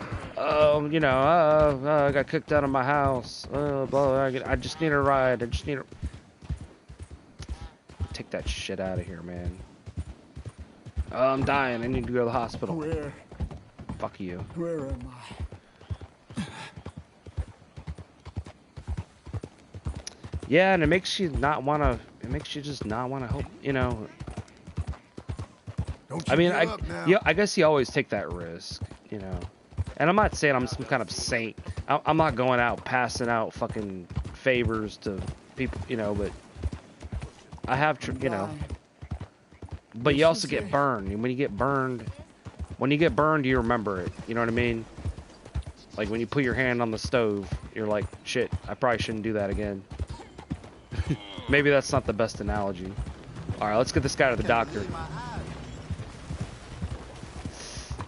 you know, I got kicked out of my house. Blah, I just need a ride. I just need a... Take that shit out of here, man. I'm dying. I need to go to the hospital. Where? Fuck you. Where am I? Yeah, and it makes you not want to. It makes you just not want to help. You know. Don't I mean, you I guess you always take that risk. You know. And I'm not saying I'm some kind of saint. I'm not going out passing out fucking favors to people. You know, but I have, you know. But you also get burned. And when you get burned, you remember it. You know what I mean? Like when you put your hand on the stove, you're like, shit, I probably shouldn't do that again. Maybe that's not the best analogy. All right, let's get this guy to the doctor.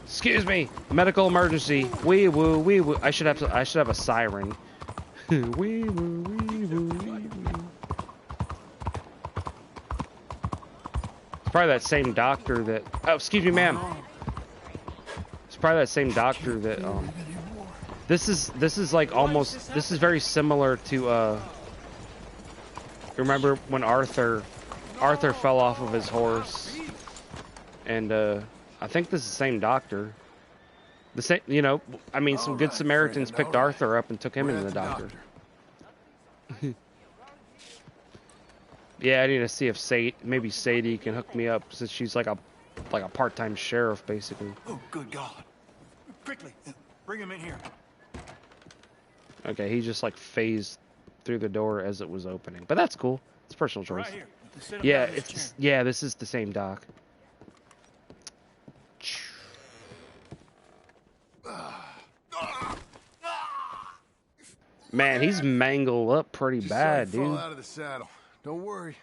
Excuse me, medical emergency. Wee woo, wee woo. I should have a siren. Wee woo, wee woo, wee woo. probably that same doctor that. Oh, excuse me, ma'am. It's probably that same doctor that. This is like almost. This is very similar to. Remember when Arthur fell off of his horse, and I think this is the same doctor. The same, you know. I mean, some good Samaritans picked Arthur up and took him into the doctor. Yeah, I need to see if maybe Sadie can hook me up since she's like a part-time sheriff basically. Oh, good God! Quickly, bring him in here. Okay, he just like phased through the door as it was opening, but that's cool. It's personal choice. Right here. Yeah, this is the same doc. Man, he's mangled up pretty bad, dude. Fall out of the saddle. Don't worry,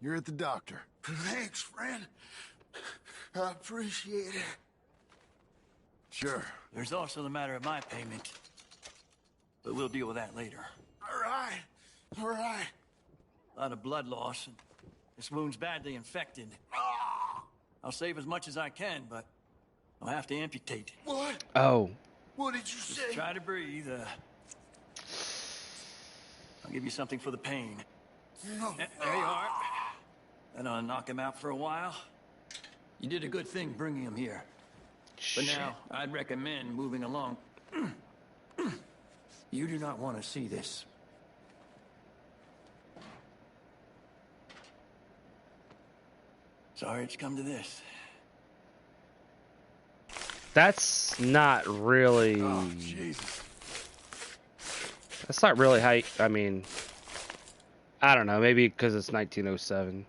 you're at the doctor. Thanks, friend. I appreciate it. Sure. There's also the matter of my payment. But we'll deal with that later. All right. All right. A lot of blood loss, and this wound's badly infected. I'll save as much as I can, but I'll have to amputate. What? Oh. What did you say? Try to breathe. I'll give you something for the pain. No. There you are. Then I'll knock him out for a while. You did a good thing bringing him here. But now, I'd recommend moving along. You do not want to see this. Sorry it's come to this. That's not really. Oh, Jesus. That's not really how. I mean, I don't know. Maybe because it's 1907.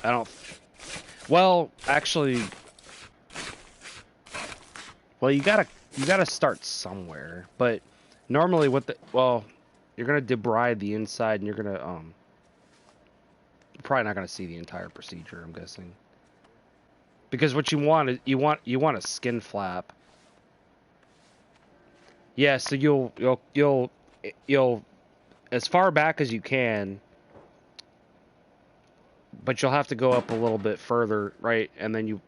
I don't. Well, actually, well, you gotta start somewhere. But normally, you're gonna debride the inside, and you're gonna probably not gonna see the entire procedure. I'm guessing. Because what you want is you want a skin flap. Yeah, so you'll as far back as you can, but you'll have to go up a little bit further, right? And then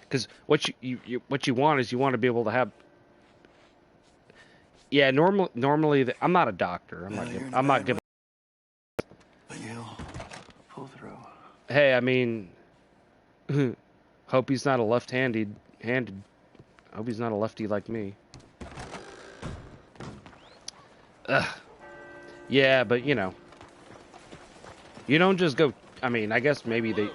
because what you want is you want to be able to have. Yeah, normally I'm not a doctor. I'm not giving. But you'll pull through. Hey, I mean, hope he's not a left-handed. Hope he's not a lefty like me. Ugh. Yeah, but you know, you don't just go. I mean, I guess maybe they,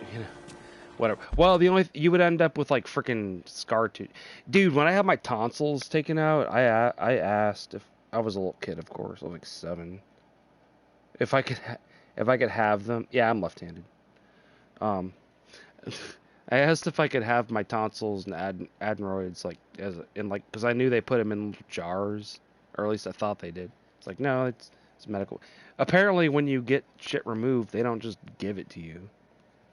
whatever. Well, you would end up with like freaking scar tissue, dude. When I had my tonsils taken out, I asked if I was a little kid, of course, I was like 7, if I could have them. Yeah, I'm left-handed. I asked if I could have my tonsils and adenoids because I knew they put them in jars, or at least I thought they did. It's like, no, it's medical. Apparently, when you get shit removed, they don't just give it to you.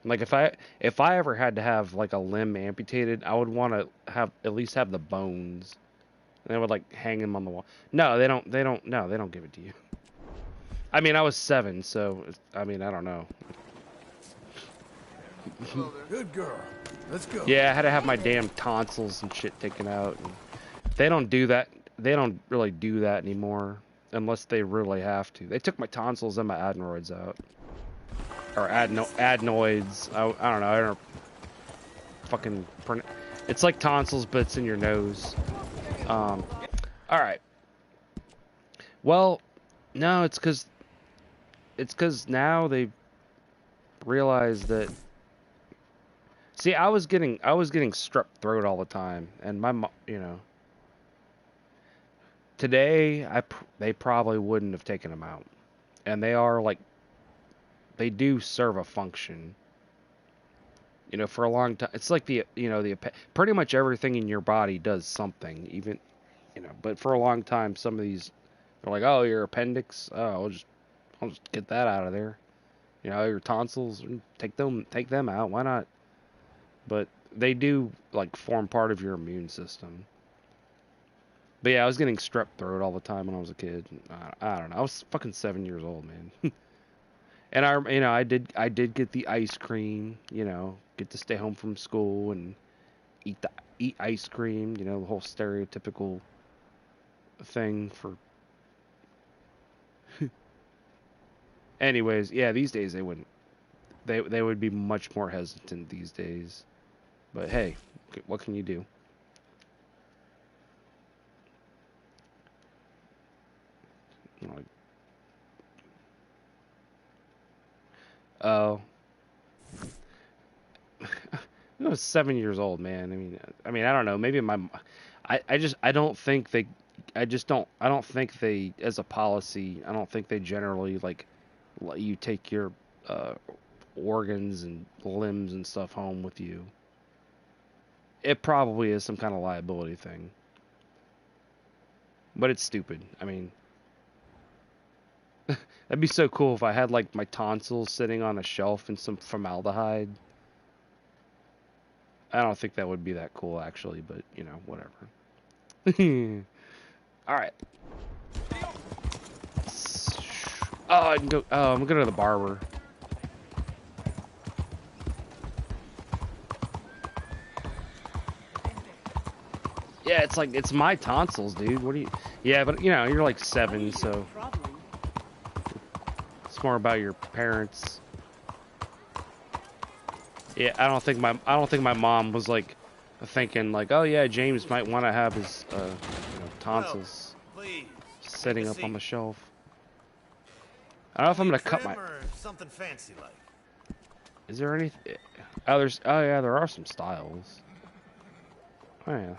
Like if I ever had to have like a limb amputated, I would want to at least have the bones. And they would like hang them on the wall. No, they don't. No, they don't give it to you. I mean, I was 7, so I mean, I don't know. Good girl. Let's go. Yeah, I had to have my damn tonsils and shit taken out. And they don't do that. They don't really do that anymore unless they really have to. They took my tonsils and my adenoids out. Or adenoids. I don't know. I don't fucking. It's like tonsils, but it's in your nose. All right. Well, no, it's because now they realize that. See, I was getting strep throat all the time, and my mom, today they probably wouldn't have taken them out, and they are like. They do serve a function. For a long time. It's like the pretty much everything in your body does something, even, but for a long time, some of these, they're like, oh, your appendix, oh, I'll just get that out of there. Your tonsils, take them out. Why not? But they do like form part of your immune system. But yeah, I was getting strep throat all the time when I was a kid. I don't know. I was fucking 7 years old, man. And I did get the ice cream, get to stay home from school and eat ice cream, the whole stereotypical thing for. Anyways, yeah, these days they wouldn't. They would be much more hesitant these days. But hey, what can you do? Like, oh, I was 7 years old, man. I mean, I don't know. Maybe I don't think they, I don't think they, as a policy, I don't think they generally like let you take your organs and limbs and stuff home with you. It probably is some kind of liability thing, but it's stupid. I mean, that'd be so cool if I had like my tonsils sitting on a shelf in some formaldehyde. I don't think that would be that cool, actually, but, whatever. Alright. Oh, I can go... Oh, I'm going to the barber. Yeah, it's my tonsils, dude. What do you... Yeah, but, you're like 7, so... It's more about your parents. Yeah, I don't think my mom was like thinking like, oh yeah, James might want to have his tonsils sitting up on the shelf. I don't know if I'm gonna cut my. Something fancy like. Is there anything? Oh, yeah, there are some styles. Oh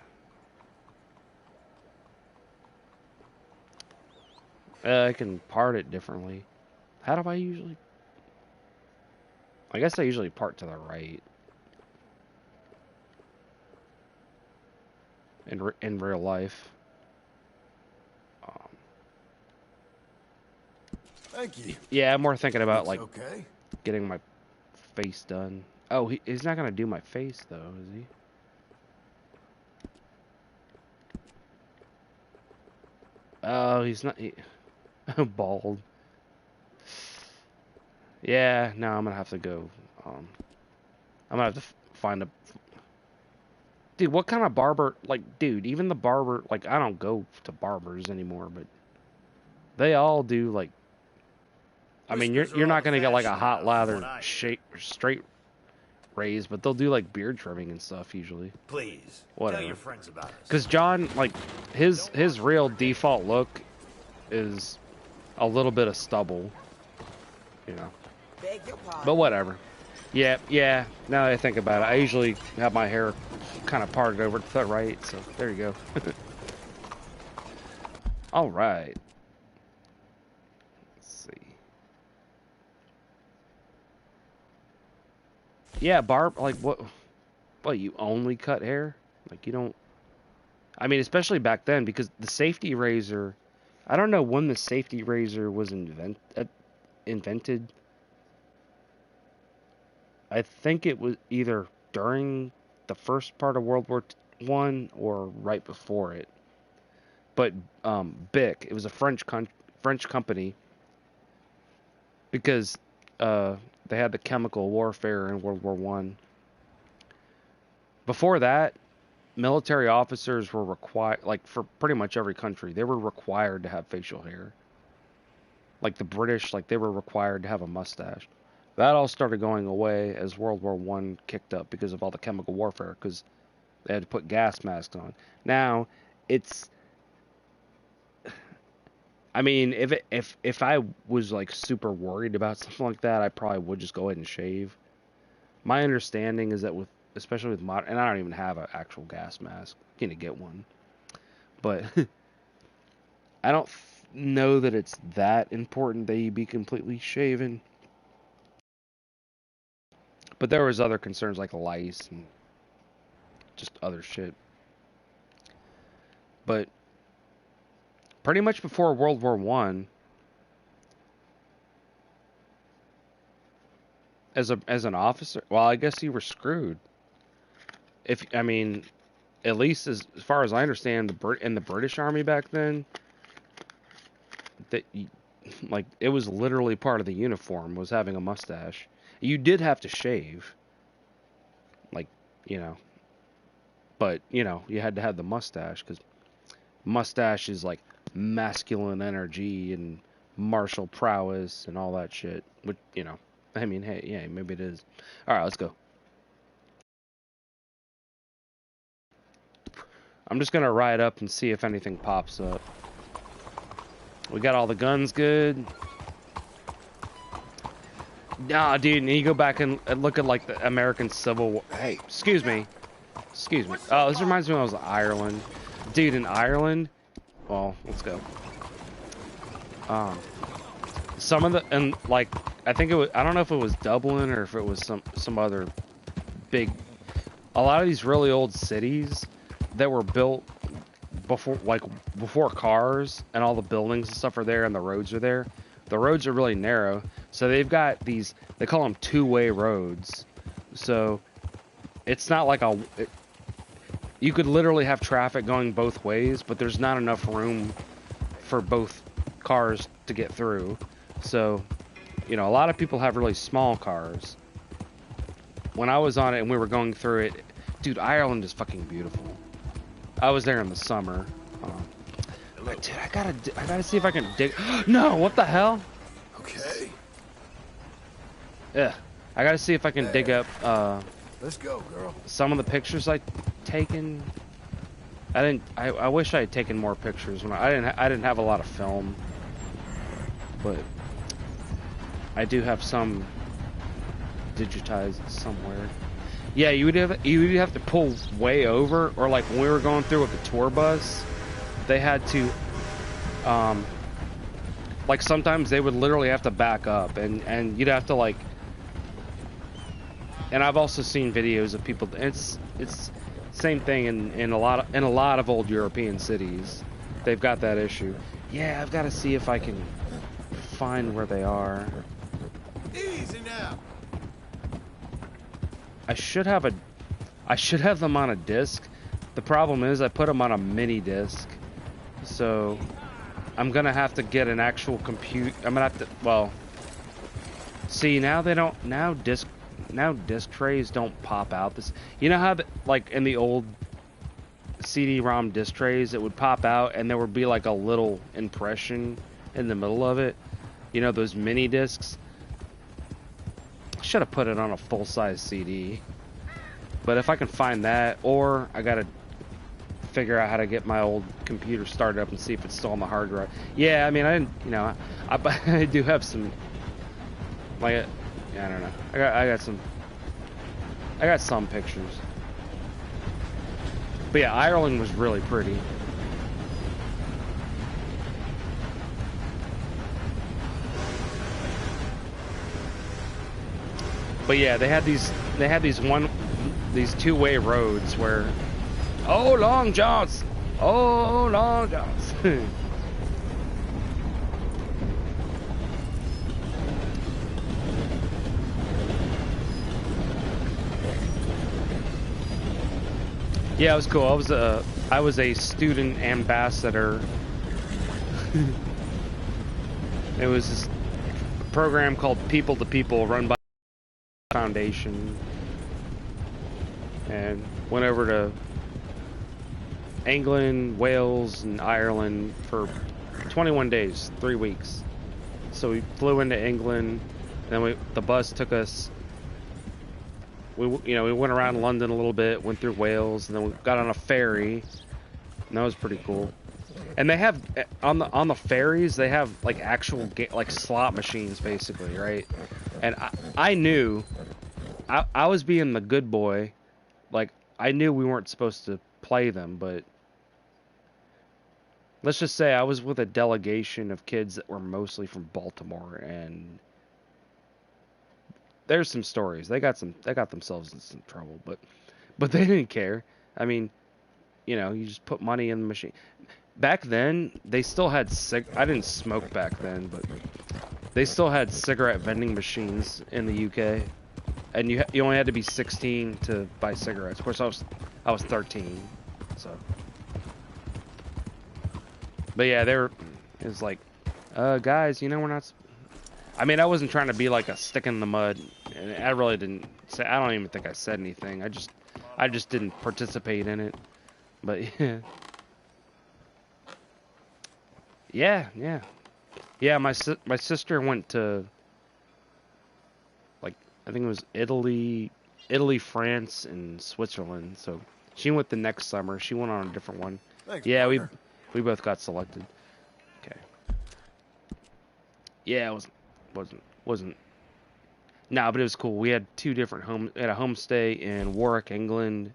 yeah. I can part it differently. How do I usually? I guess I usually part to the right. In real life. Thank you. Yeah, I'm more thinking about like okay. getting my face done. Oh, he's not gonna do my face though, is he? Oh, he's not. Bald. Yeah, no, I'm gonna have to go. I'm gonna have to find a. Dude, what kind of barber? Like, dude, even the barber. Like, I don't go to barbers anymore, but they all do like. I mean, you're not gonna get like a hot lather straight raise, but they'll do like beard trimming and stuff usually. Please, whatever. Tell your friends about us. Because John, like, his real default look is a little bit of stubble, But whatever. Yeah. Now that I think about it, I usually have my hair kind of parted over to the right, so there you go. All right. Let's see. Yeah, Barb, like, what, you only cut hair? Like, you don't... I mean, especially back then, because the safety razor... I don't know when the safety razor was invented. I think it was either during the first part of World War I or right before it. But Bic, it was a French company, because they had the chemical warfare in World War I. Before that, military officers were required, like for pretty much every country, they were required to have facial hair. Like the British, like they were required to have a mustache. That all started going away as World War I kicked up because of all the chemical warfare, because they had to put gas masks on. Now, it's... I mean, if I was like super worried about something like that, I probably would just go ahead and shave. My understanding is that especially with modern, and I don't even have an actual gas mask. I'm gonna get one, but I don't know that it's that important that you be completely shaven. But there was other concerns like lice and just other shit. But pretty much before World War I, as an officer, well, I guess you were screwed. I mean, at least as far as I understand, in the British Army back then, that like it was literally part of the uniform was having a mustache. You did have to shave, like, you know, but you know you had to have the mustache because mustache is like masculine energy and martial prowess and all that shit. Which, you know, I mean, hey, yeah, maybe it is. All right, let's go. I'm just gonna ride up and see if anything pops up. We got all the guns good. Nah, dude, and you go back and look at like the American Civil War. Hey, excuse me. Excuse me. Oh, this reminds me when I was in Ireland. Dude, in Ireland, well, let's go. Some of the, and like, I think it was, I don't know if it was Dublin or if it was some other big, a lot of these really old cities that were built before, like, before cars and all the buildings and stuff are there and the roads are there. The roads are really narrow, so they've got these, they call them two-way roads. So it's not like you could literally have traffic going both ways, but there's not enough room for both cars to get through. So, you know, a lot of people have really small cars. When I was on it and we were going through it, dude, Ireland is fucking beautiful. I was there in the summer. Dude, I gotta see if I can dig. No, what the hell? Okay. Yeah, I gotta see if I can dig up. Let's go, girl. Some of the pictures I taken. I wish I had taken more pictures when I didn't have a lot of film, but I do have some digitized somewhere. Yeah, you would have to pull way over, or like when we were going through with the tour bus, they had to, like sometimes they would literally have to back up, and you'd have to like, and I've also seen videos of people. It's same thing in a lot of old European cities. They've got that issue. Yeah, I've got to see if I can find where they are. Easy now. I should have them on a disc. The problem is I put them on a mini disc, so I'm gonna have to get an actual compute. I'm gonna have to. Well, see, now they don't. Now disc trays don't pop out. This, you know how like in the old CD-ROM disc trays, it would pop out and there would be like a little impression in the middle of it. You know, those mini discs. Should have put it on a full-size CD, but if I can find that, or I gotta figure out how to get my old computer started up and see if it's still on the hard drive. Yeah, I mean, I didn't, you know, I do have some, like, yeah, I don't know. I got some pictures, but yeah, Ireland was really pretty. But yeah, they had these two-way roads where, oh, Long Johns, oh, Long Johns. Yeah, it was cool. I was a student ambassador. It was this program called People to People, run by Foundation, and went over to England, Wales, and Ireland for 21 days, 3 weeks. So we flew into England, and then the bus took us. We went around London a little bit, went through Wales, and then we got on a ferry, and that was pretty cool. And they have on the ferries, they have like actual like slot machines, basically, right? And I knew I was being the good boy, like I knew we weren't supposed to play them, but let's just say I was with a delegation of kids that were mostly from Baltimore, and there's some stories. They got themselves in some trouble, but they didn't care. I mean, you know, you just put money in the machine. Back then, they still had I didn't smoke back then, but they still had cigarette vending machines in the UK, and you only had to be 16 to buy cigarettes. Of course, I was 13, so. But yeah, it was like Guys, you know we're not. I mean, I wasn't trying to be like a stick in the mud, and I really didn't say. I don't even think I said anything. I just didn't participate in it. But yeah, yeah. My sister went to, like, I think it was Italy, France, and Switzerland. So she went the next summer. She went on a different one. Thanks, Yeah, partner. we both got selected. Okay. Yeah, it wasn't. Nah, but it was cool. We had two different we had a homestay in Warwick, England.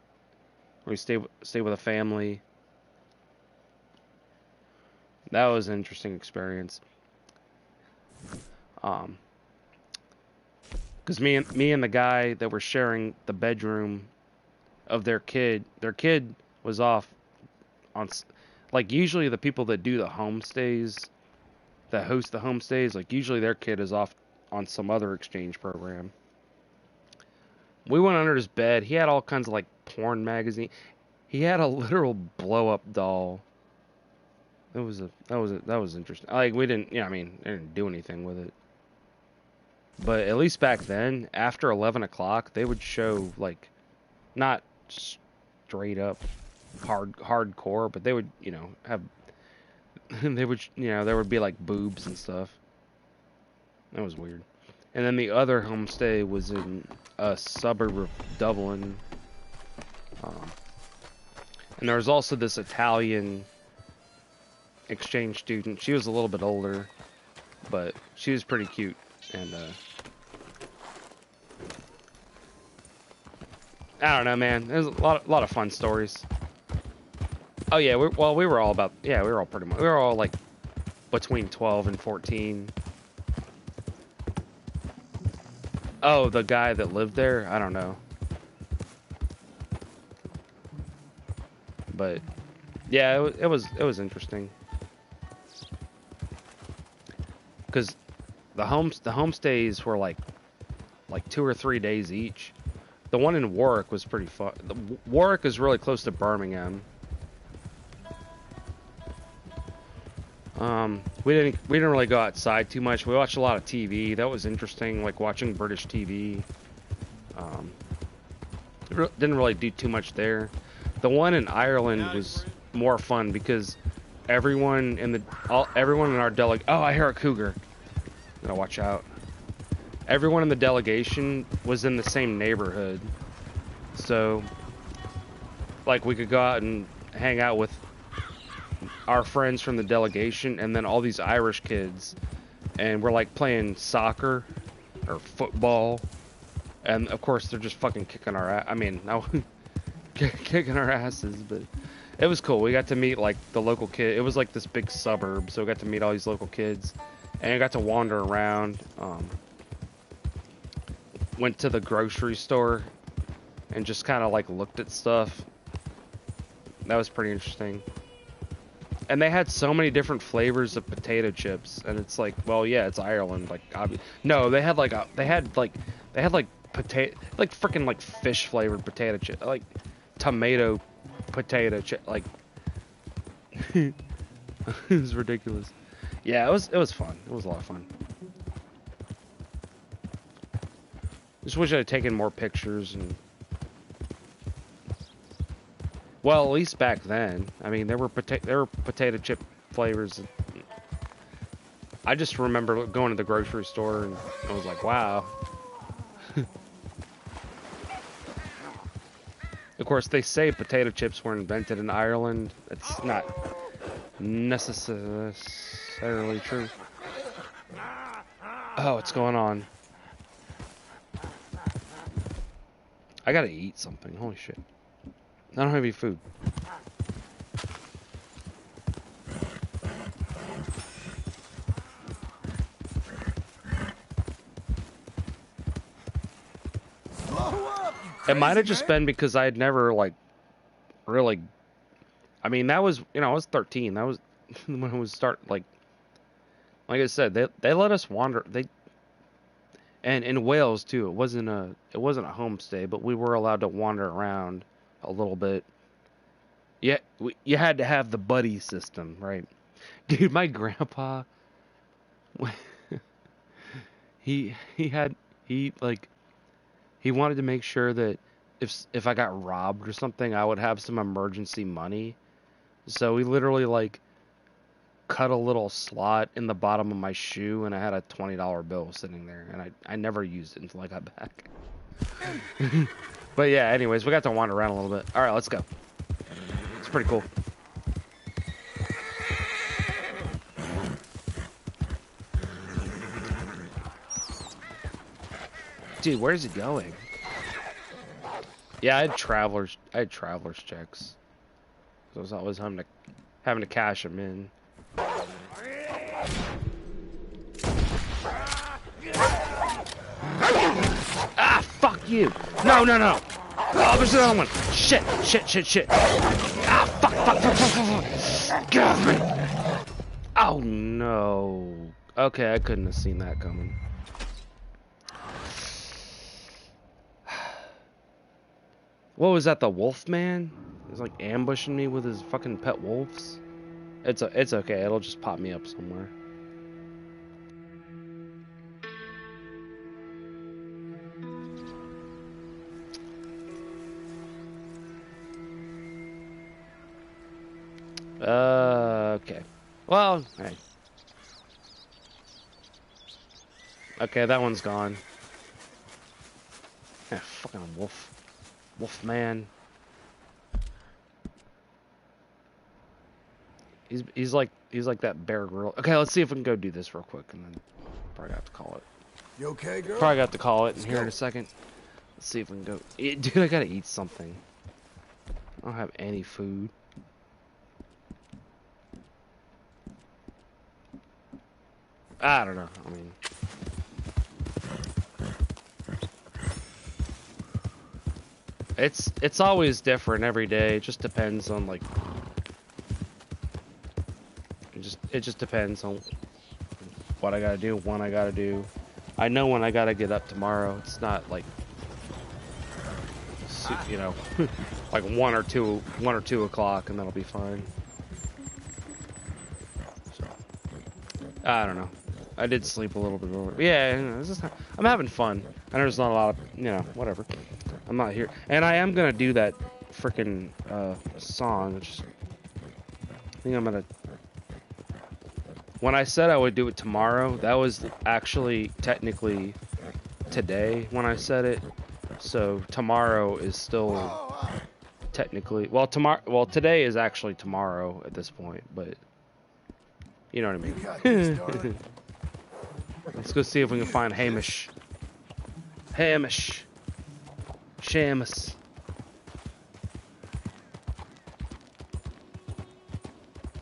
Where we stayed with a family. That was an interesting experience. Because me and the guy that were sharing the bedroom of their kid was off on, like, usually the people that do the homestays, that host the homestays, like, usually their kid is off on some other exchange program. We went under his bed. He had all kinds of, like, porn magazine. He had a literal blow up doll. That was interesting. Like, we didn't, I didn't do anything with it. But at least back then, after 11 o'clock, they would show, like, not straight up hardcore, but they would, have, there would be, like, boobs and stuff. That was weird. And then the other homestay was in a suburb of Dublin. And there was also this Italian exchange student. She was a little bit older, but she was pretty cute. And I don't know, man. There's a lot of fun stories. Oh yeah, we were all about, we were all pretty much, we were all like between 12 and 14. Oh, the guy that lived there? I don't know. But yeah, it was interesting. Cuz the homestays were like 2 or 3 days each. The one in Warwick was pretty fun. Warwick is really close to Birmingham. We didn't really go outside too much. We watched a lot of TV. That was interesting, like watching British TV. Didn't really do too much there. The one in Ireland was more fun because everyone in our delegation. Oh, I hear a cougar. Gotta watch out. Everyone in the delegation was in the same neighborhood, so like we could go out and hang out with our friends from the delegation, and then all these Irish kids, and we're like playing soccer or football, and of course they're just fucking kicking our ass. I mean, no, kicking our asses, but it was cool. We got to meet like the local kid. It was like this big suburb, so we got to meet all these local kids, and I got to wander around. Went to the grocery store and just kind of like looked at stuff. That was pretty interesting. And they had so many different flavors of potato chips, and it's like, well, yeah, it's Ireland. Like, no, they had potato, like freaking like fish flavored potato chip, like tomato potato chip, like it was ridiculous. Yeah, it was fun. It was a lot of fun. Just wish I had taken more pictures and. Well, at least back then. I mean, there were potato chip flavors. I just remember going to the grocery store and I was like, wow. Of course, they say potato chips were invented in Ireland. It's not necessarily true. Oh, what's going on? I gotta eat something. Holy shit. I don't have any food. It might have just been because I had never, like, really... I mean, that was, I was 13. That was when it was like I said, they let us wander. And in Wales, too, it wasn't a homestay, but we were allowed to wander around a little bit. Yeah, you had to have the buddy system, right? Dude, my grandpa he wanted to make sure that if I got robbed or something, I would have some emergency money. So he literally like cut a little slot in the bottom of my shoe, and I had a $20 bill sitting there, and I never used it until I got back. But yeah, anyways, we got to wander around a little bit. All right, let's go. It's pretty cool. Dude, where's it going? Yeah, I had travelers checks. So I was always having to cash them in. Ah, fuck you! No! Oh, there's another one! Shit! Ah, fuck! God. Oh no! Okay, I couldn't have seen that coming. What was that? The wolf man? He was like ambushing me with his fucking pet wolves. It's okay. It'll just pop me up somewhere. Okay. Well, hey. Okay, that one's gone. Yeah, fucking wolf man. He's like that Bear Grylls. Okay, let's see if we can go do this real quick, and then probably have to call it. You okay, girl? Probably have to call it in here in a second. Let's see if we can go. Dude, I gotta eat something. I don't have any food. I don't know. I mean, it's always different every day. It just depends on like. It just depends on what I gotta do, when I gotta do. I know when I gotta get up tomorrow. It's not like, you know, like 1 or 2 o'clock, and that'll be fine. So, I don't know. I did sleep a little bit over. Yeah, you know, I'm having fun. I know there's not a lot of, you know, whatever. I'm not here, and I am gonna do that freaking song. I think I'm gonna. When I said I would do it tomorrow, that was actually technically today when I said it. So tomorrow is still technically, well, today is actually tomorrow at this point, but you know what I mean. Let's go see if we can find Hamish. Shamus.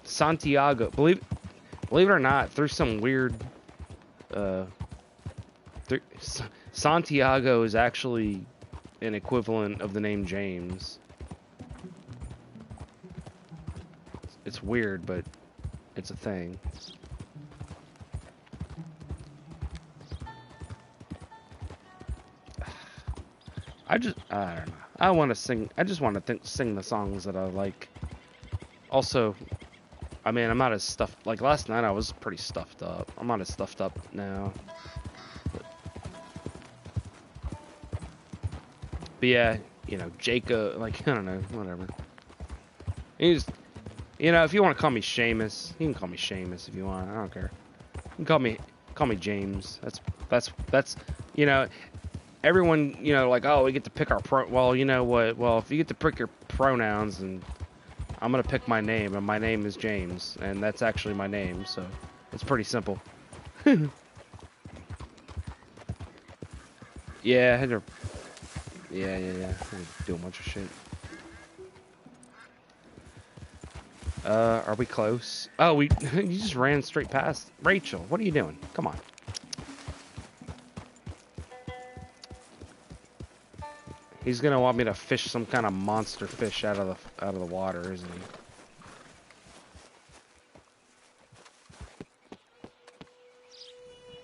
Santiago. Believe it or not, through some weird, Santiago is actually an equivalent of the name James. It's weird, but it's a thing. I don't know. I want to sing. I just want to sing the songs that I like. Also, I mean, I'm not as stuffed. Like last night, I was pretty stuffed up. I'm not as stuffed up now. But yeah, you know, Jacob. Like I don't know, whatever. He's, you know, if you want to call me Seamus, you can call me Seamus if you want. I don't care. You can call me James. That's. You know, everyone. You know, like, oh, we get to pick our Well, you know what? Well, if you get to pick your pronouns, and I'm gonna pick my name, and my name is James, and that's actually my name, so it's pretty simple. Yeah, I had to. Yeah. I had to do a bunch of shit. Are we close? Oh, you just ran straight past Rachel. What are you doing? Come on. He's gonna want me to fish some kind of monster fish out of the water, isn't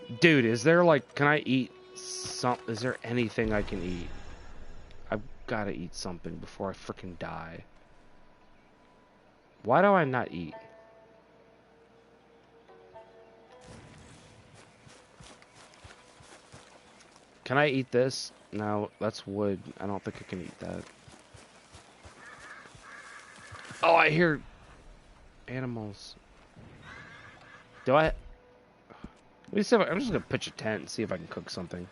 he? Dude, is there like, can I eat some? Is there anything I can eat? I've gotta eat something before I freaking die. Why do I not eat? Can I eat this? No, that's wood. I don't think I can eat that. Oh, I hear animals. Do I? Let me see if I'm just gonna pitch a tent and see if I can cook something.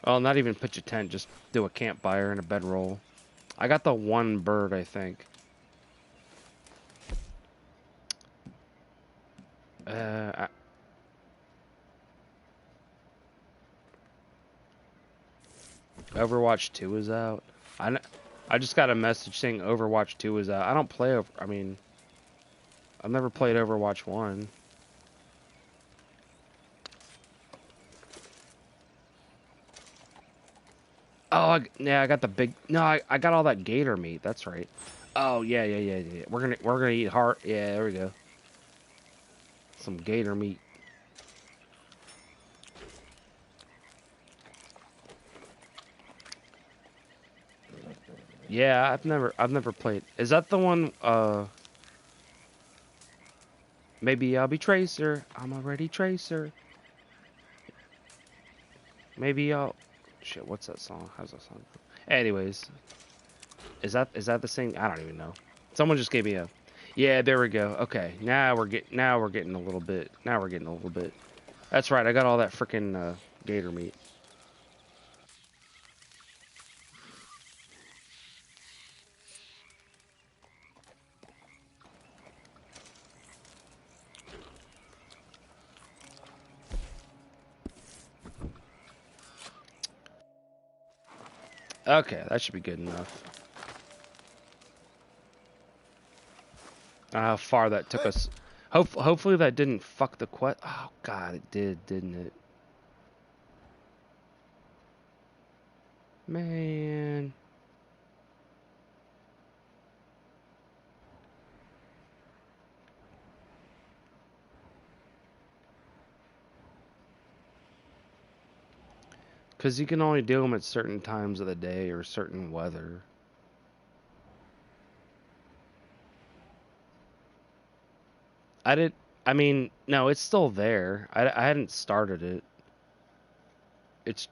Oh, not even pitch a tent, just do a campfire and a bedroll. I got the one bird, I think. Overwatch 2 is out. I just got a message saying Overwatch 2 is out. I don't play I mean, I've never played Overwatch 1. Oh, yeah, I got the big. No, I got all that gator meat. That's right. Oh yeah. We're gonna eat heart. Yeah, there we go. Some gator meat. Yeah, I've never played. Is that the one? Maybe I'll be Tracer. I'm already Tracer. Maybe I'll. Shit, what's that song? How's that song? Anyways, is that the same? I don't even know. Someone just gave me a. Yeah, there we go. Okay, now we're getting a little bit. Now we're getting a little bit. That's right. I got all that freaking gator meat. Okay, that should be good enough. I don't know how far that took us. Hopefully that didn't fuck the quest. Oh god, it did, didn't it? Man. Because you can only do them at certain times of the day or certain weather. I mean, no, it's still there. I hadn't started it. It's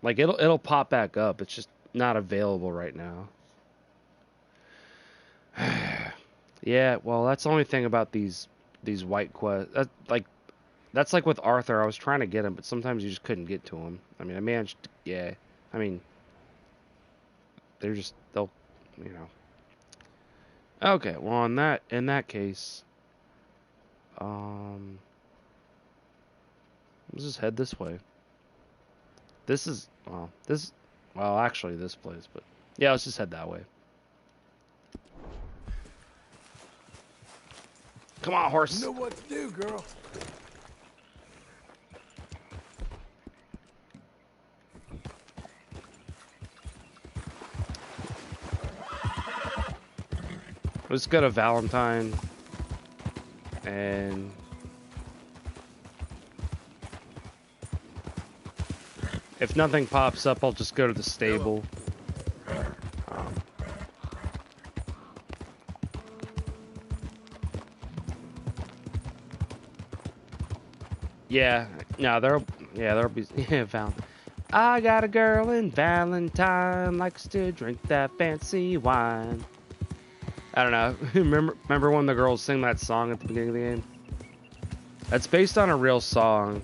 like it'll pop back up. It's just not available right now. Yeah, well, that's the only thing about these white quests. That's like with Arthur. I was trying to get him, but sometimes you just couldn't get to him. I mean, I managed to, yeah. I mean, they'll, you know. Okay, well, in that case, let's just head this way. Well, actually this place, but yeah, let's just head that way. Come on, horse. You know what to do, girl. Let's go to Valentine, and if nothing pops up, I'll just go to the stable. Yeah, no, there'll be Valentine. I got a girl in Valentine, likes to drink that fancy wine. I don't know. Remember when the girls sing that song at the beginning of the game? That's based on a real song.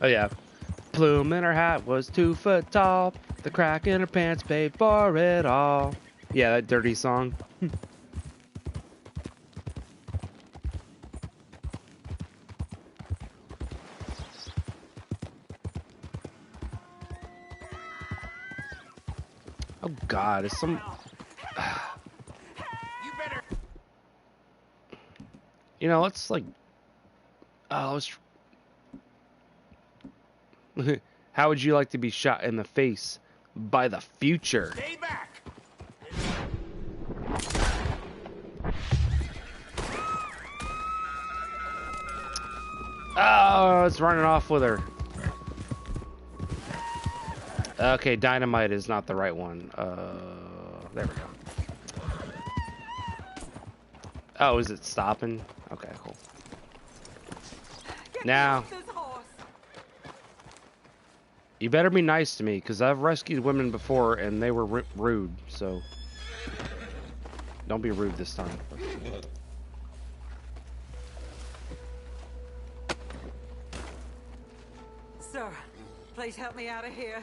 Oh yeah. Plume in her hat was 2 foot tall. The crack in her pants paid for it all. Yeah, that dirty song. Oh god, it's some... You know, let's like... Oh, let's... How would you like to be shot in the face by the future? Stay back. Oh, it's running off with her. Okay, dynamite is not the right one. There we go. Oh, is it stopping? Okay, cool. Now, you better be nice to me, because I've rescued women before, and they were rude, so... Don't be rude this time. Sir, please help me out of here.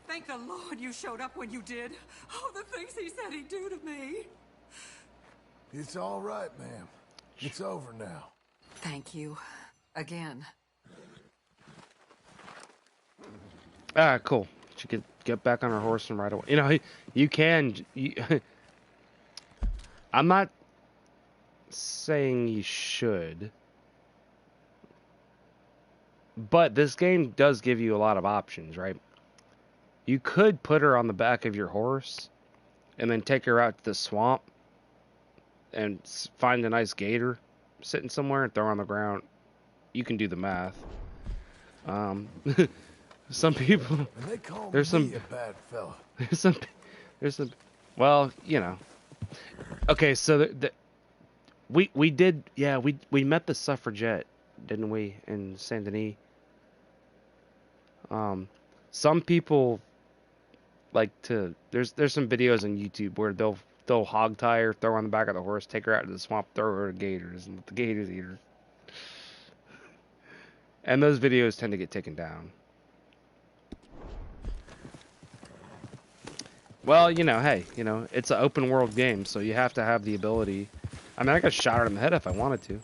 Thank the Lord you showed up when you did. Oh, the things he said he'd do to me. It's all right, ma'am. It's over now. Thank you. Again. Ah, cool. She could get back on her horse and ride away. You know, you can... I'm not saying you should. But this game does give you a lot of options, right? You could put her on the back of your horse and then take her out to the swamp and find a nice gator sitting somewhere and throw her on the ground. You can do the math. Some people... And they call there's me some a bad fella. There's some... Well, you know. Okay, so we did... Yeah, we met the suffragette, didn't we, in Saint Denis? Some people like to... There's some videos on YouTube where they'll hog tie her, throw her on the back of the horse, take her out to the swamp, throw her to gators, and let the gators eat her. And those videos tend to get taken down. Well, you know, hey, you know, it's an open world game, so you have to have the ability. I mean, I got shot in the head if I wanted to.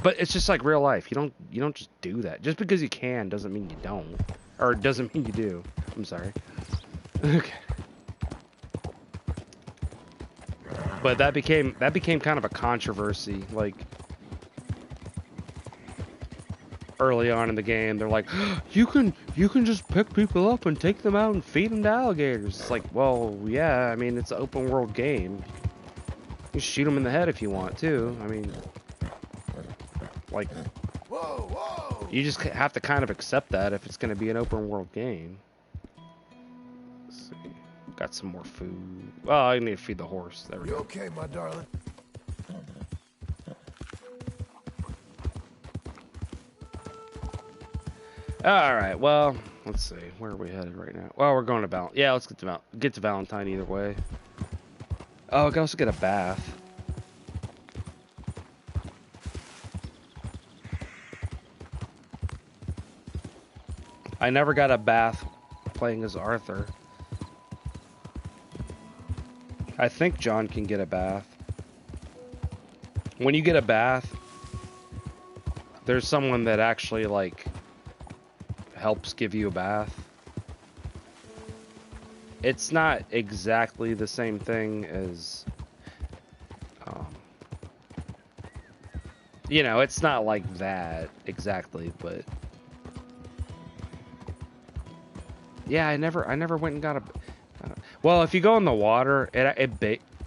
But it's just like real life. You don't just do that. Just because you can doesn't mean you don't. Or it doesn't mean you do. I'm sorry. Okay. But that became kind of a controversy, like early on in the game. They're like, you can just pick people up and take them out and feed them to alligators. It's like, well, yeah, I mean, it's an open world game. You shoot them in the head if you want to. I mean, like, whoa. You just have to kind of accept that if it's going to be an open world game. Let's see. Got some more food. Well, I need to feed the horse. There we go. You okay, my darling? All right. Well, let's see. Where are we headed right now? Well, we're going to Valentine. Yeah, let's get to Valentine either way. Oh, I can also get a bath. I never got a bath playing as Arthur. I think John can get a bath. When you get a bath, there's someone that actually, like, helps give you a bath. It's not exactly the same thing as... you know, it's not like that exactly, but... Yeah, I never went and got a... Well, if you go in the water,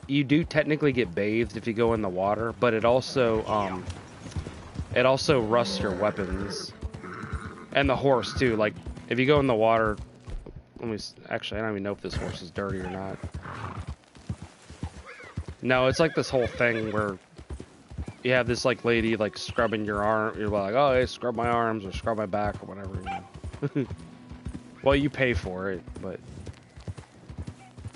you do technically get bathed if you go in the water, but it also rusts your weapons. And the horse, too. Like, if you go in the water... Actually, I don't even know if this horse is dirty or not. No, it's like this whole thing where you have this, like, lady, like, scrubbing your arm. You're like, oh, hey, scrub my arms or scrub my back or whatever, you know. Well, you pay for it, but...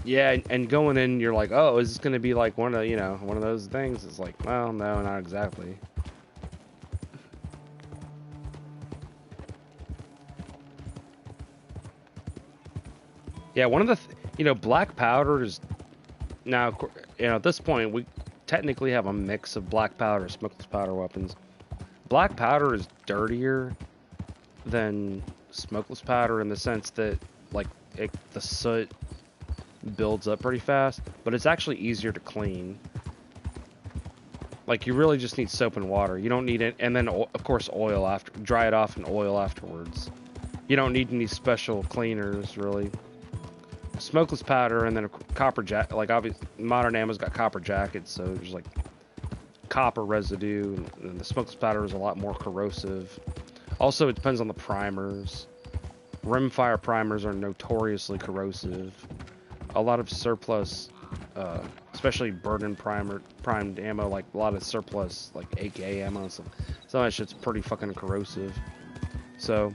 Yeah, and going in, you're like, oh, is this going to be like one of those things? It's like, well, no, not exactly. Yeah, one of the, black powder is, now, at this point, we technically have a mix of black powder and smokeless powder weapons. Black powder is dirtier than smokeless powder in the sense that, like, the soot builds up pretty fast, but it's actually easier to clean. Like, you really just need soap and water. You don't need it, and then of course oil after. Dry it off in oil afterwards. You don't need any special cleaners really. smokeless powder and then a copper jacket. Like obviously, modern ammo's got copper jackets, so there's like copper residue, and the smokeless powder is a lot more corrosive. Also, it depends on the primers. Rimfire primers are notoriously corrosive. A lot of surplus, especially burden primed ammo, like a lot of surplus, like AK ammo, some of that shit's pretty fucking corrosive. So,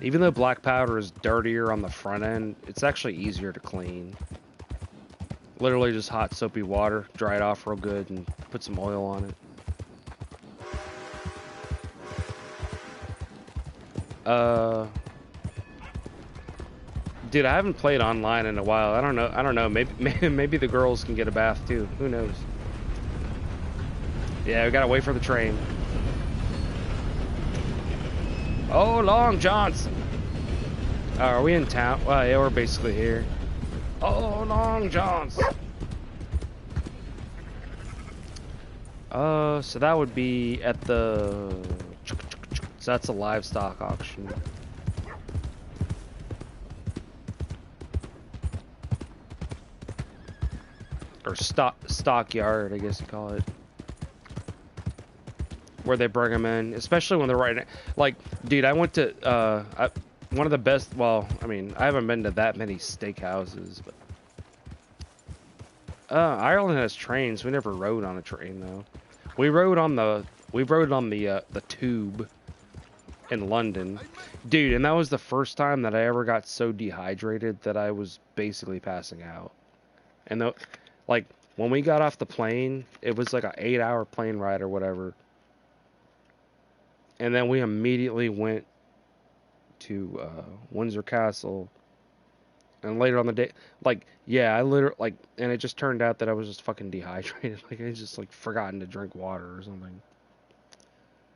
even though black powder is dirtier on the front end, it's actually easier to clean. Literally just hot soapy water, dry it off real good, and put some oil on it. Dude, I haven't played online in a while. I don't know. Maybe the girls can get a bath too. Who knows? Yeah, we gotta wait for the train. Oh, Long Johnson. Are we in town? Well, yeah, we're basically here. Oh, Long Johnson. So that would be at the... So that's a livestock auction. Or stockyard, I guess you call it. Where they bring them in, especially when they're right. Like, dude, I went to one of the best. Well, I mean, I haven't been to that many steakhouses, but Ireland has trains. We never rode on a train though. We rode on the tube in London, dude, and that was the first time that I ever got so dehydrated that I was basically passing out. And like when we got off the plane, it was like an 8-hour plane ride or whatever. And then we immediately went to Windsor Castle. And later on the day, like, yeah, I literally, like, and it just turned out that I was just fucking dehydrated. Like, I just, like, forgotten to drink water or something.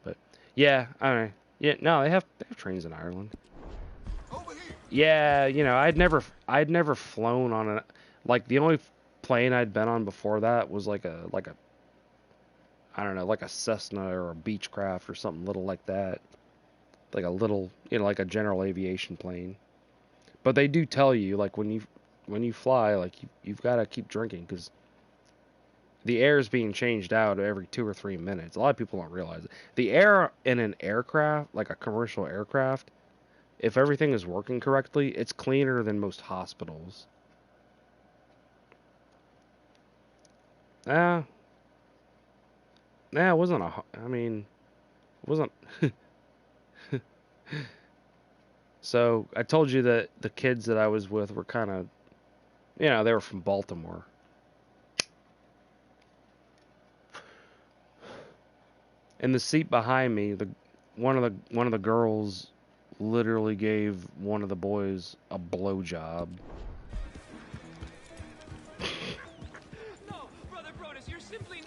But, yeah, I don't know. Yeah, no, they have trains in Ireland. Yeah, you know, I'd never flown on a, like, the only plane I'd been on before that was like a I don't know, like a Cessna or a Beechcraft or something little like that. Like a little, you know, like a general aviation plane. But they do tell you, like, when you fly, like, you've got to keep drinking because the air is being changed out every 2 or 3 minutes. A lot of people don't realize it. The air in an aircraft, like a commercial aircraft, if everything is working correctly, it's cleaner than most hospitals. Nah, it wasn't I mean, it wasn't... So, I told you that the kids that I was with were kind of, you know, they were from Baltimore. In the seat behind me, one of the girls literally gave one of the boys a blowjob.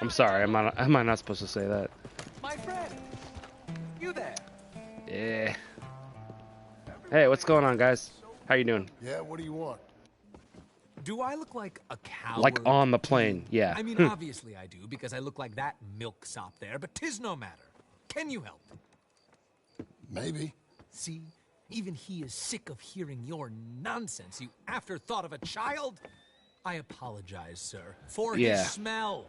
I'm sorry, am I not supposed to say that? My friend, you there? Yeah. Hey, what's going on, guys? How you doing? Yeah, what do you want? Do I look like a coward? Like on the plane, yeah. I mean, obviously I do, because I look like that milksop there, but 'tis no matter. Can you help? Maybe. See? Even he is sick of hearing your nonsense, you afterthought of a child. I apologize, sir, for his smell.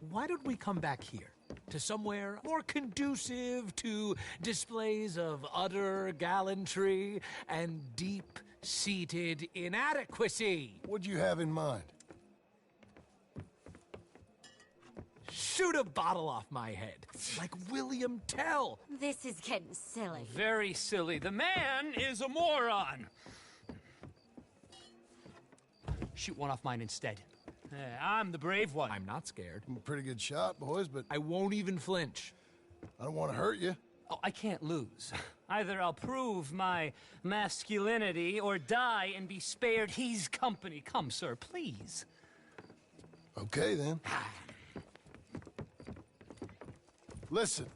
Why don't we come back here? To somewhere more conducive to displays of utter gallantry and deep-seated inadequacy. What'd you have in mind? Shoot a bottle off my head, like William Tell. This is getting silly. Very silly. The man is a moron. Shoot one off mine instead. I'm the brave one. I'm not scared. I'm a pretty good shot, boys, but I won't even flinch. I don't want to hurt you. Oh, I can't lose. Either I'll prove my masculinity or die and be spared his company. Come, sir, please. Okay, then. Listen,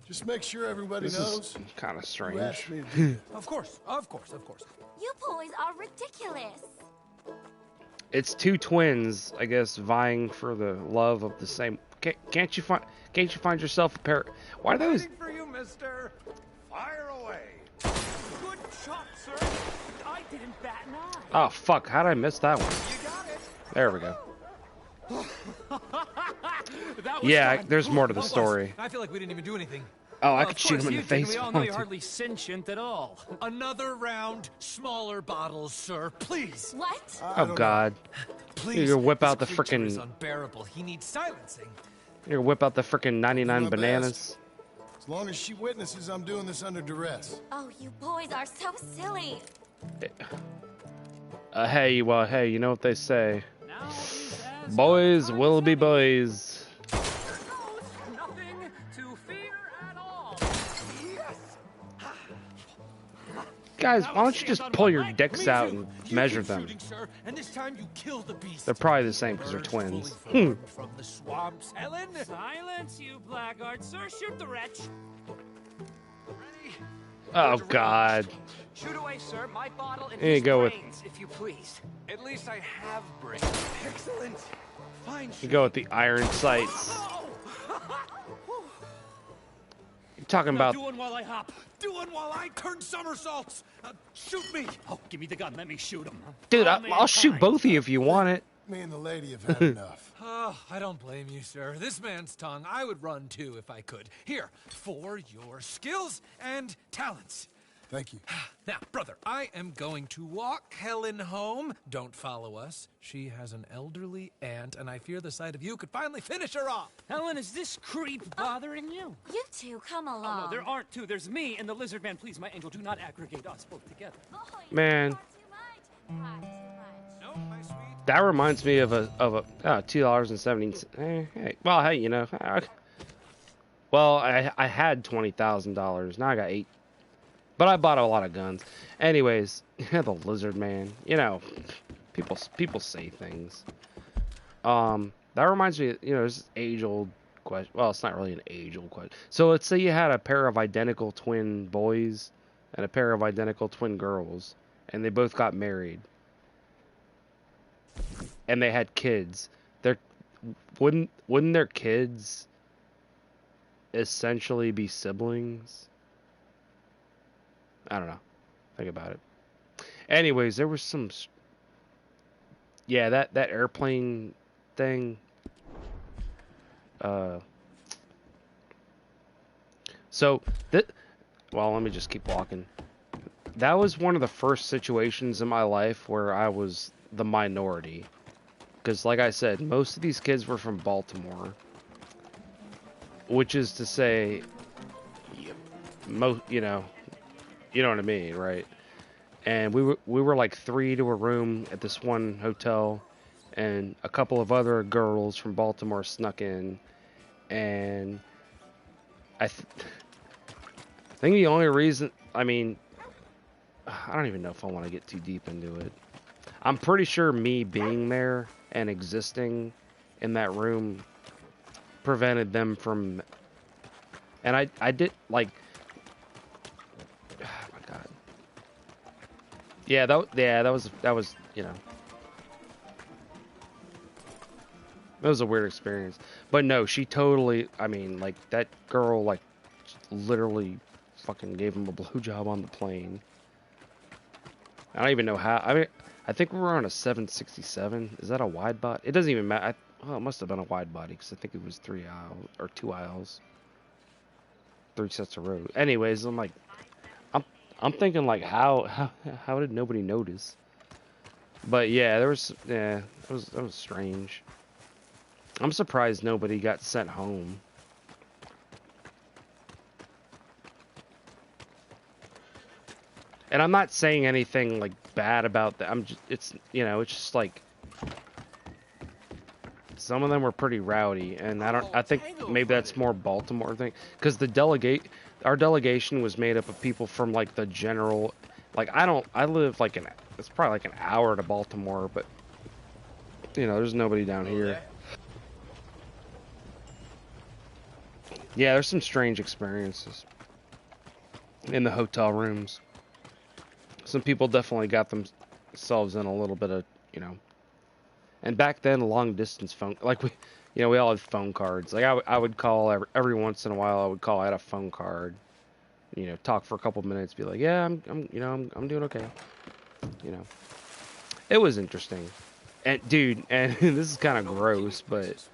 just make sure everybody knows. Is kind of strange. You asked me to do this. Of course. You boys are ridiculous. It's two twins, I guess, vying for the love of the same. Can't you find yourself a pair? Why are those? Waiting for you, mister. Fire away. Good shot, sir. I didn't bat an eye. Oh, fuck. How did I miss that one? You got it. There we go. Yeah, there's more to the story. I feel like we didn't even do anything. Oh, I could shoot him in the face. We all know you're hardly sentient at all. Another round, smaller bottles, sir. Please. What? Oh, God. Please. You're gonna whip out the This creature is frickin'... unbearable. He needs silencing. You're gonna whip out the frickin' 99 bananas. As long as she witnesses I'm doing this under duress. Oh, you boys are so silly. Hey, you know what they say. Boys will be boys. Nothing to fear at all. Guys, why don't you just pull your dicks out and measure them? And this time you kill the beast. They're probably the same because they're twins. From the swamps, Helen. Silence, you blackguard, sir. Shoot the wretch. Ready? Oh, God. Shoot away, sir. My bottle and Here you his go brains, if you please. At least I have brains. Excellent. Fine. You go with the iron sights. You're talking about... Do one while I hop. Do one while I turn somersaults. Shoot me. Oh, give me the gun. Let me shoot him. Dude, I'll shoot both of you if you want it. Me and the lady have had enough. Oh, I don't blame you, sir. This man's tongue, I would run too if I could. Here, for your skills and talents. Thank you. Now, brother, I am going to walk Helen home. Don't follow us. She has an elderly aunt, and I fear the sight of you could finally finish her off. Helen, is this creep bothering you? You two, come along. Oh, no, there aren't two. There's me and the lizard man. Please, my angel, do not aggregate us both together. Man. That reminds me of $2.17. Hey, well, hey, you know. Well, I had $20,000. Now I got 8. But I bought a lot of guns. Anyways, the lizard man. You know, people say things. That reminds me, you know, this age-old question. Well, it's not really an age-old question. So let's say you had a pair of identical twin boys and a pair of identical twin girls, and they both got married, and they had kids. Wouldn't their kids essentially be siblings? I don't know. Think about it. Anyways, there was some... Yeah, that airplane thing... So, well, let me just keep walking. That was one of the first situations in my life where I was the minority. Because, like I said, most of these kids were from Baltimore. Which is to say... You know what I mean, right? And we were like 3 to a room at this one hotel, and a couple of other girls from Baltimore snuck in, and I think the only reason, I mean, I don't even know if I want to get too deep into it. I'm pretty sure me being there and existing in that room prevented them from, and I did, like, Yeah, that was, you know, that was a weird experience. But no, she totally, I mean, like, that girl, like, literally fucking gave him a blowjob on the plane. I don't even know how. I mean, I think we were on a 767. Is that a wide body? It doesn't even matter. Well, it must have been a wide body because I think it was 3 aisles or 2 aisles, 3 sets of rows. Anyways, I'm like, I'm thinking like, how did nobody notice? But yeah, that was strange. I'm surprised nobody got sent home. And I'm not saying anything like bad about that. It's just like some of them were pretty rowdy, and I think maybe that's more Baltimore thing, because our delegation was made up of people from like the general, like I live like it's probably like an hour to Baltimore, but you know, there's nobody down here. Yeah, there's some strange experiences in the hotel rooms. Some people definitely got themselves in a little bit of, you know. And back then, long distance phone, like we all had phone cards. Like I would call every once in a while. I would call. I had a phone card, You know, talk for a couple minutes, be like, yeah, I'm doing okay. You know, it was interesting. And dude, and this is kind of gross, but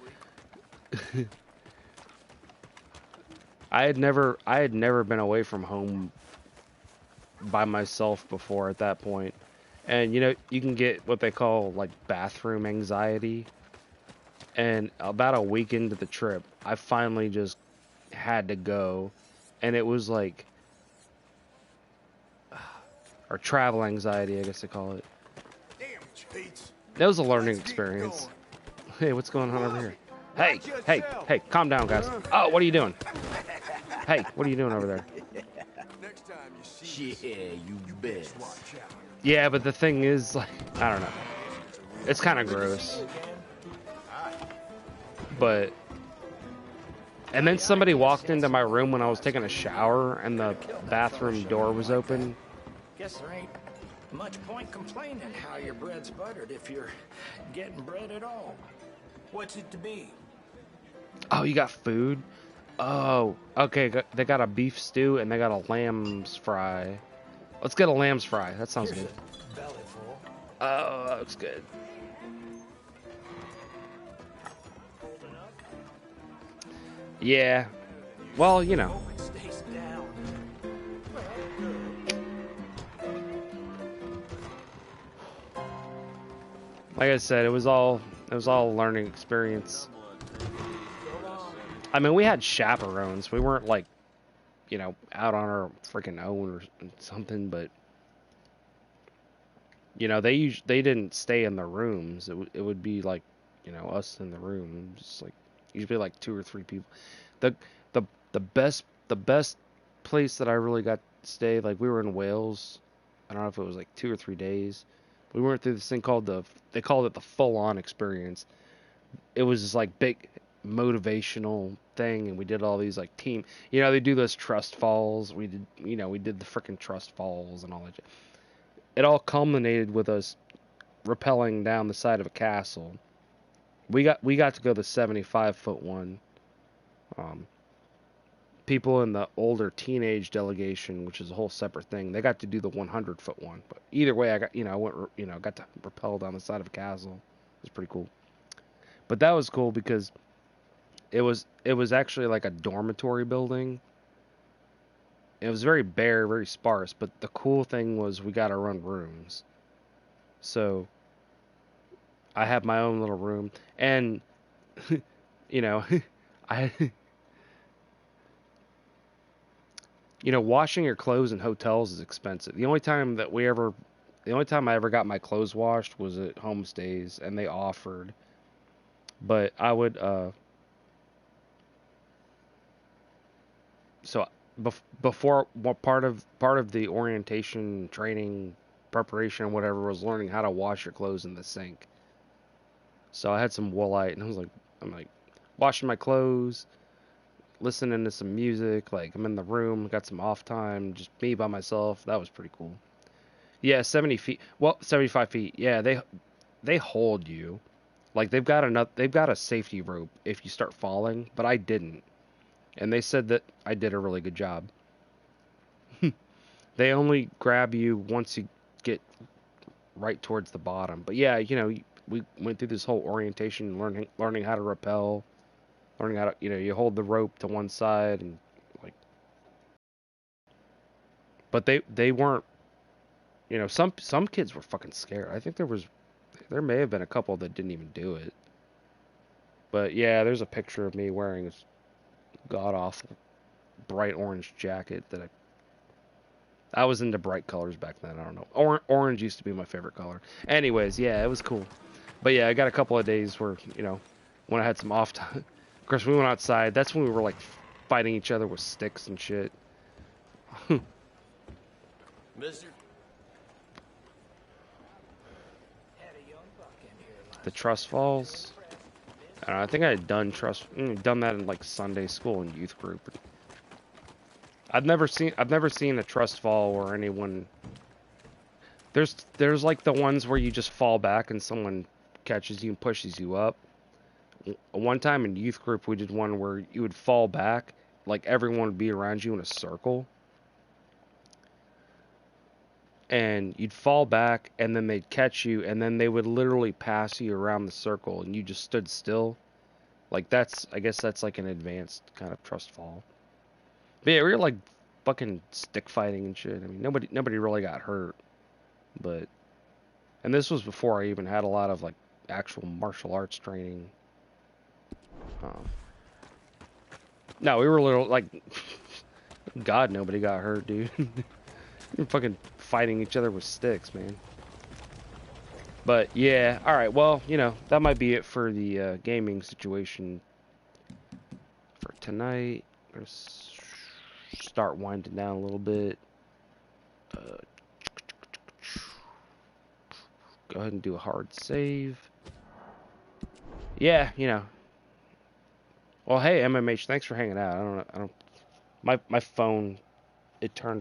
I had never been away from home by myself before at that point. And you know, you can get what they call like bathroom anxiety. And about a week into the trip, I finally just had to go. And it was like, or travel anxiety, I guess they call it. That was a learning experience. Hey, what's going on over here? Hey, calm down, guys. Oh, what are you doing? Hey, what are you doing over there? Yeah, you bet. Yeah, but the thing is, like, I don't know. It's kind of gross. But, and then somebody walked into my room when I was taking a shower, and the bathroom door was open. Guess there ain't much point complaining how your bread's buttered if you're getting bread at all. What's it to be? Oh, you got food? Oh, okay. They got a beef stew and they got a lamb's fry. Let's get a lamb's fry. That sounds good. Oh, that looks good. Yeah. Well, you know. Like I said, it was all a learning experience. I mean, we had chaperones. We weren't like, you know, out on our freaking own or something, but you know, they didn't stay in the rooms. It would be like, you know, us in the room, just like usually like 2 or 3 people. The best place that I really got to stay, like we were in Wales. I don't know if it was like 2 or 3 days. We went through this thing called they called it the full-on experience. It was this like big motivational thing, and we did all these like team, you know, they do those trust falls. We did the freaking trust falls and all that. It all culminated with us rappelling down the side of a castle. We got to go the 75-foot one. People in the older teenage delegation, which is a whole separate thing, they got to do the 100-foot one. But either way, I got got to rappel down the side of a castle. It was pretty cool. But that was cool because it was actually like a dormitory building. It was very bare, very sparse, but the cool thing was we got our own rooms. So I had my own little room, and you know, washing your clothes in hotels is expensive. The only time I ever got my clothes washed was at homestays, and they offered. But I would so before part of the orientation training preparation whatever was learning how to wash your clothes in the sink. So I had some Woolite, and I'm like washing my clothes, listening to some music, like I'm in the room, got some off time, just me by myself. That was pretty cool. Yeah, 70 feet. Well, 75 feet. Yeah, they hold you. Like they've got a safety rope if you start falling, but I didn't. And they said that I did a really good job. They only grab you once you get right towards the bottom. But yeah, we went through this whole orientation, learning how to rappel, learning how to, you hold the rope to one side and like. But they weren't, some kids were fucking scared. I think there may have been a couple that didn't even do it. But yeah, there's a picture of me wearing this god-awful bright orange jacket that I was into bright colors back then. I don't know. Orange used to be my favorite color. Anyways, yeah, it was cool. But yeah, I got a couple of days where, when I had some off time. Of course, we went outside. That's when we were like fighting each other with sticks and shit. Mister? The Trust Falls. I think I had done that in like Sunday school and youth group. I've never seen a trust fall where anyone. There's like the ones where you just fall back and someone catches you and pushes you up. One time in youth group we did one where you would fall back, like everyone would be around you in a circle, and you'd fall back, and then they'd catch you, and then they would literally pass you around the circle, and you just stood still. Like, I guess that's like an advanced kind of trust fall. But yeah, we were like fucking stick fighting and shit. I mean, nobody really got hurt, but, and this was before I even had a lot of like actual martial arts training. No, we were little like, God, nobody got hurt, dude. We were fucking fighting each other with sticks, man. But yeah, all right. Well, you know, that might be it for the gaming situation for tonight. Let's start winding down a little bit. Go ahead and do a hard save. Yeah, you know. Well, hey, MMH, thanks for hanging out. I don't. My phone, it turned.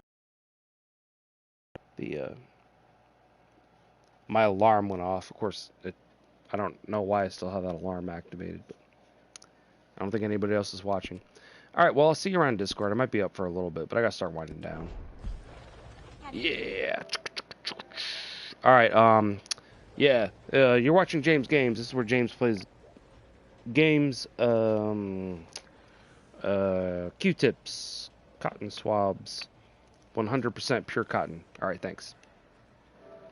My alarm went off. Of course, I don't know why I still have that alarm activated, but I don't think anybody else is watching. All right, well, I'll see you around Discord. I might be up for a little bit, but I gotta start winding down. Yeah. All right. Yeah. You're watching James Games. This is where James plays games. Q-tips, cotton swabs, 100% pure cotton. All right. Thanks.